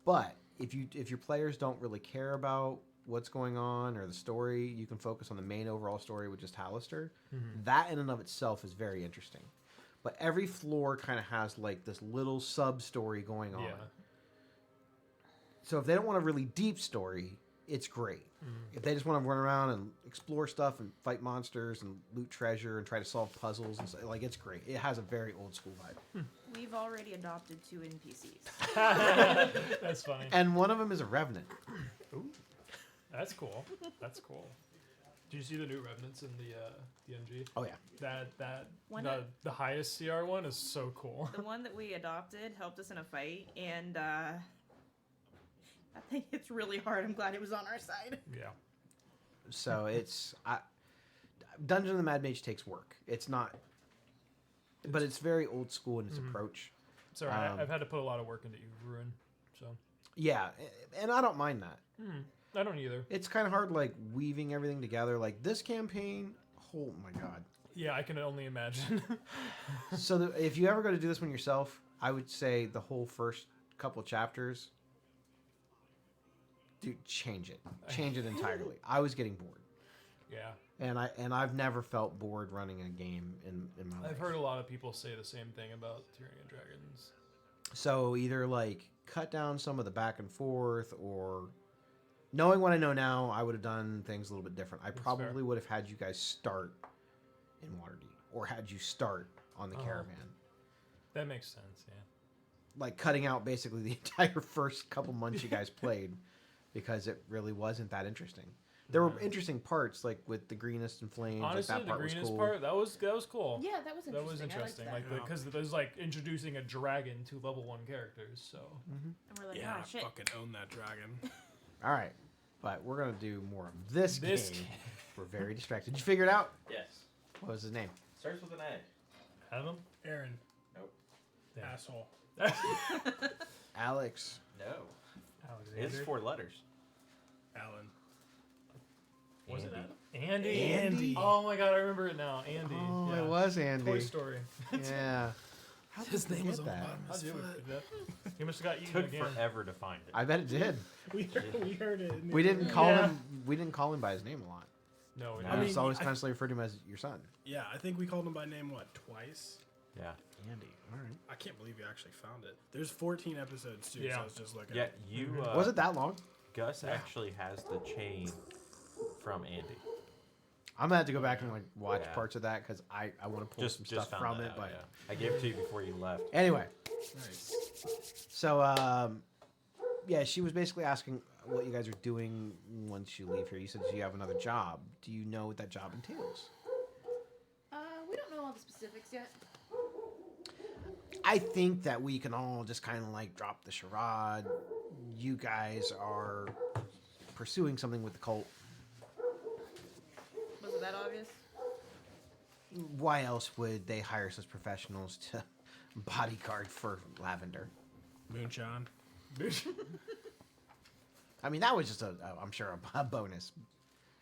But if your players don't really care about what's going on or the story, you can focus on the main overall story, which is Halaster. That in and of itself is very interesting. But every floor kind of has like this little sub story going on. Yeah. So if they don't want a really deep story, it's great. If they just want to run around and explore stuff and fight monsters and loot treasure and try to solve puzzles and like, it's great. It has a very old school vibe. We've already adopted 2 NPCs. That's funny. And one of them is a revenant. Ooh, that's cool. That's cool. Do you see the new revenants in the MG? Oh yeah. The highest CR one is so cool. The one that we adopted helped us in a fight, and I think it's really hard. I'm glad it was on our side. Yeah. So Dungeon of the Mad Mage takes work. It's not, but it's very old school in its approach. Sorry, I've had to put a lot of work into Eve Ruin, so. Yeah, and I don't mind that. I don't either. It's kind of hard, like weaving everything together. Like this campaign, oh my god. Yeah, I can only imagine. So if you ever go to do this one yourself, I would say the whole first couple chapters, dude, change it entirely. I was getting bored. Yeah. And I've never felt bored running a game in my life. I've heard a lot of people say the same thing about Tyranny and Dragons. So either like cut down some of the back and forth, or knowing what I know now, I would have done things a little bit different. I probably fair. would have had you guys start in Waterdeep, or had you start on the Caravan. That makes sense, yeah. Like cutting out basically the entire first couple months you guys played, because it really wasn't that interesting. There were interesting parts, like with the greenest and flames. Honestly, like that part the greenest was cool. part, that was cool. Yeah, that was interesting. That was interesting, because it was like introducing a dragon to level 1 characters. So And we're like, Yeah, oh, I shit. fucking own that dragon. All right, but we're gonna do more of this game. This game. We're very distracted. Did you figure it out? Yes. What was his name? Starts with an A. Adam, Aaron. Nope. Yeah. Asshole. Alex. No. Alexander. It's 4 letters. Alan. Was it Andy. Adam? Andy. Andy. Oh my god, I remember it now. Andy. Oh, yeah. it was Andy. Toy Story. Yeah. How did His we name was forget on the that? bottom of How'd his you foot. forget that? He must have got eaten Took again. forever to find it. I bet it did. We heard it. We didn't call Yeah. him. We didn't call him by his name a lot. No, we No. I didn't. mean, mean, always I- constantly referred to him as your son. Yeah, I think we called him by name, twice? Yeah. Andy. All right. I can't believe you actually found it. There's 14 episodes, too, so Yeah. I was just looking. Yeah, you. Was it that long? Gus actually has the chain from Andy. I'm gonna have to go back and like watch Yeah. parts of that because I want to pull some Just stuff found from that it. out, But yeah. I gave it to you before you left. anyway, Nice. so yeah, she was basically asking what you guys are doing once you leave here. You said you have another job. Do you know what that job entails? We don't know all the specifics yet. I think that we can all just kind of like drop the charade. You guys are pursuing something with the cult. Was it that obvious? Why else would they hire such professionals to bodyguard for Lavender? Moonshine. I mean, that was just I'm sure a bonus.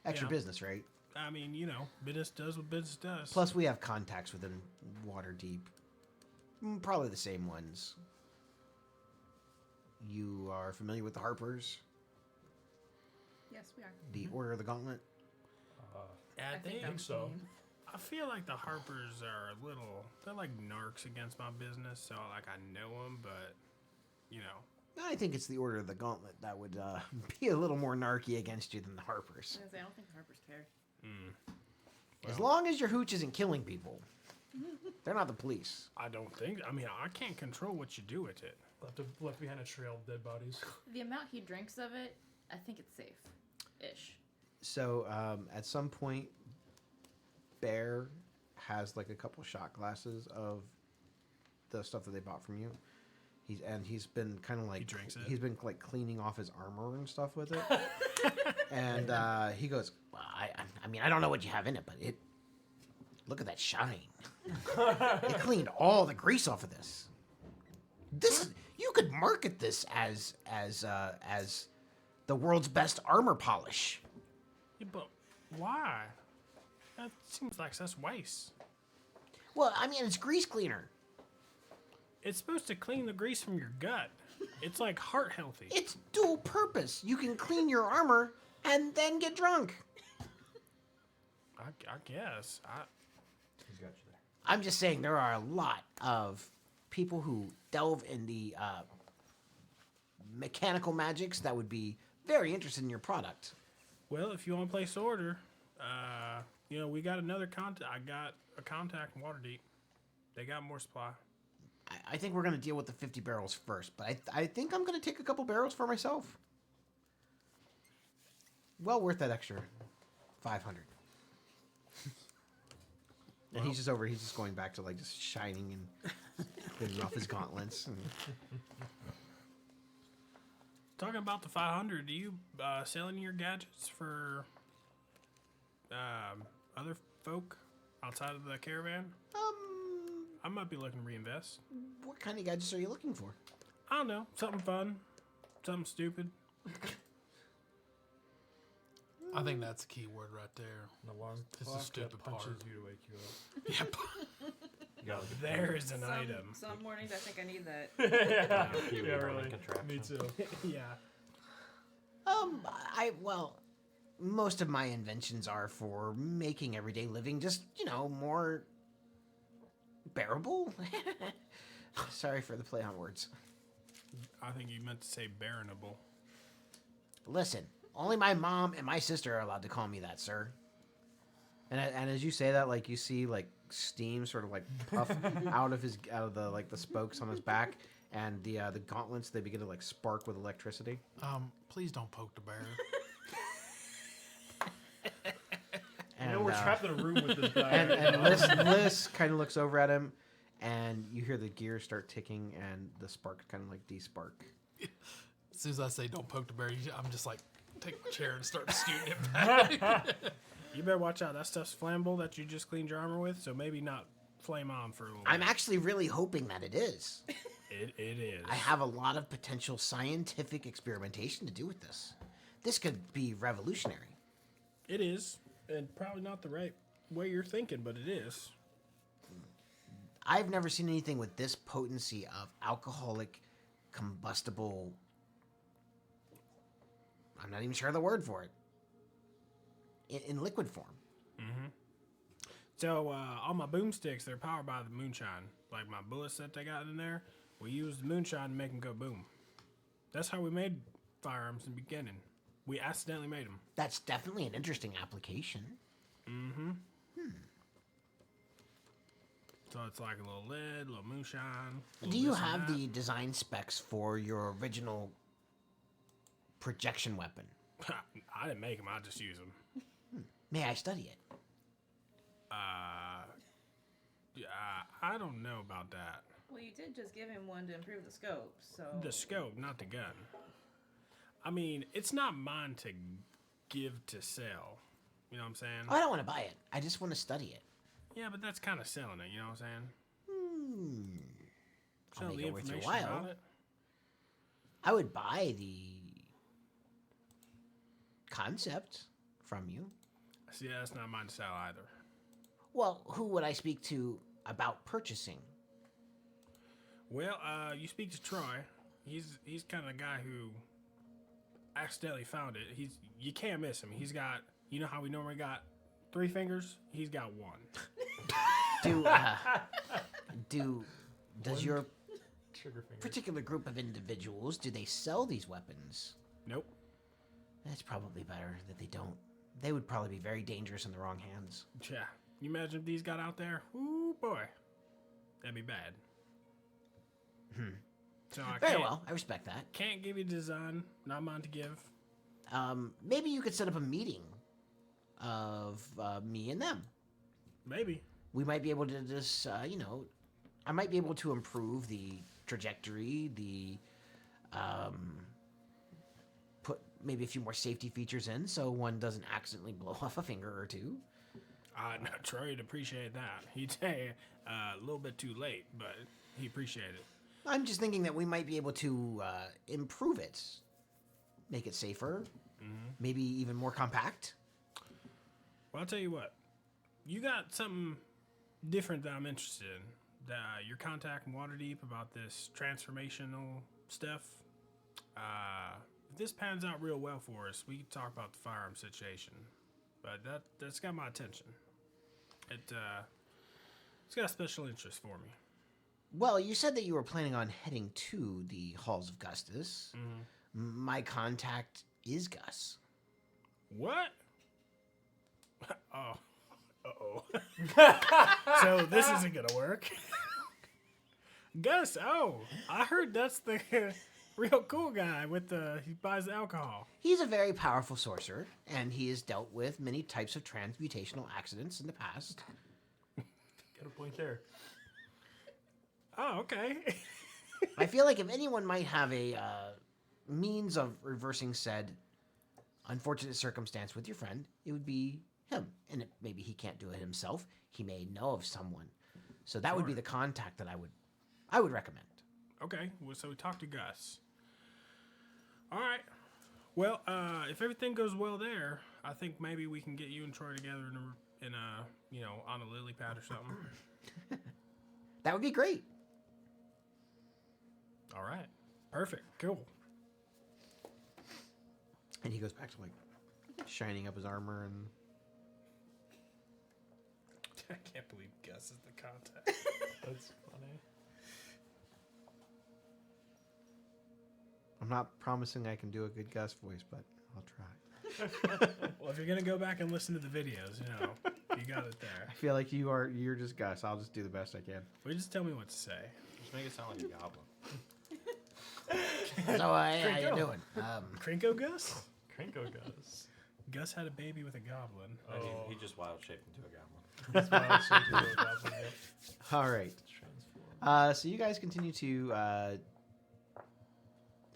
Extra Yeah. business, right? I mean, business does what business does. Plus, we have contacts within Waterdeep. Probably the same ones. You are familiar with the Harpers? Yes, we are. The Order of the Gauntlet? Yeah, I think I'm so. I feel like the Harpers are a little. They're like narcs against my business, so like I know them, but I think it's the Order of the Gauntlet that would be a little more narky against you than the Harpers. I was gonna say, I don't think the Harpers care. As long as your hooch isn't killing people. They're not the police. I don't think. I mean, I can't control what you do with it. Left behind a trail of dead bodies. The amount he drinks of it, I think it's safe-ish. So at some point, Bear has like a couple shot glasses of the stuff that they bought from you. He's been kind of like He drinks it? He's been like cleaning off his armor and stuff with it. And he goes, well, I mean, I don't know what you have in it, but it. Look at that shine. It cleaned all the grease off of this. You could market this as the world's best armor polish. Yeah, but why? That seems like such waste. Well, I mean, it's grease cleaner. It's supposed to clean the grease from your gut. It's like heart healthy. It's dual purpose. You can clean your armor and then get drunk. I guess. He's got you there. I'm just saying there are a lot of people who delve in the mechanical magics that would be very interested in your product. Well, if you want to place order, we got another contact. I got a contact in Waterdeep. They got more supply. I think we're going to deal with the 50 barrels first, but I think I'm going to take a couple barrels for myself. Well worth that extra 500. And he's just going back to like just shining and getting off his gauntlets. And... Talking about the 500, do you sell any of your gadgets for other folk outside of the caravan? I might be looking to reinvest. What kind of gadgets are you looking for? I don't know. Something fun. Something stupid. I think that's a key word right there. The long It's clock a stupid that punches part. you to wake you up. Yep. You got like There's an item. Some mornings I think I need that. yeah, a yeah, really. warning contraption. Me too. Yeah. Most of my inventions are for making everyday living just, more bearable. Sorry for the play on words. I think you meant to say baronable. Listen, only my mom and my sister are allowed to call me that, sir. And as you say that, like you see like steam sort of like puff out of the like the spokes on his back, and the gauntlets, they begin to like spark with electricity. Please don't poke the bear. And, we're trapped in a room with this guy. and Liz kind of looks over at him, and you hear the gears start ticking, and the sparks kind of like de-spark. As soon as I say don't poke the bear, I'm just like, take my chair and start scooting it back. You better watch out. That stuff's flammable that you just cleaned your armor with, so maybe not flame on for a little I'm bit. actually really hoping that it is. It is. I have a lot of potential scientific experimentation to do with this. This could be revolutionary. It is. And probably not the right way you're thinking, but it is. I've never seen anything with this potency of alcoholic combustible. I'm not even sure of the word for it. In liquid form. Mm-hmm. So, all my boomsticks, they're powered by the moonshine. Like my bullets that they got in there, we use the moonshine to make them go boom. That's how we made firearms in the beginning. We accidentally made them. That's definitely an interesting application. Mm-hmm. So it's like a little lead, a little moonshine. Do you have the design specs for your original projection weapon? I didn't make them. I just use them. May I study it? Yeah, I don't know about that. Well, you did just give him one to improve the scope, so. The scope, not the gun. I mean, it's not mine to give to sell. You know what I'm saying? Oh, I don't want to buy it. I just want to study it. Yeah, but that's kind of selling it. You know what I'm saying? I'll Sell make the it worth your information while. about it. I would buy the concept from you. See, that's not mine to sell either. Well, who would I speak to about purchasing? Well, you speak to Troy. He's kind of the guy who accidentally found it. You can't miss him. He's got, you know how we normally got 3 fingers? He's got 1. Does your Trigger finger. particular group of individuals, do they sell these weapons? Nope. That's probably better that they don't. They would probably be very dangerous in the wrong hands. Yeah. You imagine if these got out there? Ooh, boy. That'd be bad. So I Very can't, well, I respect that. can't give you design. Not mine to give. Maybe you could set up a meeting of me and them. Maybe. We might be able to just, I might be able to improve the trajectory, put maybe a few more safety features in so one doesn't accidentally blow off a finger or two. No, Troy'd appreciate that. He'd say a little bit too late, but he appreciated it. I'm just thinking that we might be able to improve it make it safer, maybe even more compact. Well, I'll tell you what. You got something different that I'm interested in. Your contact in Waterdeep about this transformational stuff. If this pans out real well for us, we can talk about the firearm situation. But that's got my attention. It's got a special interest for me. Well, you said that you were planning on heading to the Halls of Gustus. My contact is Gus. What? Oh. Uh-oh. So this isn't gonna work. Gus, I heard that's the real cool guy with he buys the alcohol. He's a very powerful sorcerer, and he has dealt with many types of transmutational accidents in the past. Got a point there. Oh, okay. I feel like if anyone might have a means of reversing said unfortunate circumstance with your friend, it would be him. And maybe he can't do it himself. He may know of someone. So that would be the contact that I would recommend. Okay, well, so we talked to Gus. All right. Well, if everything goes well there, I think maybe we can get you and Troy together in a on a lily pad or something. That would be great. All right. Perfect. Cool. And he goes back to like shining up his armor and I can't believe Gus is the contact. That's funny. I'm not promising I can do a good Gus voice, but I'll try. Well, if you're gonna go back and listen to the videos, you got it there. I feel like you're just Gus. I'll just do the best I can. Well, just tell me what to say. Just make it sound like a goblin. So how you doing? Krinko Gus? Krinko goes. Gus had a baby with a goblin. And Oh. he just wild shaped into a goblin. That's why I was so good at that one, yep. All right. Transform. So you guys continue to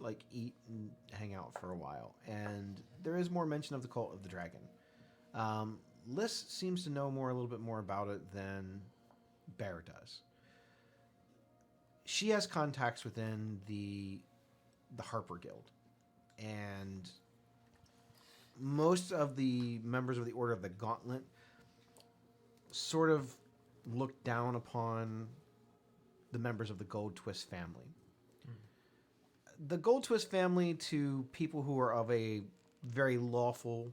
like eat and hang out for a while, and there is more mention of the Cult of the Dragon. Liz seems to know a little bit more about it than Bear does. She has contacts within the Harper Guild, and most of the members of the Order of the Gauntlet sort of look down upon the members of the Goldtwist family. The Goldtwist family, to people who are of a very lawful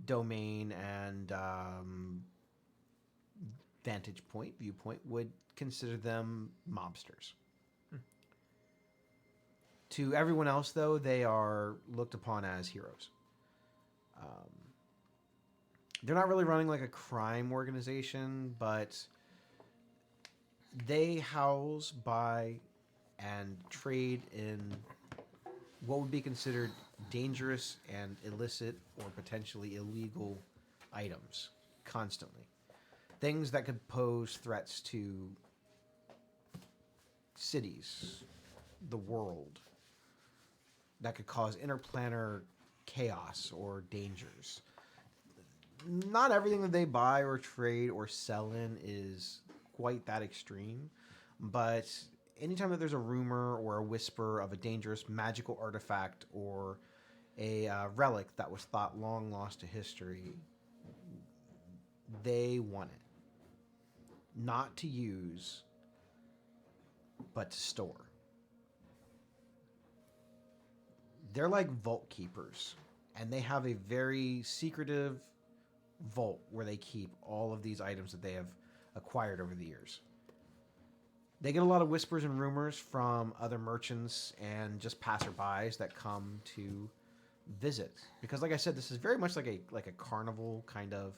domain and viewpoint, would consider them mobsters. To everyone else, though, they are looked upon as heroes. They're not really running like a crime organization, but they house, buy, and trade in what would be considered dangerous and illicit or potentially illegal items constantly. Things that could pose threats to cities, the world, that could cause interplanar chaos or dangers. Not everything that they buy or trade or sell in is quite that extreme, but anytime that there's a rumor or a whisper of a dangerous magical artifact or a relic that was thought long lost to history, they want it. Not to use, but to store. They're like vault keepers, and they have a very secretive vault where they keep all of these items that they have acquired over the years. They get a lot of whispers and rumors from other merchants and just passerbys that come to visit. Because like I said, this is very much like a carnival kind of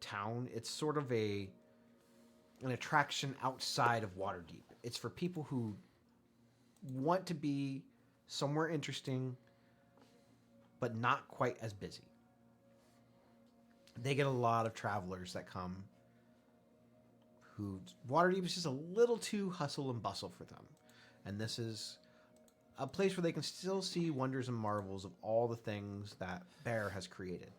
town. It's sort of an attraction outside of Waterdeep. It's for people who want to be somewhere interesting, but not quite as busy. They get a lot of travelers that come who Waterdeep is just a little too hustle and bustle for them. And this is a place where they can still see wonders and marvels of all the things that Bear has created.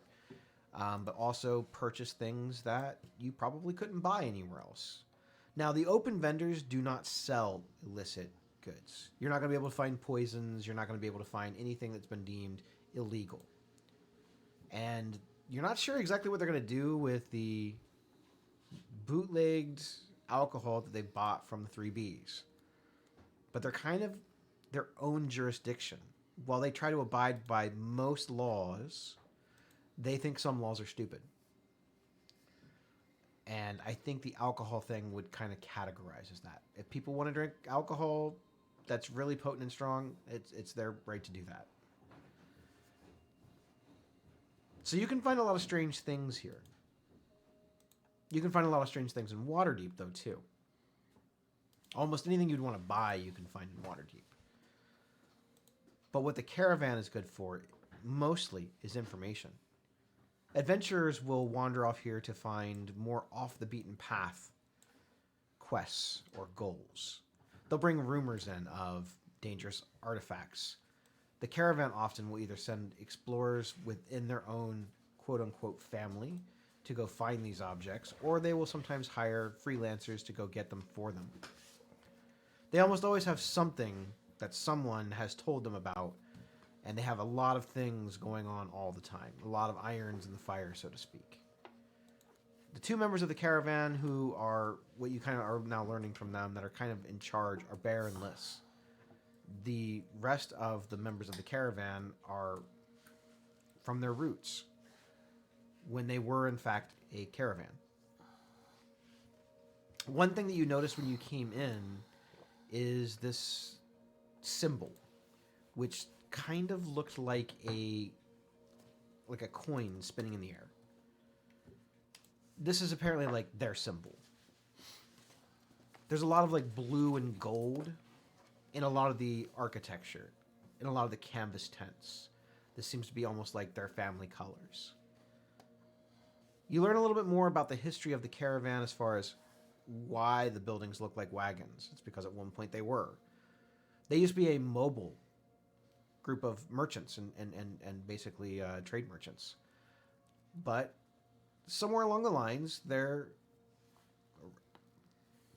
But also purchase things that you probably couldn't buy anywhere else. Now, the open vendors do not sell illicit goods. You're not going to be able to find poisons. You're not going to be able to find anything that's been deemed illegal. And you're not sure exactly what they're going to do with the bootlegged alcohol that they bought from the 3Bs. But they're kind of their own jurisdiction. While they try to abide by most laws, they think some laws are stupid. And I think the alcohol thing would kind of categorize as that. If people want to drink alcohol that's really potent and strong, it's their right to do that. So you can find a lot of strange things here. You can find a lot of strange things in Waterdeep, though, too. Almost anything you'd want to buy, you can find in Waterdeep. But what the Caravan is good for, mostly, is information. Adventurers will wander off here to find more off-the-beaten-path quests or goals. They'll bring rumors in of dangerous artifacts. The Caravan often will either send explorers within their own quote-unquote family to go find these objects, or they will sometimes hire freelancers to go get them for them. They almost always have something that someone has told them about, and they have a lot of things going on all the time. A lot of irons in the fire, so to speak. The two members of the Caravan who are, what you kind of are now learning from them, that are kind of in charge, are Bear and Liss. The rest of the members of the Caravan are from their roots, when they were, in fact, a caravan. One thing that you noticed when you came in is this symbol, which kind of looked like a coin spinning in the air. This is apparently like their symbol. There's a lot of like blue and gold in a lot of the architecture, in a lot of the canvas tents. This seems to be almost like their family colors. You learn a little bit more about the history of the Caravan as far as why the buildings look like wagons. It's because at one point they were. They used to be a mobile group of merchants and basically trade merchants. But somewhere along the lines, their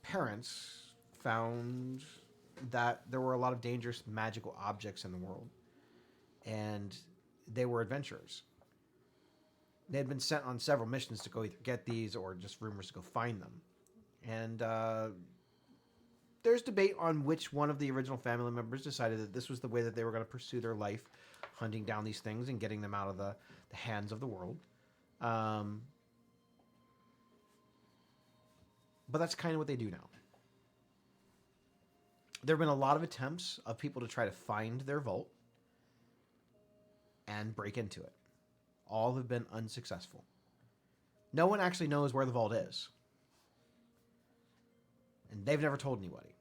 parents found that there were a lot of dangerous magical objects in the world, and they were adventurers. They had been sent on several missions to go either get these or just rumors to go find them. And there's debate on which one of the original family members decided that this was the way that they were going to pursue their life, hunting down these things and getting them out of the hands of the world. But that's kind of what they do now. There have been a lot of attempts of people to try to find their vault and break into it. All have been unsuccessful. No one actually knows where the vault is. And they've never told anybody.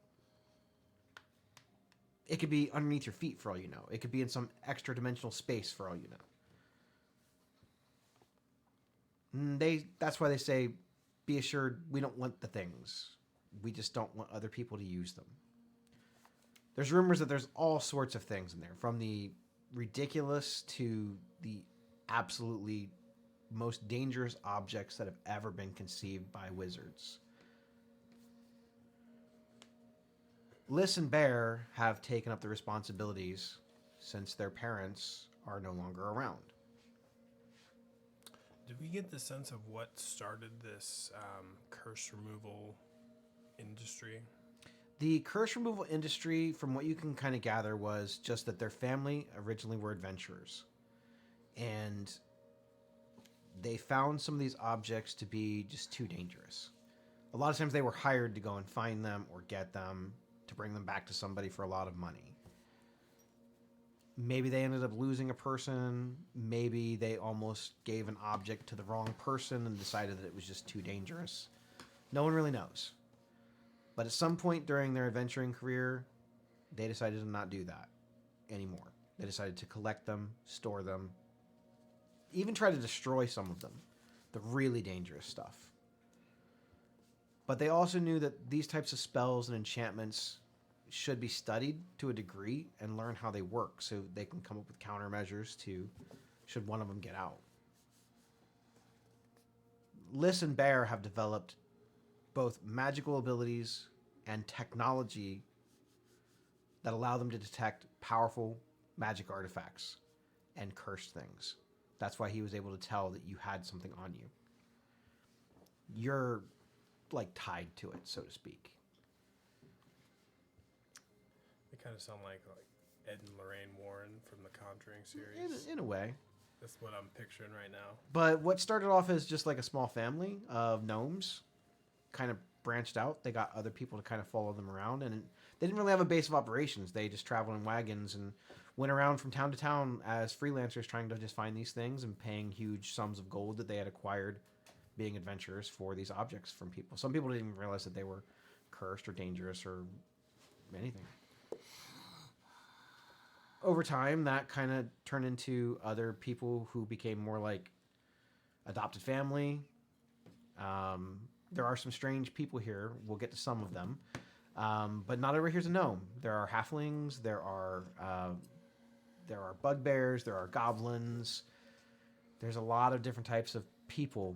It could be underneath your feet for all you know. It could be in some extra dimensional space for all you know. That's why they say, be assured we don't want the things. We just don't want other people to use them. There's rumors that there's all sorts of things in there, from the ridiculous to the absolutely most dangerous objects that have ever been conceived by wizards. Liss and Bear have taken up the responsibilities since their parents are no longer around. Did we get the sense of what started this curse removal industry? The curse removal industry, from what you can kind of gather, was just that their family originally were adventurers. And they found some of these objects to be just too dangerous. A lot of times they were hired to go and find them or get them to bring them back to somebody for a lot of money. Maybe they ended up losing a person. Maybe they almost gave an object to the wrong person and decided that it was just too dangerous. No one really knows. But at some point during their adventuring career, they decided to not do that anymore. They decided to collect them, store them, even try to destroy some of them, the really dangerous stuff. But they also knew that these types of spells and enchantments should be studied to a degree and learn how they work so they can come up with countermeasures to should one of them get out. Liss and Bear have developed both magical abilities and technology that allow them to detect powerful magic artifacts and cursed things. That's why he was able to tell that you had something on you. You're like tied to it, so to speak. They kind of sound like Ed and Lorraine Warren from the Conjuring series. In a way. That's what I'm picturing right now. But what started off as just like a small family of gnomes kind of branched out. They got other people to kind of follow them around, and they didn't really have a base of operations. They just traveled in wagons and went around from town to town as freelancers trying to just find these things and paying huge sums of gold that they had acquired being adventurers for these objects from people. Some people didn't even realize that they were cursed or dangerous or anything. Over time, that kind of turned into other people who became more like adopted family. There are some strange people here. We'll get to some of them. But not everyone here's a gnome. There are halflings. There are bugbears. There are goblins. There's a lot of different types of people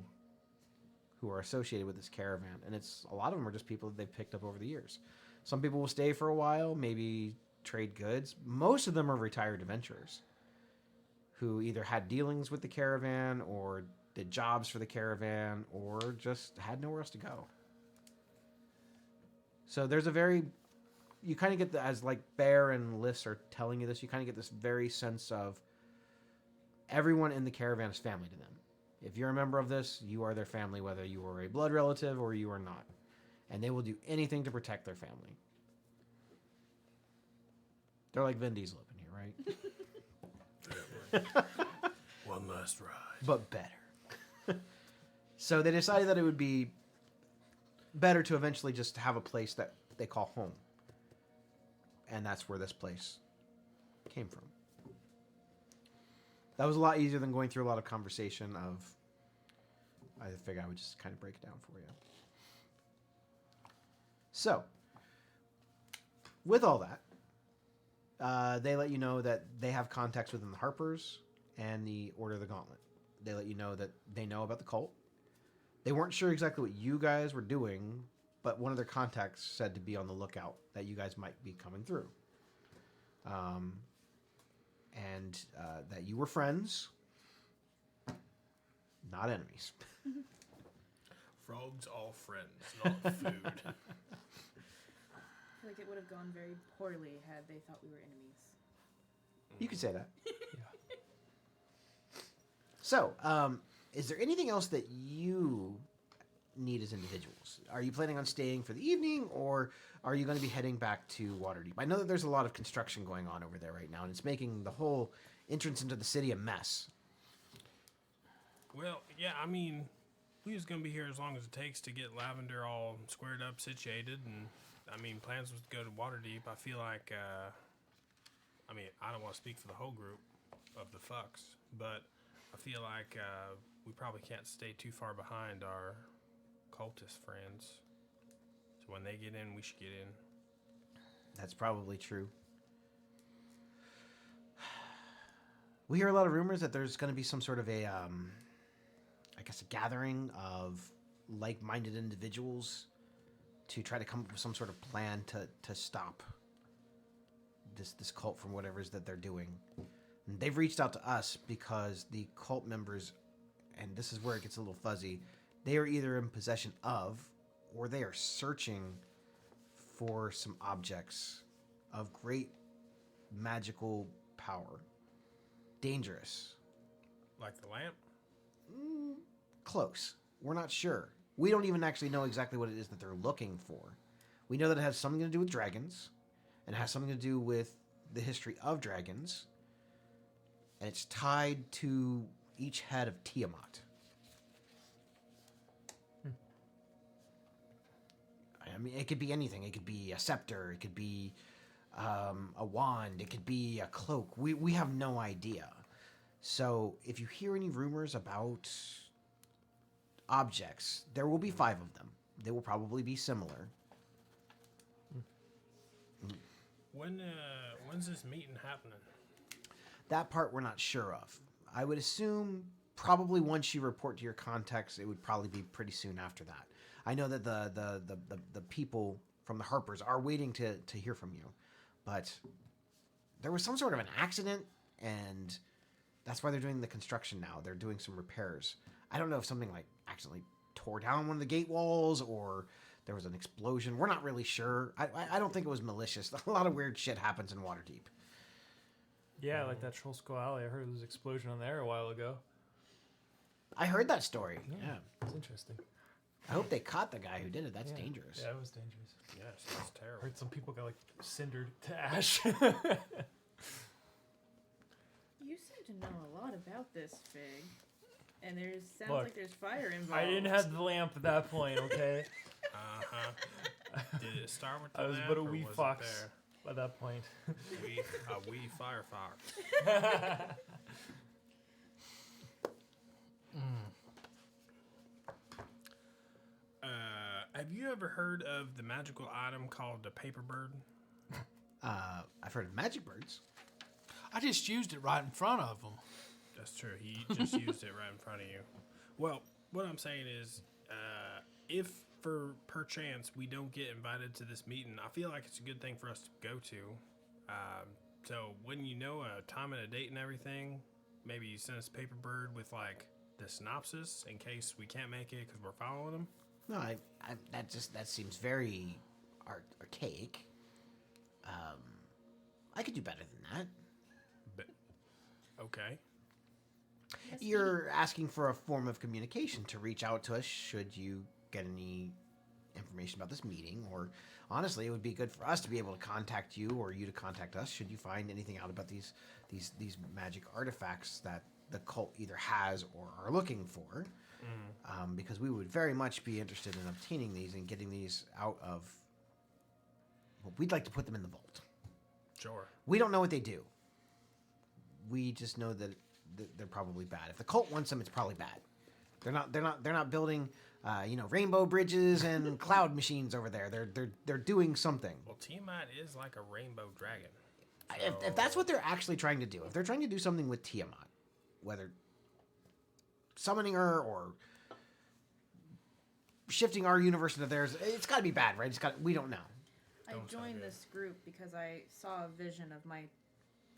who are associated with this caravan. And a lot of them are just people that they've picked up over the years. Some people will stay for a while, maybe trade goods. Most of them are retired adventurers who either had dealings with the caravan or did jobs for the caravan or just had nowhere else to go. So there's you kind of get as like Bear and Liss are telling you this, you kind of get this very sense of everyone in the caravan is family to them. If you're a member of this, you are their family, whether you are a blood relative or you are not. And they will do anything to protect their family. They're like Vin Diesel up in here, right? One last ride. But better. So they decided that it would be better to eventually just have a place that they call home. And that's where this place came from. That was a lot easier than going through a lot of conversation I figured I would just kind of break it down for you. So, with all that, they let you know that they have contacts within the Harpers and the Order of the Gauntlet. They let you know that they know about the cult. They weren't sure exactly what you guys were doing, but one of their contacts said to be on the lookout that you guys might be coming through. And that you were friends, not enemies. Frogs all friends, not food. I feel like it would have gone very poorly had they thought we were enemies. You could say that. So, is there anything else that you need as individuals? Are you planning on staying for the evening, or are you going to be heading back to Waterdeep? I know that there's a lot of construction going on over there right now, and it's making the whole entrance into the city a mess. Well, yeah, I mean, we was gonna be here as long as it takes to get Lavender all squared up, situated, and I mean, plans was to go to Waterdeep. I feel like, I mean, I don't want to speak for the whole group of the fucks, but I feel like we probably can't stay too far behind our cultist friends. So when they get in, we should get in. That's probably true. We hear a lot of rumors that there's going to be some sort of a gathering of like-minded individuals to try to come up with some sort of plan to stop this cult from whatever it is that they're doing. And they've reached out to us because the cult members, and this is where it gets a little fuzzy, they are either in possession of or they are searching for some objects of great magical power. Dangerous. Like the lamp? Close. We're not sure. We don't even actually know exactly what it is that they're looking for. We know that it has something to do with dragons, and it has something to do with the history of dragons, and it's tied to each head of Tiamat. I mean, it could be anything. It could be a scepter. It could be a wand. It could be a cloak. We have no idea. So if you hear any rumors about objects, there will be 5 of them. They will probably be similar. When's this meeting happening? That part we're not sure of. I would assume probably once you report to your contacts, it would probably be pretty soon after that. I know that the people from the Harpers are waiting to hear from you, but there was some sort of an accident, and that's why they're doing the construction now. They're doing some repairs. I don't know if something like accidentally tore down one of the gate walls or there was an explosion. We're not really sure. I don't think it was malicious. A lot of weird shit happens in Waterdeep. Yeah, like that Troll Skull Alley. I heard there was an explosion on there a while ago. I heard that story. Yeah. It's interesting. I hope they caught the guy who did it. That's dangerous. Yeah, it was dangerous. Yes, that's I terrible. heard some people got like cindered to ash. You seem to know a lot about this, Fig. And sounds Look, like there's fire involved. I didn't have the lamp at that point, okay? Did it start with the I was lamp, but a or wee was it fox there? at that point. A wee firefox. Have you ever heard of the magical item called the paper bird? I've heard of magic birds. I just used it right in front of him. That's true. He just used it right in front of you. Well, what I'm saying is, if for perchance we don't get invited to this meeting, I feel like it's a good thing for us to go to. So when you know a time and a date and everything, maybe you send us a paper bird with like the synopsis in case we can't make it because we're following them. No, that seems very archaic. I could do better than that. But okay. You're asking for a form of communication to reach out to us should you get any information about this meeting, or honestly, it would be good for us to be able to contact you or you to contact us should you find anything out about these magic artifacts that the cult either has or are looking for. Because we would very much be interested in obtaining these and getting these out of. Well, we'd like to put them in the vault. Sure. We don't know what they do. We just know that they're probably bad. If the cult wants them, it's probably bad. They're not building, rainbow bridges and cloud machines over there. They're doing something. Well, Tiamat is like a rainbow dragon. If that's what they're actually trying to do, if they're trying to do something with Tiamat, whether summoning her or shifting our universe into theirs, it's got to be bad, right? We don't know. I joined this group because I saw a vision of my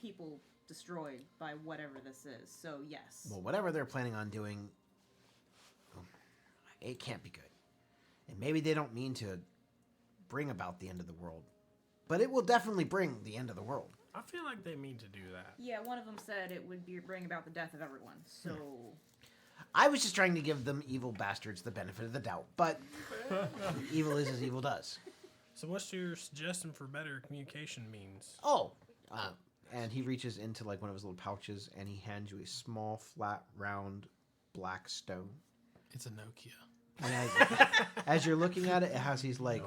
people destroyed by whatever this is. So yes. Well, whatever they're planning on doing, it can't be good. And maybe they don't mean to bring about the end of the world, but it will definitely bring the end of the world. I feel like they mean to do that. Yeah, one of them said it would bring about the death of everyone. So I was just trying to give them evil bastards the benefit of the doubt, but evil is as evil does. So what's your suggestion for better communication means? And he reaches into like one of his little pouches and he hands you a small, flat, round, black stone. It's a Nokia. And as you're looking at it, it has these like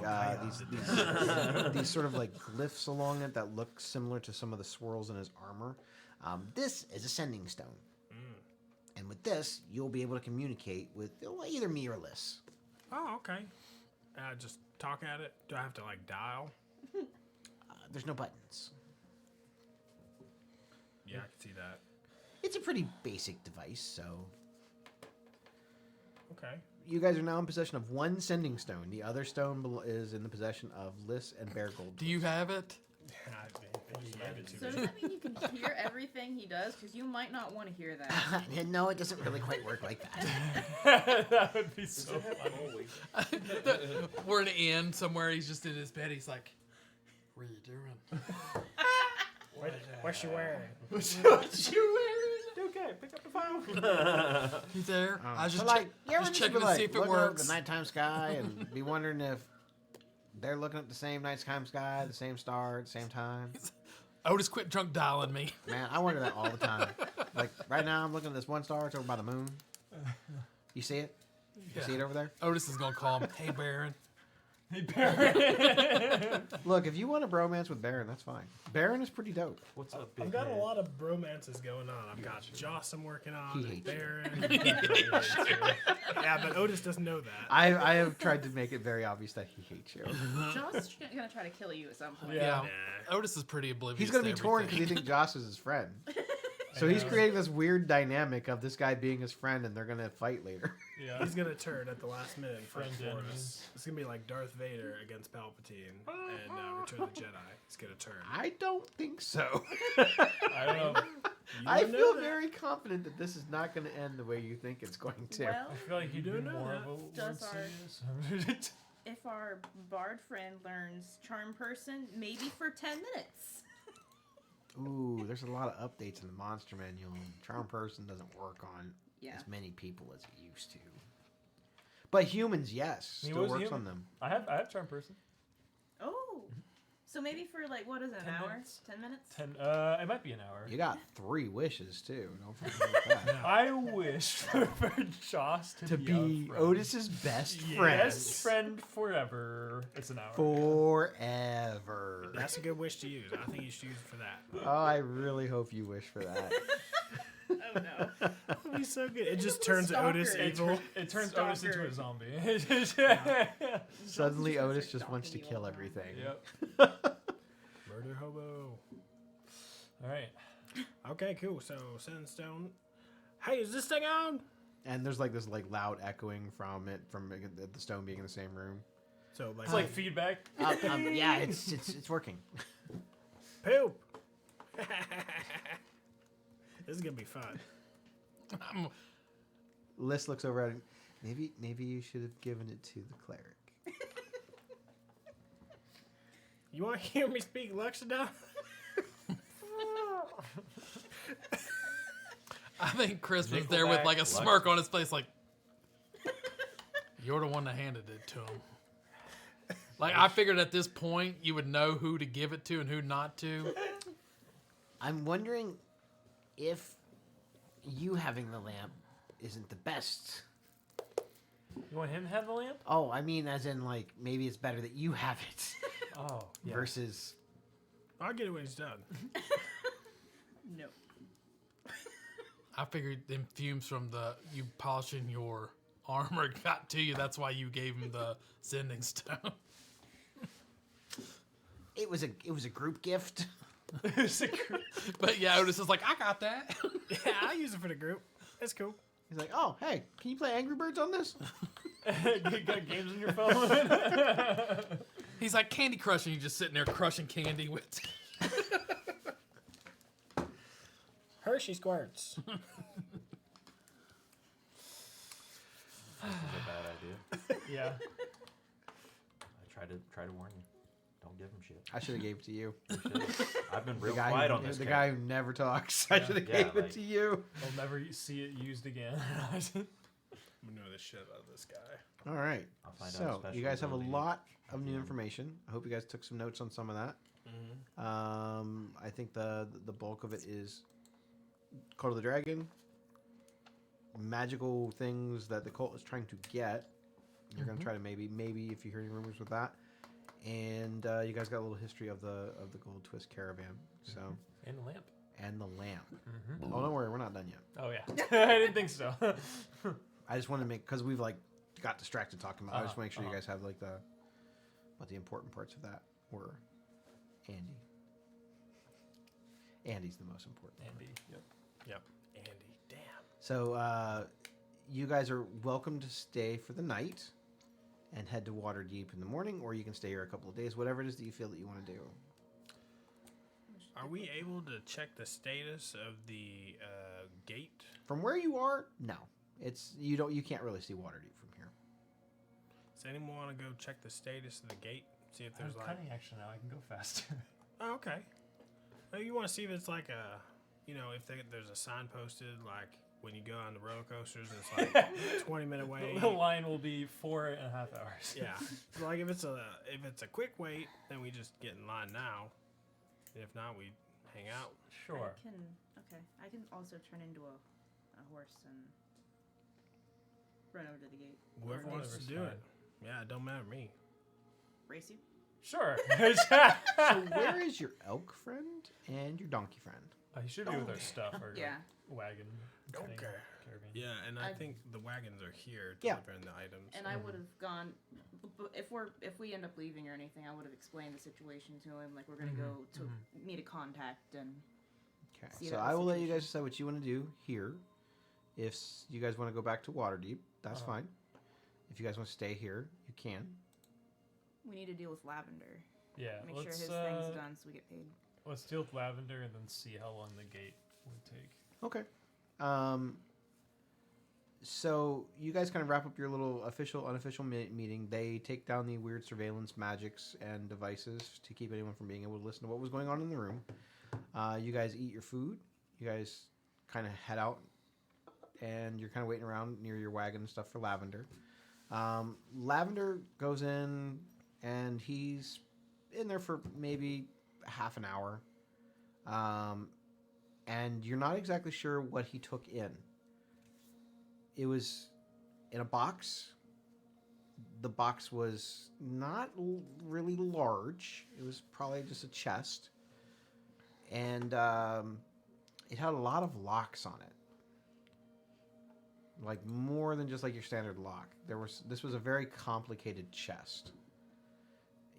these sort of like glyphs along it that look similar to some of the swirls in his armor. This is a sending stone, and with this, you'll be able to communicate with either me or Liz. Oh, okay. Just talk at it. Do I have to like dial? There's no buttons. Yeah, I can see that. It's a pretty basic device, so. Okay. You guys are now in possession of one sending stone. The other stone is in the possession of Liz and Bear Gold. Do you have it? So does that mean you can hear everything he does? Because you might not want to hear that. No, it doesn't really quite work like that. That would be so funny. We're in an inn somewhere. He's just in his bed. He's like, "What are you doing?" What's she wearing? Okay, pick up the phone. He's there. I was just, you ever just just checking be to see if it looking up works. the nighttime sky and be wondering if they're looking at the same nighttime sky, the same star at the same time. Otis, quit drunk dialing me. Man, I wonder that all the time. Like right now, I'm looking at this one star. It's over by the moon. You see it? You see it over there? Otis is gonna call him. Hey, Baron. Hey, Barry. Look, if you want a bromance with Baron, that's fine. Baron is pretty dope. What's up, big I've got head? a lot of bromances going on. I've got Joss I'm working on, He and hates Baron. Yeah, but Otis doesn't know that. I have tried to make it very obvious that he hates you. Joss is gonna try to kill you at some point. Yeah. Nah. Otis is pretty oblivious. He's gonna to be torn because everything. he thinks Joss is his friend. So he's creating this weird dynamic of this guy being his friend, and they're gonna fight later. Yeah. He's gonna turn at the last minute and fight Friends, for enemies. us. It's gonna be like Darth Vader against Palpatine and Return of the Jedi. He's gonna turn. I don't think so. I don't know. You I don't know feel that. very confident that this is not going to end the way you think it's going to. Well, I feel like You he'd be don't know more that. of a Does word serious. if our bard friend learns Charm Person, maybe for 10 minutes. Ooh, there's a lot of updates in the monster manual. Charm Person doesn't work on Yeah. as many people as it used to. But humans, yes, He still was works human. on them. I have charm person. Oh. So maybe for like, what is it, an 10 hour? minutes. 10 minutes? It might be an hour. You got 3 wishes too. Don't forget that. I wish for Joss To be be a friend. Otis's best friend. Best friend forever. It's an hour. Forever. That's a good wish to use. I think you should use it for that. Oh, I really hope you wish for that. Oh no. That would be so good. It just turns Stalker. Otis evil. It turns Otis into Stalker. a zombie. Suddenly, Just Otis like just wants to stalking you kill all around. everything. Yep. Murder hobo. All right. Okay, cool. So Sandstone. Hey, is this thing on? And there's like this like loud echoing from it, from the stone being in the same room. So like, It's like feedback. Yeah, it's working. poop. This is gonna be fun. Liz looks over at him. Maybe you should have given it to the cleric. You want to hear me speak Luxodon? I think Chris was Nickelback, there with like a Lux- smirk on his face, like you're the one that handed it to him. Like I figured at this point you would know who to give it to and who not to. I'm wondering if you having the lamp isn't the best. You want him to have the lamp? Oh, I mean, as in like maybe it's better that you have it Oh, yeah. versus. I'll get it when he's done. No. I figured them fumes from you polishing your armor got to you. That's why you gave him the sending stone. It was a group gift. But yeah, Otis is like, I got that. Yeah, I'll use it for the group. That's cool. He's like, oh hey, can you play Angry Birds on this? You got games on your phone? He's like Candy Crush, and you just sitting there crushing candy with. Hershey squirts. This is a bad idea. Yeah. I try to warn you. Don't give him shit. I should have gave it to you. You should've. I've been The real guy, quiet who, on this. the case. guy who never talks. I Yeah. should have Yeah, gave like- it to you. I'll never see it used again. I'm gonna know the shit out of this guy. All right. I'll find out So special you guys have a ability. lot of new information. I hope you guys took some notes on some of that. I think the bulk of it is Cult of the Dragon, magical things that the cult is trying to get. You're gonna try to maybe if you hear any rumors with that, and you guys got a little history of the Goldtwist Caravan. So And the lamp. and the lamp. Oh, don't worry, we're not done yet. Oh, yeah. I didn't think so. I just want to make because we've like got distracted talking about. I just Uh-huh, want to make sure you uh-huh. guys have like what the important parts of that were. Andy. Andy's the most important. Andy. Yep. Andy, damn. So you guys are welcome to stay for the night and head to Waterdeep in the morning, or you can stay here a couple of days, whatever it is that you feel that you want to do. Are we able to check the status of the gate? From where you are, no, you can't really see Waterdeep from here. Does anyone want to go check the status of the gate? See if I'm there's like. cutting action now. I can go faster. Oh, okay. Well, you want to see if it's like a, if there's a sign posted like when you go on the roller coasters, it's like 20-minute wait. The line will be 4.5 hours. Yeah. Like if it's a quick wait, then we just get in line now. And if not, we hang out. Sure. I can also turn into a horse and run over to the gate. Whoever wants to Whatever's do fine. it. Yeah, it don't matter to me. Race you? Sure. So where is your elk friend and your donkey friend? He should be with our stuff. Our Yeah. wagon. Don't thing, care. Caravan. Yeah, and I I- think the wagons are here Yeah. delivering the items. And I would have gone if we end up leaving or anything. I would have explained the situation to him. Like we're gonna go to meet a contact and Okay, See so that I will let you situation. guys decide what you want to do here. If you guys want to go back to Waterdeep, that's fine. If you guys want to stay here, you can. We need to deal with Lavender. Yeah, Make sure let's his thing's done so we get paid. let's deal with Lavender and then see how long the gate would take. Okay. So you guys kind of wrap up your little official, unofficial meeting. They take down the weird surveillance magics and devices to keep anyone from being able to listen to what was going on in the room. You guys eat your food. You guys kind of head out, and you're kind of waiting around near your wagon and stuff for Lavender. Lavender goes in, and he's in there for maybe half an hour. And you're not exactly sure what he took in. It was in a box. The box was not really large. It was probably just a chest. And it had a lot of locks on it. Like more than just like your standard lock. This was a very complicated chest.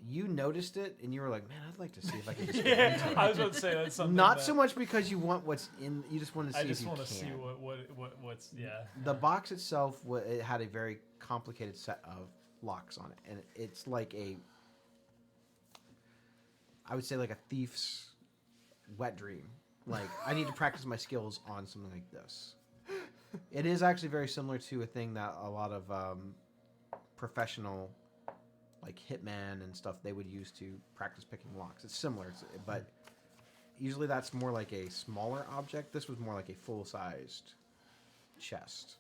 You noticed it and you were like, man, I'd like to see if I can just get into it. I was about to say that's something. Not that so much because you want what's in. You just want to see I if just you want can. to see what's yeah. The box itself, it had a very complicated set of locks on it, and it's like I would say like a thief's wet dream. Like I need to practice my skills on something like this. It is actually very similar to a thing that a lot of professional, like hitman and stuff, they would use to practice picking locks. It's similar, but usually that's more like a smaller object. This was more like a full-sized chest.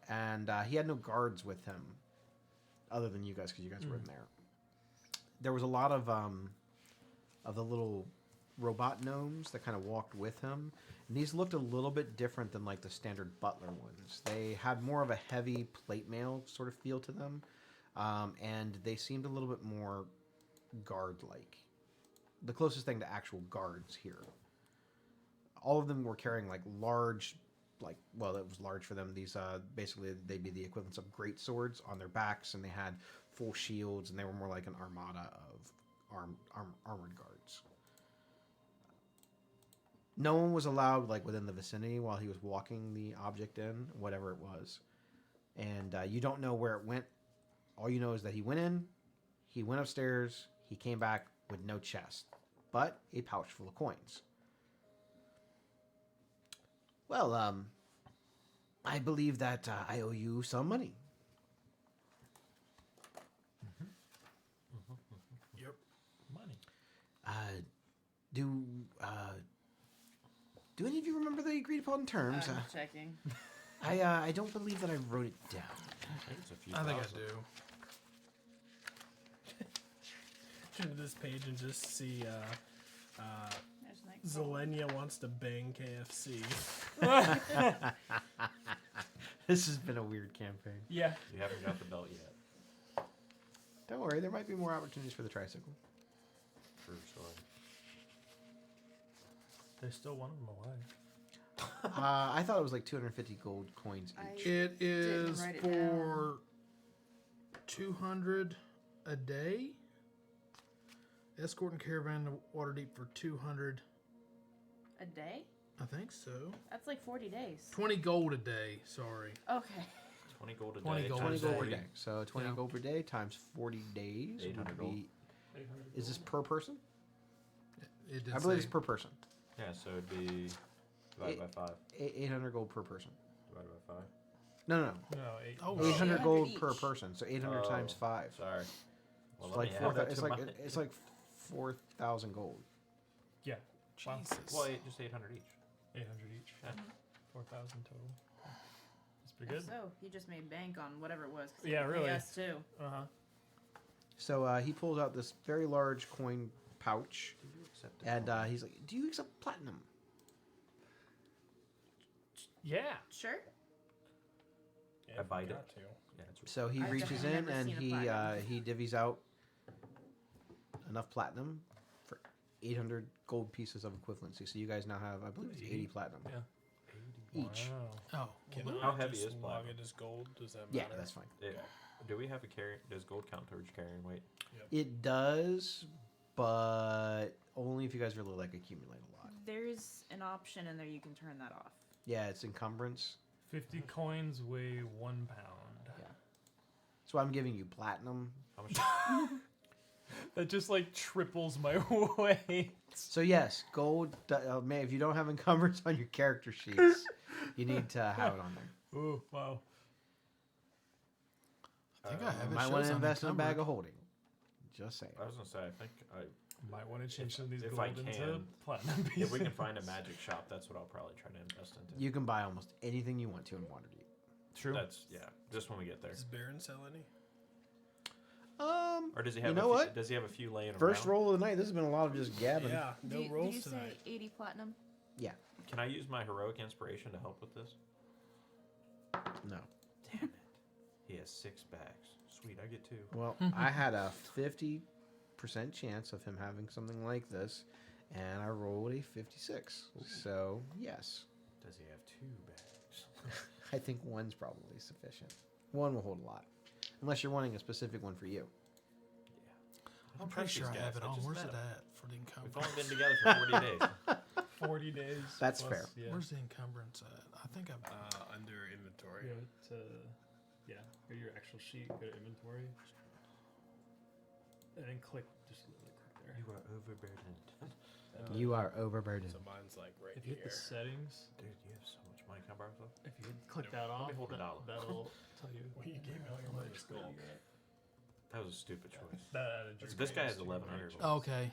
And he had no guards with him other than you guys, because you guys were in there. There was a lot of the little robot gnomes that kind of walked with him. And these looked a little bit different than like the standard butler ones. They had more of a heavy plate mail sort of feel to them. And they seemed a little bit more guard-like. The closest thing to actual guards here. All of them were carrying like large, it was large for them. These basically they'd be the equivalents of great swords on their backs, and they had full shields, and they were more like an armada of armored guards. No one was allowed like within the vicinity while he was walking the object in, whatever it was, and you don't know where it went. All you know is that he went in, he went upstairs, he came back with no chest, but a pouch full of coins. Well, I believe that I owe you some money. Yep. Money. Do any of you remember the agreed upon terms? I'm checking. I don't believe that I wrote it down. I think it's a few I think I thousand. do. Turn to this page and just see There's Nightfall. Zelenia wants to bang KFC. This has been a weird campaign. Yeah. You haven't got the belt yet. Don't worry, there might be more opportunities for the tricycle. True story. There's still one of them alive. I thought it was like 250 gold coins each. It is write it for 200 a day. Escorting caravan to Waterdeep for 200. A day? I think so. That's like 40 days. 20 gold a day. Sorry. Okay. 20 gold a 20 day. gold $20 a gold per day. day. So 20 Yeah. gold per day times 40 days. would 800 gold. be- Is this per person? It did I believe say- it's per person. Yeah, so it'd be divided by 5. 800 gold per person. Divided by 5. No. No, 8. Oh, 800 800 gold each. per person. So 800 times 5. Sorry. Well, It's let like me four, add that it's to like my- it's like 4,000 gold. Yeah. Wow. Jesus. Well, just 800 each. 800 each. Yeah. 4,000 total. That's pretty good. So he just made bank on whatever it was. 'Cause he Yeah, had to pay really. us too. Uh huh. So he pulls out this very large coin pouch, Do you accept it? and he's like, "Do you accept platinum?" Yeah. Sure. Yeah, I if bite we it. got to. Yeah, it's So he I've reaches definitely in never and seen a he platinum. he divvies out enough platinum for 800 gold pieces of equivalency. So you guys now have, I believe, it's 80 platinum Yeah. each. Wow. Oh, Can well, I How heavy just is log platinum? it as gold? Does that Yeah, matter? that's fine. Yeah. Do we have a carry? Does gold count towards carrying weight? It does, but only if you guys really like accumulate a lot. There's an option in there you can turn that off. Yeah, it's encumbrance. 50 coins weigh 1 pound. So I'm giving you platinum. How much? That just like triples my weight. So yes, gold. Man, if you don't have encumbrance on your character sheets, you need to have it on there. Ooh, wow. I think I have it. You might want to invest in a bag of holding. Just saying. I was gonna say, I think Might want to change some of these if gold I into can, platinum pieces. if we can find a magic shop, that's what I'll probably try to invest into. You can buy almost anything you want to in Waterdeep. True. That's just when we get there. Does Baron sell any? Or does he have? You know a few, what? Does he have a few laying First around? roll of the night. This has been a lot of just gabbing. Yeah, no Did rolls you tonight. say 80 platinum? Can I use my heroic inspiration to help with this? No. Damn it! He has 6 bags. Sweet, I get 2. Well, I had a 50% chance of him having something like this, and I rolled a 56. So yes, Does he have 2 bags? I think one's probably sufficient. One will hold a lot, unless you're wanting a specific one for you. I'm pretty sure I have it on. Where's it at for the We've encumbrance? only been together for 40 days. 40 days. That's plus, fair. Yeah. Where's the encumbrance at? I think I'm. Under inventory. Go to, yeah, go to your actual sheet, go to inventory, and then click, just literally click there. You are overburdened. You are overburdened. So mine's like right If you hit here. the settings, Dude, you have so much money come back with. if you click that off, hold a dollar. that'll tell you. Well, you gave me all your money. much gold you got. That was a stupid choice. That just This guy has goes to 1100. your Okay.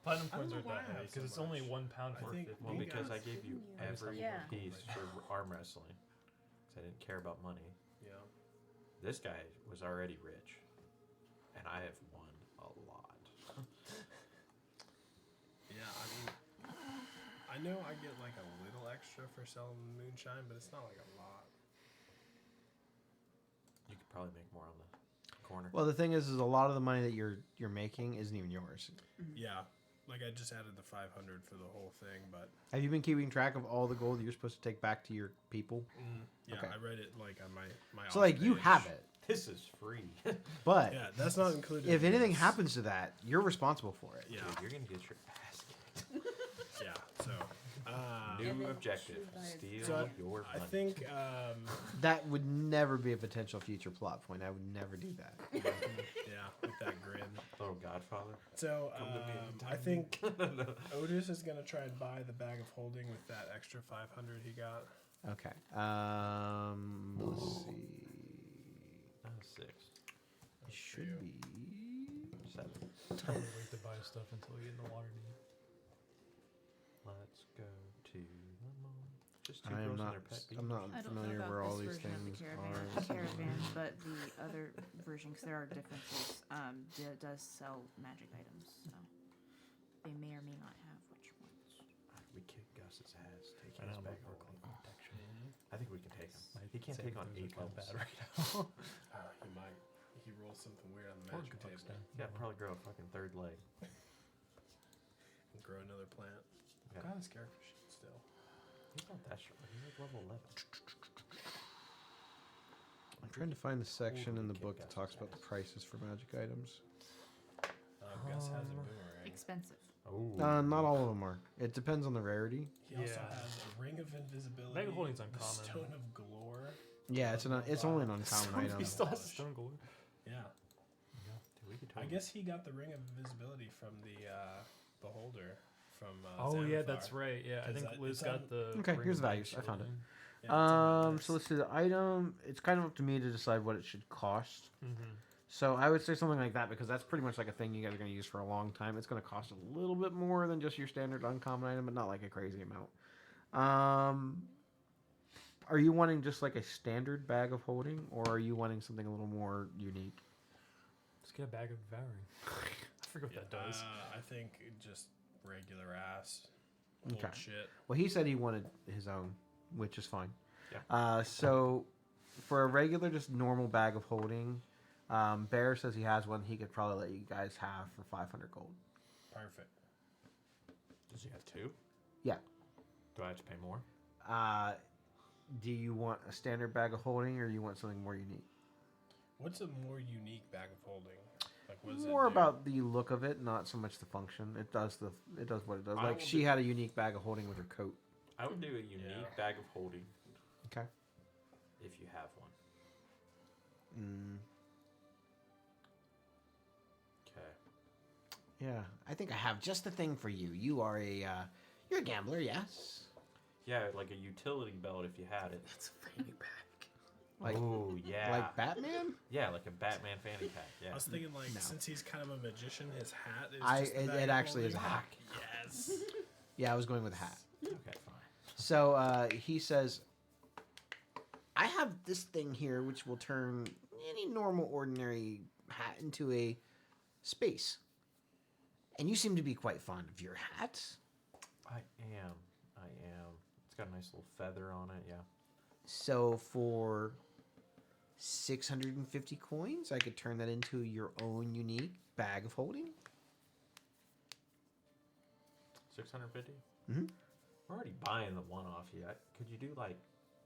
Platinum I don't coins know aren't why that I heavy have because so it's only much. 1 pound I for think 50. Well, You because I guys- gave you every Yeah. piece for arm wrestling. Because I didn't care about money. Yeah. This guy was already rich. And I have won a lot. Yeah, I mean, I know I get like a little extra for selling moonshine, but it's not like a lot. You could probably make more on the corner. Well, the thing is a lot of the money that you're making isn't even yours. Yeah, like I just added the 500 for the whole thing, but Have you been keeping track of all the gold that you're supposed to take back to your people? yeah, Okay. I read it like on my So off like you page. have it, This is free. but Yeah, that's not included. if in anything this. happens to that, you're responsible for it. Yeah, Dude, you're going to get your ass kicked. yeah. So, And New then objective. choose by Steal So your I money. think That would never be a potential future plot point. I would never do that. yeah, with that grin. Little Godfather. So Come to me I think Otis is gonna try and buy the bag of holding with that extra 500 he got. Okay. Let's see. 6. It should be. 7. Totally wait to buy stuff until we get in the water deep. Let's go to the mall. Just 2 I am girls and not. their pet I'm not I don't familiar know where about all this these version of the things caravan, are. but the other version, because there are differences, does sell magic items. So they may or may not have which ones. We kick Gus's ass, taking I his know, back but over protection. I think we can take him. He can't Saving take on throws 8 are kinda levels. bad right now. He might. He rolls something weird on the Or magic Bucks table down. Yeah, probably grow a fucking 3rd leg. and grow another plant. Yeah. Got his character sheet still. He's not that short. He's like level 11. I'm trying to find the section in the kick book that Gus's talks about the ass. prices for magic items. Gus has a boomerang. Expensive. Oh. Not all of them are. It depends on the rarity. He also Yeah. has a ring of invisibility. Bag of holding's the uncommon. Stone of Galore. Yeah, it's only an uncommon item. He still has stone gold. Yeah. Dude, we could I totally- guess he got the ring of invisibility from the beholder from. Oh yeah, Xanathar. that's right. Yeah, I 'Cause think that- Liz it's got on- the. Okay, ring here's of the values. I found it. shielding. Yeah, it's on my So let's list. see the item. It's kind of up to me to decide what it should cost. Mm-hmm. So I would say something like that because that's pretty much like a thing you guys are going to use for a long time. It's going to cost a little bit more than just your standard uncommon item, but not like a crazy amount. Are you wanting just like a standard bag of holding, or are you wanting something a little more unique? Just get a bag of devouring. I forget what that does. I think just regular ass. Okay. Bullshit. Well, he said he wanted his own, which is fine. Yeah. So for a regular, just normal bag of holding, Bear says he has one he could probably let you guys have for 500 gold. Perfect. Does he have 2? Yeah. Do I have to pay more? Do you want a standard bag of holding, or you want something more unique? What's a more unique bag of holding? Like, what does More it do? about the look of it, not so much the function. It does what it does. I Like will she do- had a unique bag of holding with her coat. I would do a unique bag of holding. Okay. If you have one. Okay. Yeah, I think I have just the thing for you. You are you're a gambler, yes. Yeah, like a utility belt if you had it. It's a fanny pack. Like, Ooh, yeah. like Batman. Yeah, like a Batman fanny pack. Yeah. I was thinking, like, No. since he's kind of a magician, his hat is just It actually is a hat. Yes. Yeah, I was going with a hat. Okay, fine. So he says, I have this thing here which will turn any normal, ordinary hat into a space. And you seem to be quite fond of your hat. I am. It's got a nice little feather on it, yeah. So for 650 coins, I could turn that into your own unique bag of holding. 650? Mhm. We're already buying the one off you. Could you do like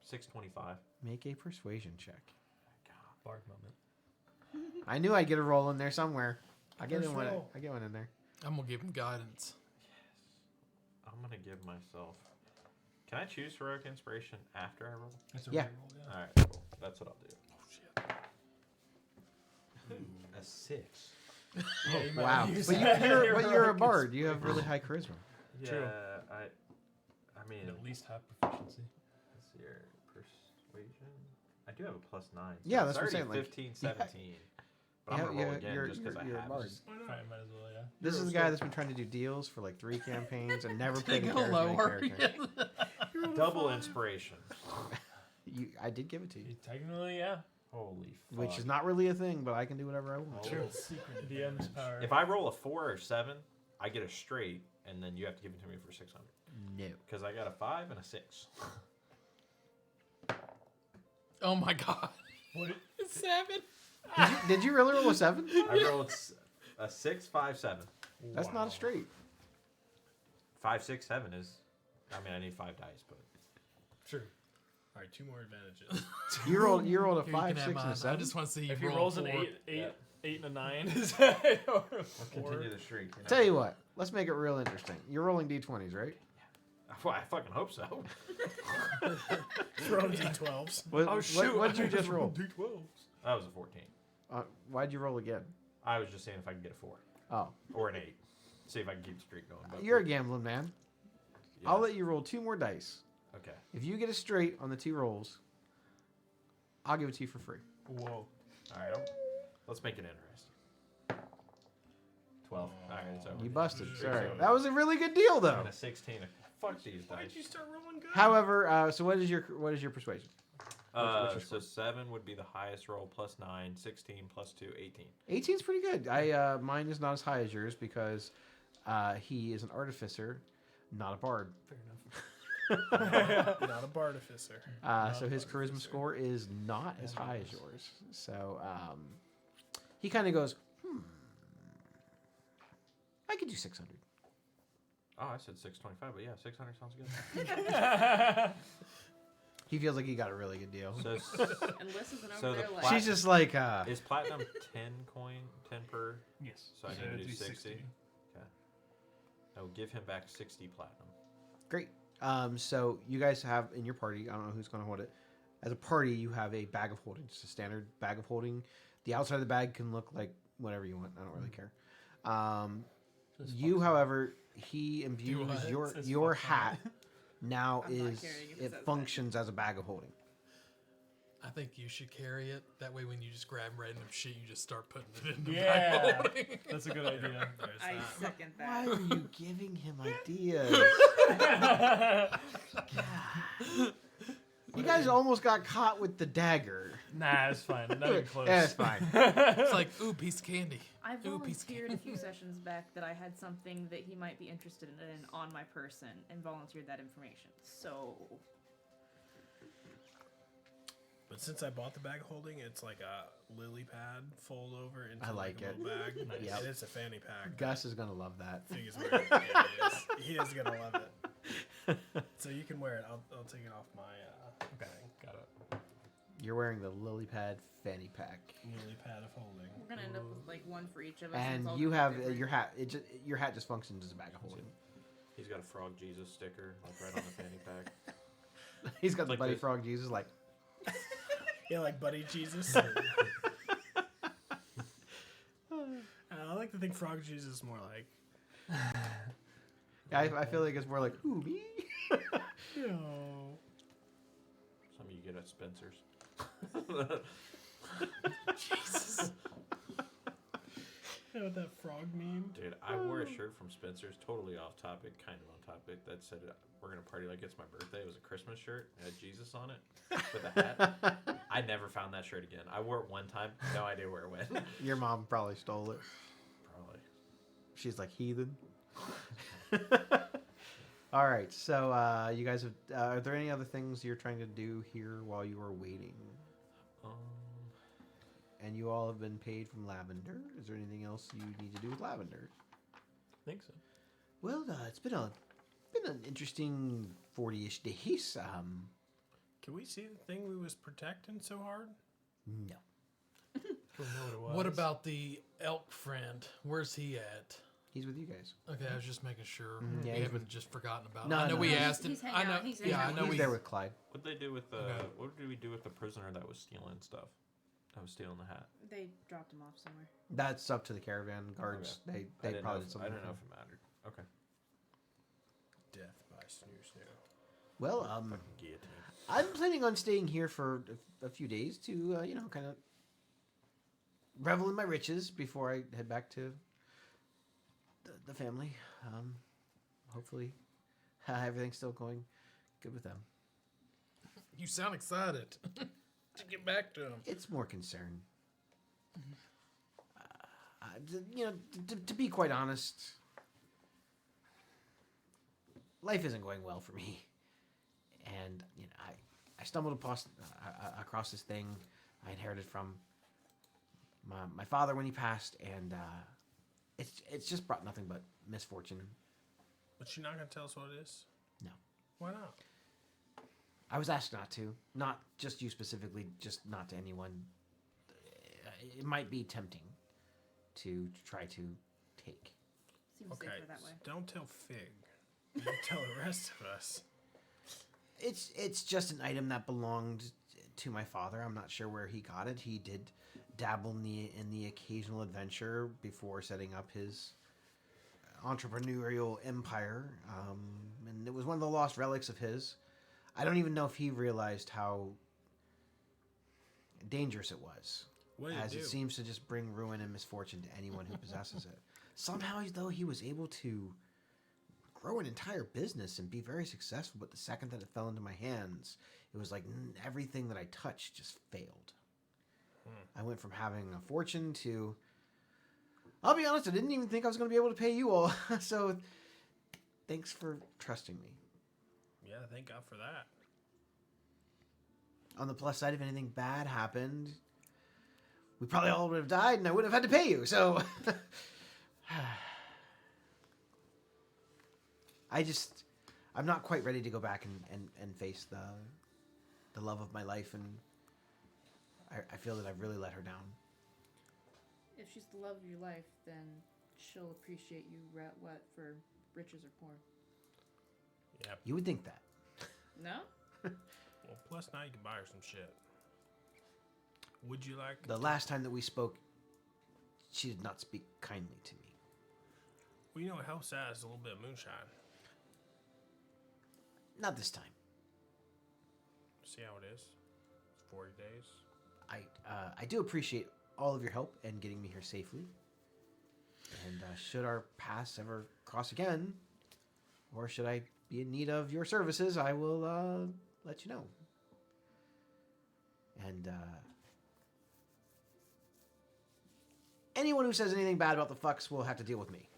625? Make a persuasion check. Bard moment. I knew I'd get a roll in there somewhere. I get First one. roll. I get one in there. I'm gonna give him guidance. I'm gonna give myself. Can I choose heroic inspiration after I roll? It's a Yeah. reroll, All right, cool. That's what I'll do. Oh shit! A 6. Yeah, you might Wow. use But that. you're a bard. You have really high charisma. Yeah, True. I mean, At least have proficiency. let's see here. Persuasion. I do have a +9. So Yeah, it's that's what I'm already saying, like, 15, yeah. 17. But I'm gonna roll again just because I you're a have bard. it. Alright, might as well, yeah. This is the guy that's been trying to do deals for like 3 campaigns and never played a Take a charismatic lower. character. Double inspiration. I did give it to you, Technically, yeah. Holy fuck. which is not really a thing, but I can do whatever I want. True. DM's power. If I roll a 4 or 7, I get a straight, and then you have to give it to me for 600. No. Because I got a 5 and a 6. Oh my god! What it- It's 7. Did you really roll a 7? I rolled a 6, 5, 7. That's not a straight. 5, 6, 7 is. I mean, I need 5 dice, but. True. All right, 2 more advantages. You rolled a Here, you 5, can have 6, and mine. a I 7. just want to see you If he roll rolls a an 4. 8 and a 9, is that or a We'll 4? continue the streak. You know? Tell you what, let's make it real interesting. You're rolling d20s, right? Well, I fucking hope so. Throw d12s. What'd you just roll? D12s. That was a 14. Why'd you roll again? I was just saying if I could get a 4 Oh, or an 8. See if I can keep the streak going. But you're a gambling man. yeah. I'll let you roll 2 more dice. Okay. If you get a straight on the 2 rolls, I'll give it to you for free. Whoa. All right. Let's make it interesting. 12. All right. It's over. You busted. Streak's Sorry. over. That was a really good deal, though. And a 16. Fuck these Why dice. did you start rolling good? However, so what is your persuasion? what's your So 7 would be the highest roll, +9, 16 + 2, 18. 18's pretty good. Mine is not as high as yours because he is an artificer, not a bard. Fair enough. Not a bartificer. So his charisma score is not as high as yours. So he kind of goes, I could do 600. Oh, I said 625, but yeah, 600 sounds good. He feels like he got a really good deal. So, And Liz isn't over So the there like, She's just like, is platinum 10 coin, 10 per? Yes. So I So need to that'd do be 60. Okay. I will give him back 60 platinum. great. So you guys have in your party, I don't know who's going to hold it. As a party, you have a bag of holding, just a standard bag of holding. The outside of the bag can look like whatever you want. I don't really care. You, however, he imbues what? your hat now I'm not is carrying it, it says functions as a bag of holding. I think you should carry it. That way, when you just grab random shit, you just start putting it in the Yeah. bag holding. That's a good idea. There's I that. second Why that. are you giving him ideas? You guys almost got caught with the dagger. Nah, it's fine. Not even close. Yeah, it's fine. It's like, ooh, piece of candy. I Ooh, piece of volunteered a few sessions back that I had something that he might be interested in on my person and volunteered that information. So But since I bought the bag of holding, it's like a lily pad fold over into I like a it. little bag. Nice. Yep. And it's a fanny pack. Gus is gonna love that. I think it's weird. Yeah, he is gonna love it. So you can wear it. I'll take it off my bag. Got it. You're wearing the lily pad fanny pack. Lily pad of holding. We're gonna end up with like one for each of us. And it's all you gonna have be different. your hat. Your hat just functions as a bag of holding. He's got a Frog Jesus sticker, like right on the fanny pack. He's got the Like Buddy this. Frog Jesus, like. Yeah, like Buddy Jesus. I like to think Frog Jesus is more like. I feel like it's more like, ooh, me. No. Some of you get at Spencer's. Jesus. You know that frog meme? Dude, I wore a shirt from Spencer's, totally off topic, kind of on topic, that said we're going to party like it's my birthday. It was a Christmas shirt. It had Jesus on it with a hat. I never found that shirt again. I wore it one time. No idea where it went. Your mom probably stole it. Probably. She's like heathen. All right, so you guys have. Are there any other things you're trying to do here while you are waiting? And you all have been paid from Lavender. Is there anything else you need to do with Lavender? I think so. Well, it's been an interesting 40-ish days. Can we see the thing we was protecting so hard? No. Don't know what it was. What about the elk friend? Where's he at? He's with you guys. Okay, I was just making sure Mhm, yeah, we he's haven't just forgotten about No, it. I know no, we no. asked him. He's hanging I know. out, he's Yeah, I hanging know out. He's we. there with Clyde. What'd they do with the? Okay. What did we do with the prisoner that was stealing stuff? That was stealing the hat. They dropped him off somewhere. That's up to the caravan guards. Okay. I They didn't probably know did if, something. I didn't know if it mattered. Okay. Death by snoo. Well, Fucking guillotine. I'm planning on staying here for a few days to, kind of revel in my riches before I head back to the family. Hopefully, everything's still going good with them. You sound excited to get back to him. It's more concern. To be quite honest, life isn't going well for me. And I stumbled across this thing I inherited from my father when he passed, and it's just brought nothing but misfortune. But you're not gonna tell us what it is? No. Why not? I was asked not to, not just you specifically, just not to anyone. It might be tempting to try to take. Seems Okay. safer that way. Don't tell Fig. You tell the rest of us. It's just an item that belonged to my father. I'm not sure where he got it. He did dabble in the occasional adventure before setting up his entrepreneurial empire, and it was one of the lost relics of his. I don't even know if he realized how dangerous it was, What did as it it do? seems to just bring ruin and misfortune to anyone who possesses it. Somehow, though, he was able to grow an entire business and be very successful, but the second that it fell into my hands, it was like everything that I touched just failed. I went from having a fortune to, I'll be honest, I didn't even think I was going to be able to pay you all. So thanks for trusting me. Yeah, thank God for that. On the plus side, if anything bad happened, we probably all would have died and I wouldn't have had to pay you. So I'm not quite ready to go back and face the love of my life, and I feel that I've really let her down. If she's the love of your life, then she'll appreciate you what for riches or poor. Yeah. You would think that. No? Well, plus now you can buy her some shit. Would you like? The last time that we spoke, she did not speak kindly to me. Well, you know what helps that is a little bit of moonshine. Not this time. See how it is. It's 40 days. I do appreciate all of your help in getting me here safely. And should our paths ever cross again, or should I be in need of your services, I will let you know. And anyone who says anything bad about the fucks will have to deal with me.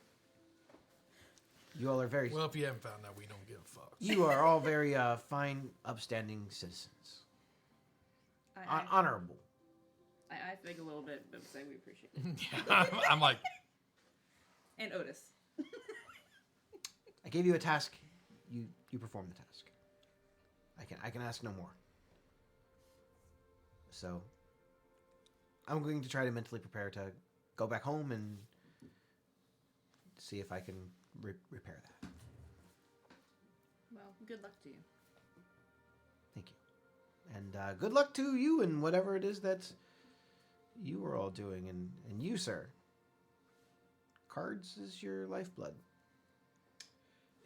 You all are very... Well, if you haven't found out, we don't give a fuck. You are all very fine, upstanding citizens. Honorable. I think a little bit, but say we appreciate it. Yeah, I'm like, And Otis. I gave you a task. You perform the task. I can ask no more. So I'm going to try to mentally prepare to go back home and see if I can repair that. Well, good luck to you. Thank you. And good luck to you and whatever it is that you are all doing. And you, sir. Cards is your lifeblood.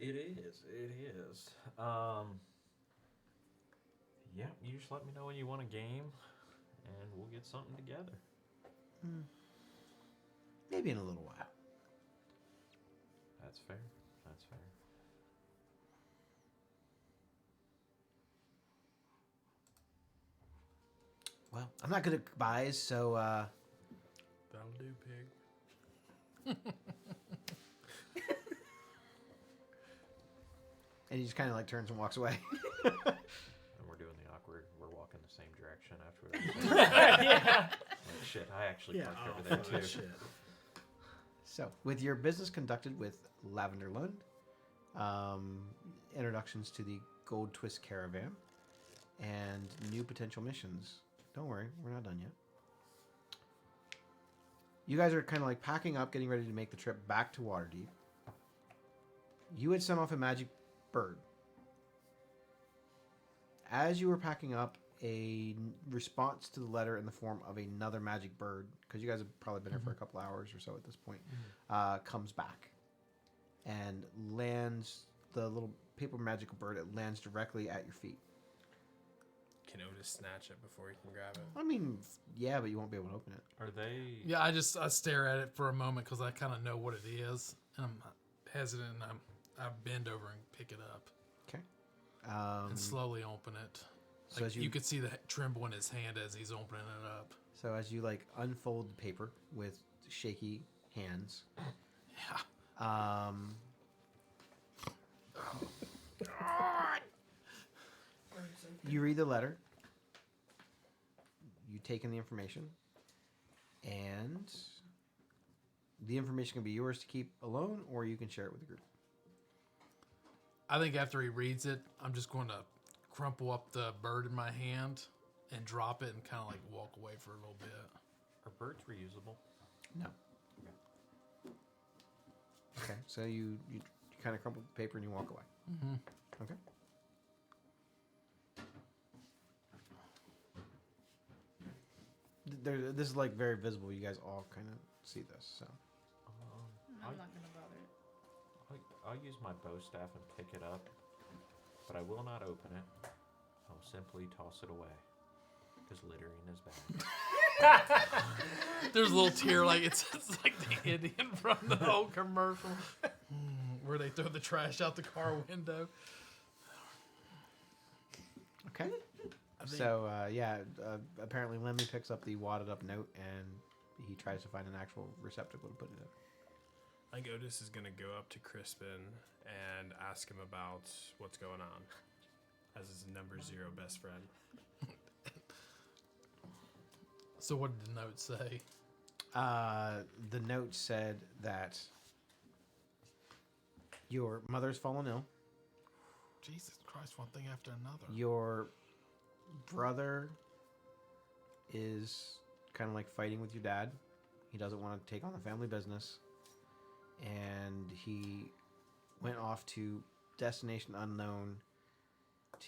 It is. It is. Yeah, you just let me know when you want a game, and we'll get something together. Maybe in a little while. That's fair. That's fair. Well, I'm not good at goodbyes, so That'll do, pig. and he just kind of like turns and walks away. And we're doing the awkward. We're walking the same direction after. Yeah. Like, shit, I actually Yeah. parked Oh, over there fuck, too. shit. So, with your business conducted with Lavender Lund, introductions to the Goldtwist Caravan, and new potential missions. Don't worry, we're not done yet. You guys are kind of like packing up, getting ready to make the trip back to Waterdeep. You had sent off a magic bird. As you were packing up, a response to the letter in the form of another magic bird, because you guys have probably been here for a couple hours or so at this point, comes back and lands, the little paper magical bird, it lands directly at your feet. Can Otis snatch it before he can grab it? I mean, yeah, but you won't be able to open it. Are they? Yeah, I stare at it for a moment because I kind of know what it is, and I'm hesitant. And I bend over and pick it up Okay. and slowly open it. So Like, as you you could see the tremble in his hand as he's opening it up. So as you like unfold the paper with shaky hands, Yeah. you read the letter, you take in the information, and the information can be yours to keep alone, or you can share it with the group. I think after he reads it, I'm just going to crumple up the bird in my hand and drop it and kind of like walk away for a little bit. Are birds reusable? No. Okay, so you kind of crumple the paper and you walk away. Mm-hmm. Okay. This is like very visible. You guys all kind of see this. So I'm not gonna bother it. I'll use my bow staff and pick it up, but I will not open it. I'll simply toss it away, because littering is bad. There's a little tear, like it's like the Indian from the old commercial where they throw the trash out the car window. okay. So apparently Lemmy picks up the wadded up note and he tries to find an actual receptacle to put it in. I think Otis is gonna go up to Crispin and ask him about what's going on, as his number 0 best friend. So what did the note say? The note said that your mother's fallen ill. Jesus Christ, one thing after another. Your brother is kind of like fighting with your dad. He doesn't want to take on the family business. And he went off to destination unknown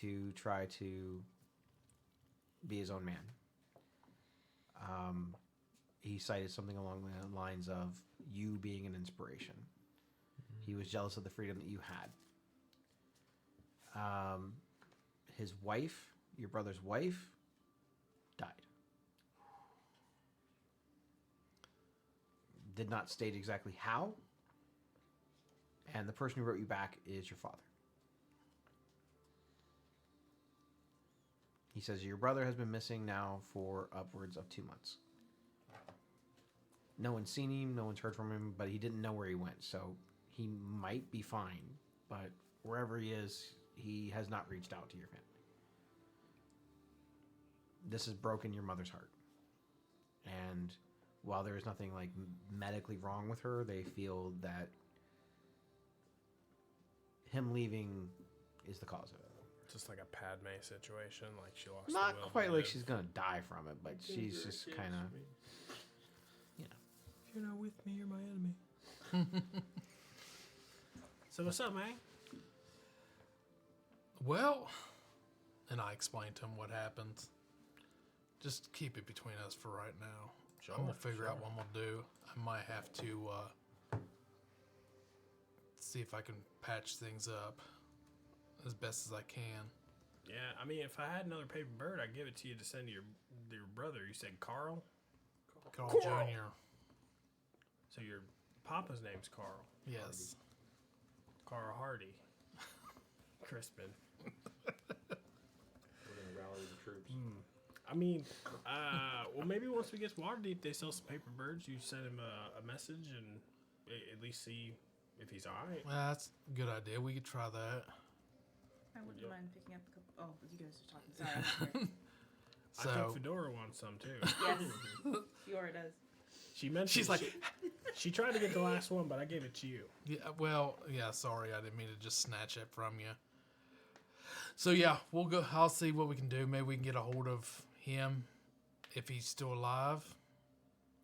to try to be his own man. He cited something along the lines of you being an inspiration. He was jealous of the freedom that you had. His wife, your brother's wife, died. Did not state exactly how. And the person who wrote you back is your father. He says your brother has been missing now for upwards of 2 months. No one's seen him, no one's heard from him, but he didn't know where he went, so he might be fine. But wherever he is, he has not reached out to your family. This has broken your mother's heart. And while there is nothing like medically wrong with her, they feel that him leaving is the cause of it. just like a Padme situation, like she lost. Not the will to quite like live. she's gonna die from it, but she's just kind of. If you're not with me, you're my enemy. So what's up, man? Well, and I explained to him what happened. Just keep it between us for right now. I'm gonna figure out what I'm gonna do. I might have to see if I can patch things up as best as I can. Yeah, I mean, if I had another paper bird, I'd give it to you to send to your brother. You said Carl, Carl Carl. Jr. so your papa's name's Carl. Yes. Carl Hardy. Crispin. We're gonna rally the troops. I mean, well, maybe once we get to Waterdeep, they sell some paper birds. You send him a message and at least see if he's all right. Well, that's a good idea. We could try that. I wouldn't mind picking up a couple. Oh, you guys are talking. Sorry. I wasn't here. I So think Fedora wants some too. Yes. Fiora does. She mentioned she's like, she tried to get the last one, but I gave it to you. yeah, well, yeah, sorry, I didn't mean to just snatch it from you. So yeah, we'll go. I'll see what we can do. Maybe we can get a hold of him if he's still alive.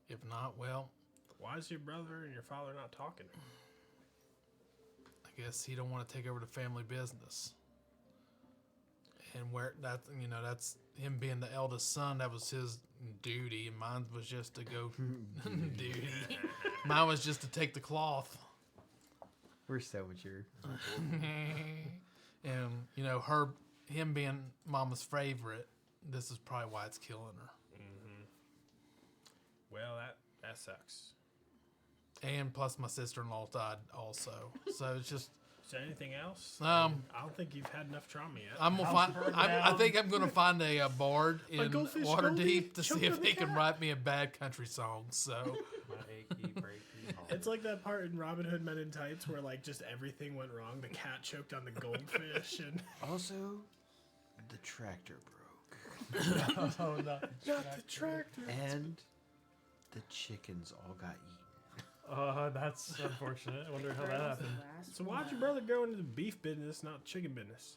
If not, well, Why is your brother and your father not talking? I guess he don't want to take over the family business. And where that, that's him being the eldest son. That was his duty, and mine was just to go duty. Mine was just to take the cloth. We're so mature. And him being Mama's favorite, this is probably why it's killing her. Well, that sucks. And plus, my sister-in-law died also. So it's just Is there anything else? I don't think you've had enough trauma yet. I'm gonna find. I think I'm gonna find a bard in goldfish Waterdeep to choke see if on the he can cat. write me a bad country song. So My achy, breaky heart. It's like that part in Robin Hood Men in Tights where like just everything went wrong. The cat choked on the goldfish and Also, the tractor broke, Oh, no. not the tractor. and the chickens all got eaten. That's unfortunate. I wonder how that That was the happened. last So why'd your one. brother go into the beef business, not chicken business?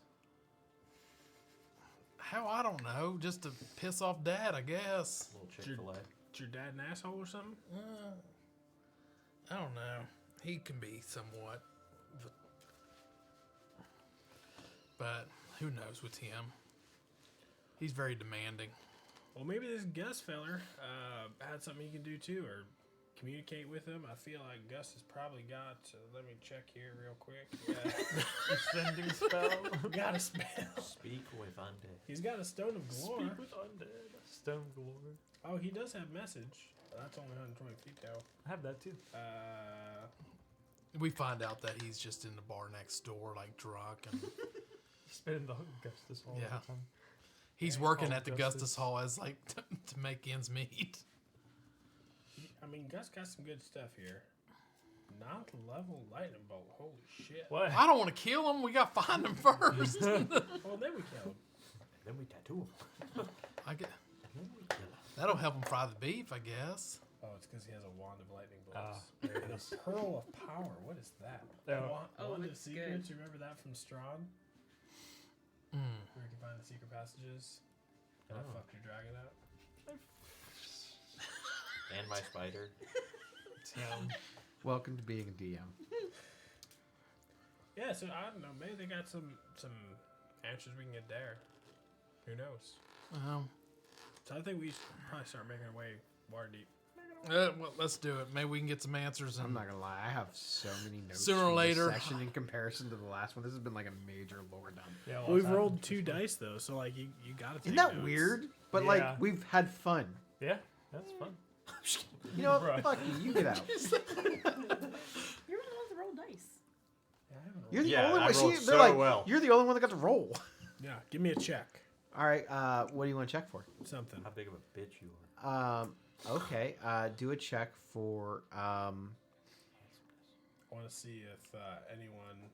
how I don't know, just to piss off Dad, I guess. Little Chick-fil-A. Is your dad an asshole or something? I don't know. He can be somewhat, but who knows with him? He's very demanding. Well, maybe this Gus feller had something he can do too, or communicate with him. I feel like Gus has probably got. Let me check here real quick. Sending spell. Got a spell. Speak with undead. He's got a stone of galore. Speak with undead. Stone galore. Oh, he does have message. That's only 120 feet though. I have that too. We find out that he's just in the bar next door, like drunk, and Spinning the Augustus all Yeah. the time. he's working Oh, at the Augustus. Gustus Hall as like to make ends meet. I mean, Gus got some good stuff here. Ninth level lightning bolt. Holy shit. What? I don't want to kill him. We got to find him first. Well, then we kill him. Then we tattoo him. I get, Then we kill him. that'll help him fry the beef, I guess. Oh, it's because he has a wand of lightning bolts. Ah, there it And is. a pearl of power. What is that? Oh. Wand of it's secrets. good. You remember that from Strahd? Mm. Where you can find the secret passages. And I Oh. fucked your dragon out. And my spider. Welcome to being a DM. Yeah, so I don't know. Maybe they got some answers we can get there. Who knows? So I think we should probably start making our way Waterdeep. Well, let's do it. Maybe we can get some answers. And I'm not gonna lie, I have so many notes. Sooner or from this later- session in comparison to the last one. This has been like a major lore dump. Yeah, Well, we've lots rolled happened. 2 dice though, so like you gotta take Isn't that notes. weird? But Yeah. like we've had fun. Yeah, that's fun. You know, Bruh. fuck you. You get out. You're the one to roll dice. Yeah, I haven't You're the Yeah, only I one. rolled See, so they're like, well. you're the only one that got to roll. rolled. Yeah, give me a check. All right. What do you want to check for? Something. How big of a bitch you are. Okay. Do a check for. I want to see if anyone.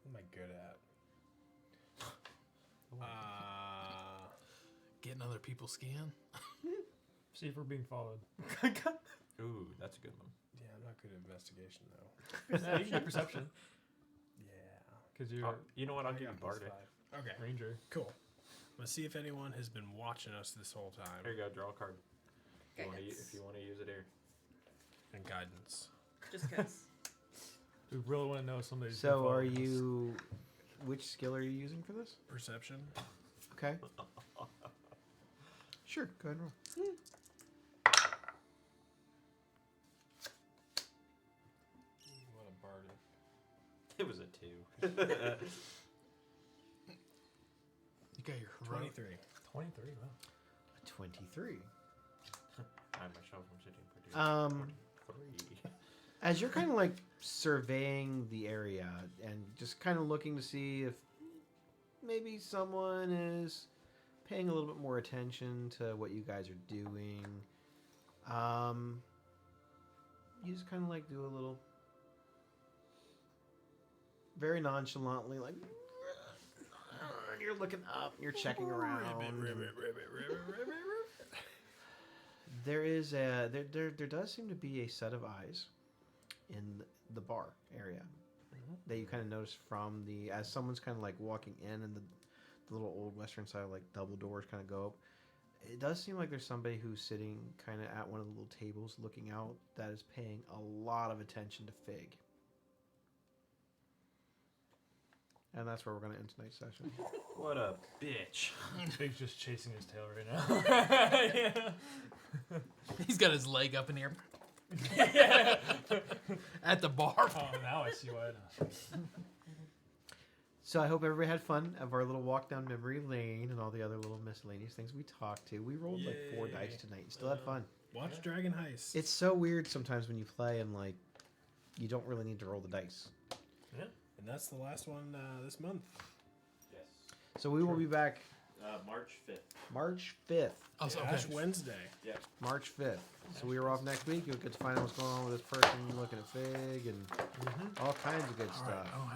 What am I good at? getting other people's skin. See if we're being followed. Ooh, that's a good one. Yeah, I'm not good at investigation though. Yeah, you can get perception Yeah. because you're. You know what? I'll I give you got bardic. +5. Okay. Ranger. Cool. Let's see if anyone has been watching us this whole time. Here you go. Draw a card. If Guidance. you want to use it here. And guidance. Just because. We really want to know somebody's. been So are following us. you? Which skill are you using for this? Perception. Okay. Sure. Go ahead and roll. What a bardic. It was a 2. You got your heroic. 23. 23. Wow. 23. I myself am sitting pretty. 3. As you're kind of like surveying the area and just kind of looking to see if maybe someone is paying a little bit more attention to what you guys are doing, you just kind of like do a little, very nonchalantly, like, you're looking up, you're checking around. There is a there does seem to be a set of eyes in the bar area that you kind of notice from the as someone's kind of like walking in and the little old western style like double doors kind of go up. It does seem like there's somebody who's sitting kind of at one of the little tables looking out that is paying a lot of attention to Fig. And that's where we're going to end tonight's session. What a bitch. Big's just chasing his tail right now. Yeah. He's got his leg up in here. At the bar. Oh, now I see why. So I hope everybody had fun of our little walk down memory lane and all the other little miscellaneous things we talked to. We rolled like 4 Yay. dice tonight. Still had fun. Watch Dragon Heist. It's so weird sometimes when you play and like you don't really need to roll the dice. And that's the last one this month. Yes. So we will be back March 5th. March 5th. Oh, so, Ash okay. Wednesday. March 5th. So we are off next week. You'll get to find out what's going on with this person looking at Fig and all kinds of good stuff. Oh,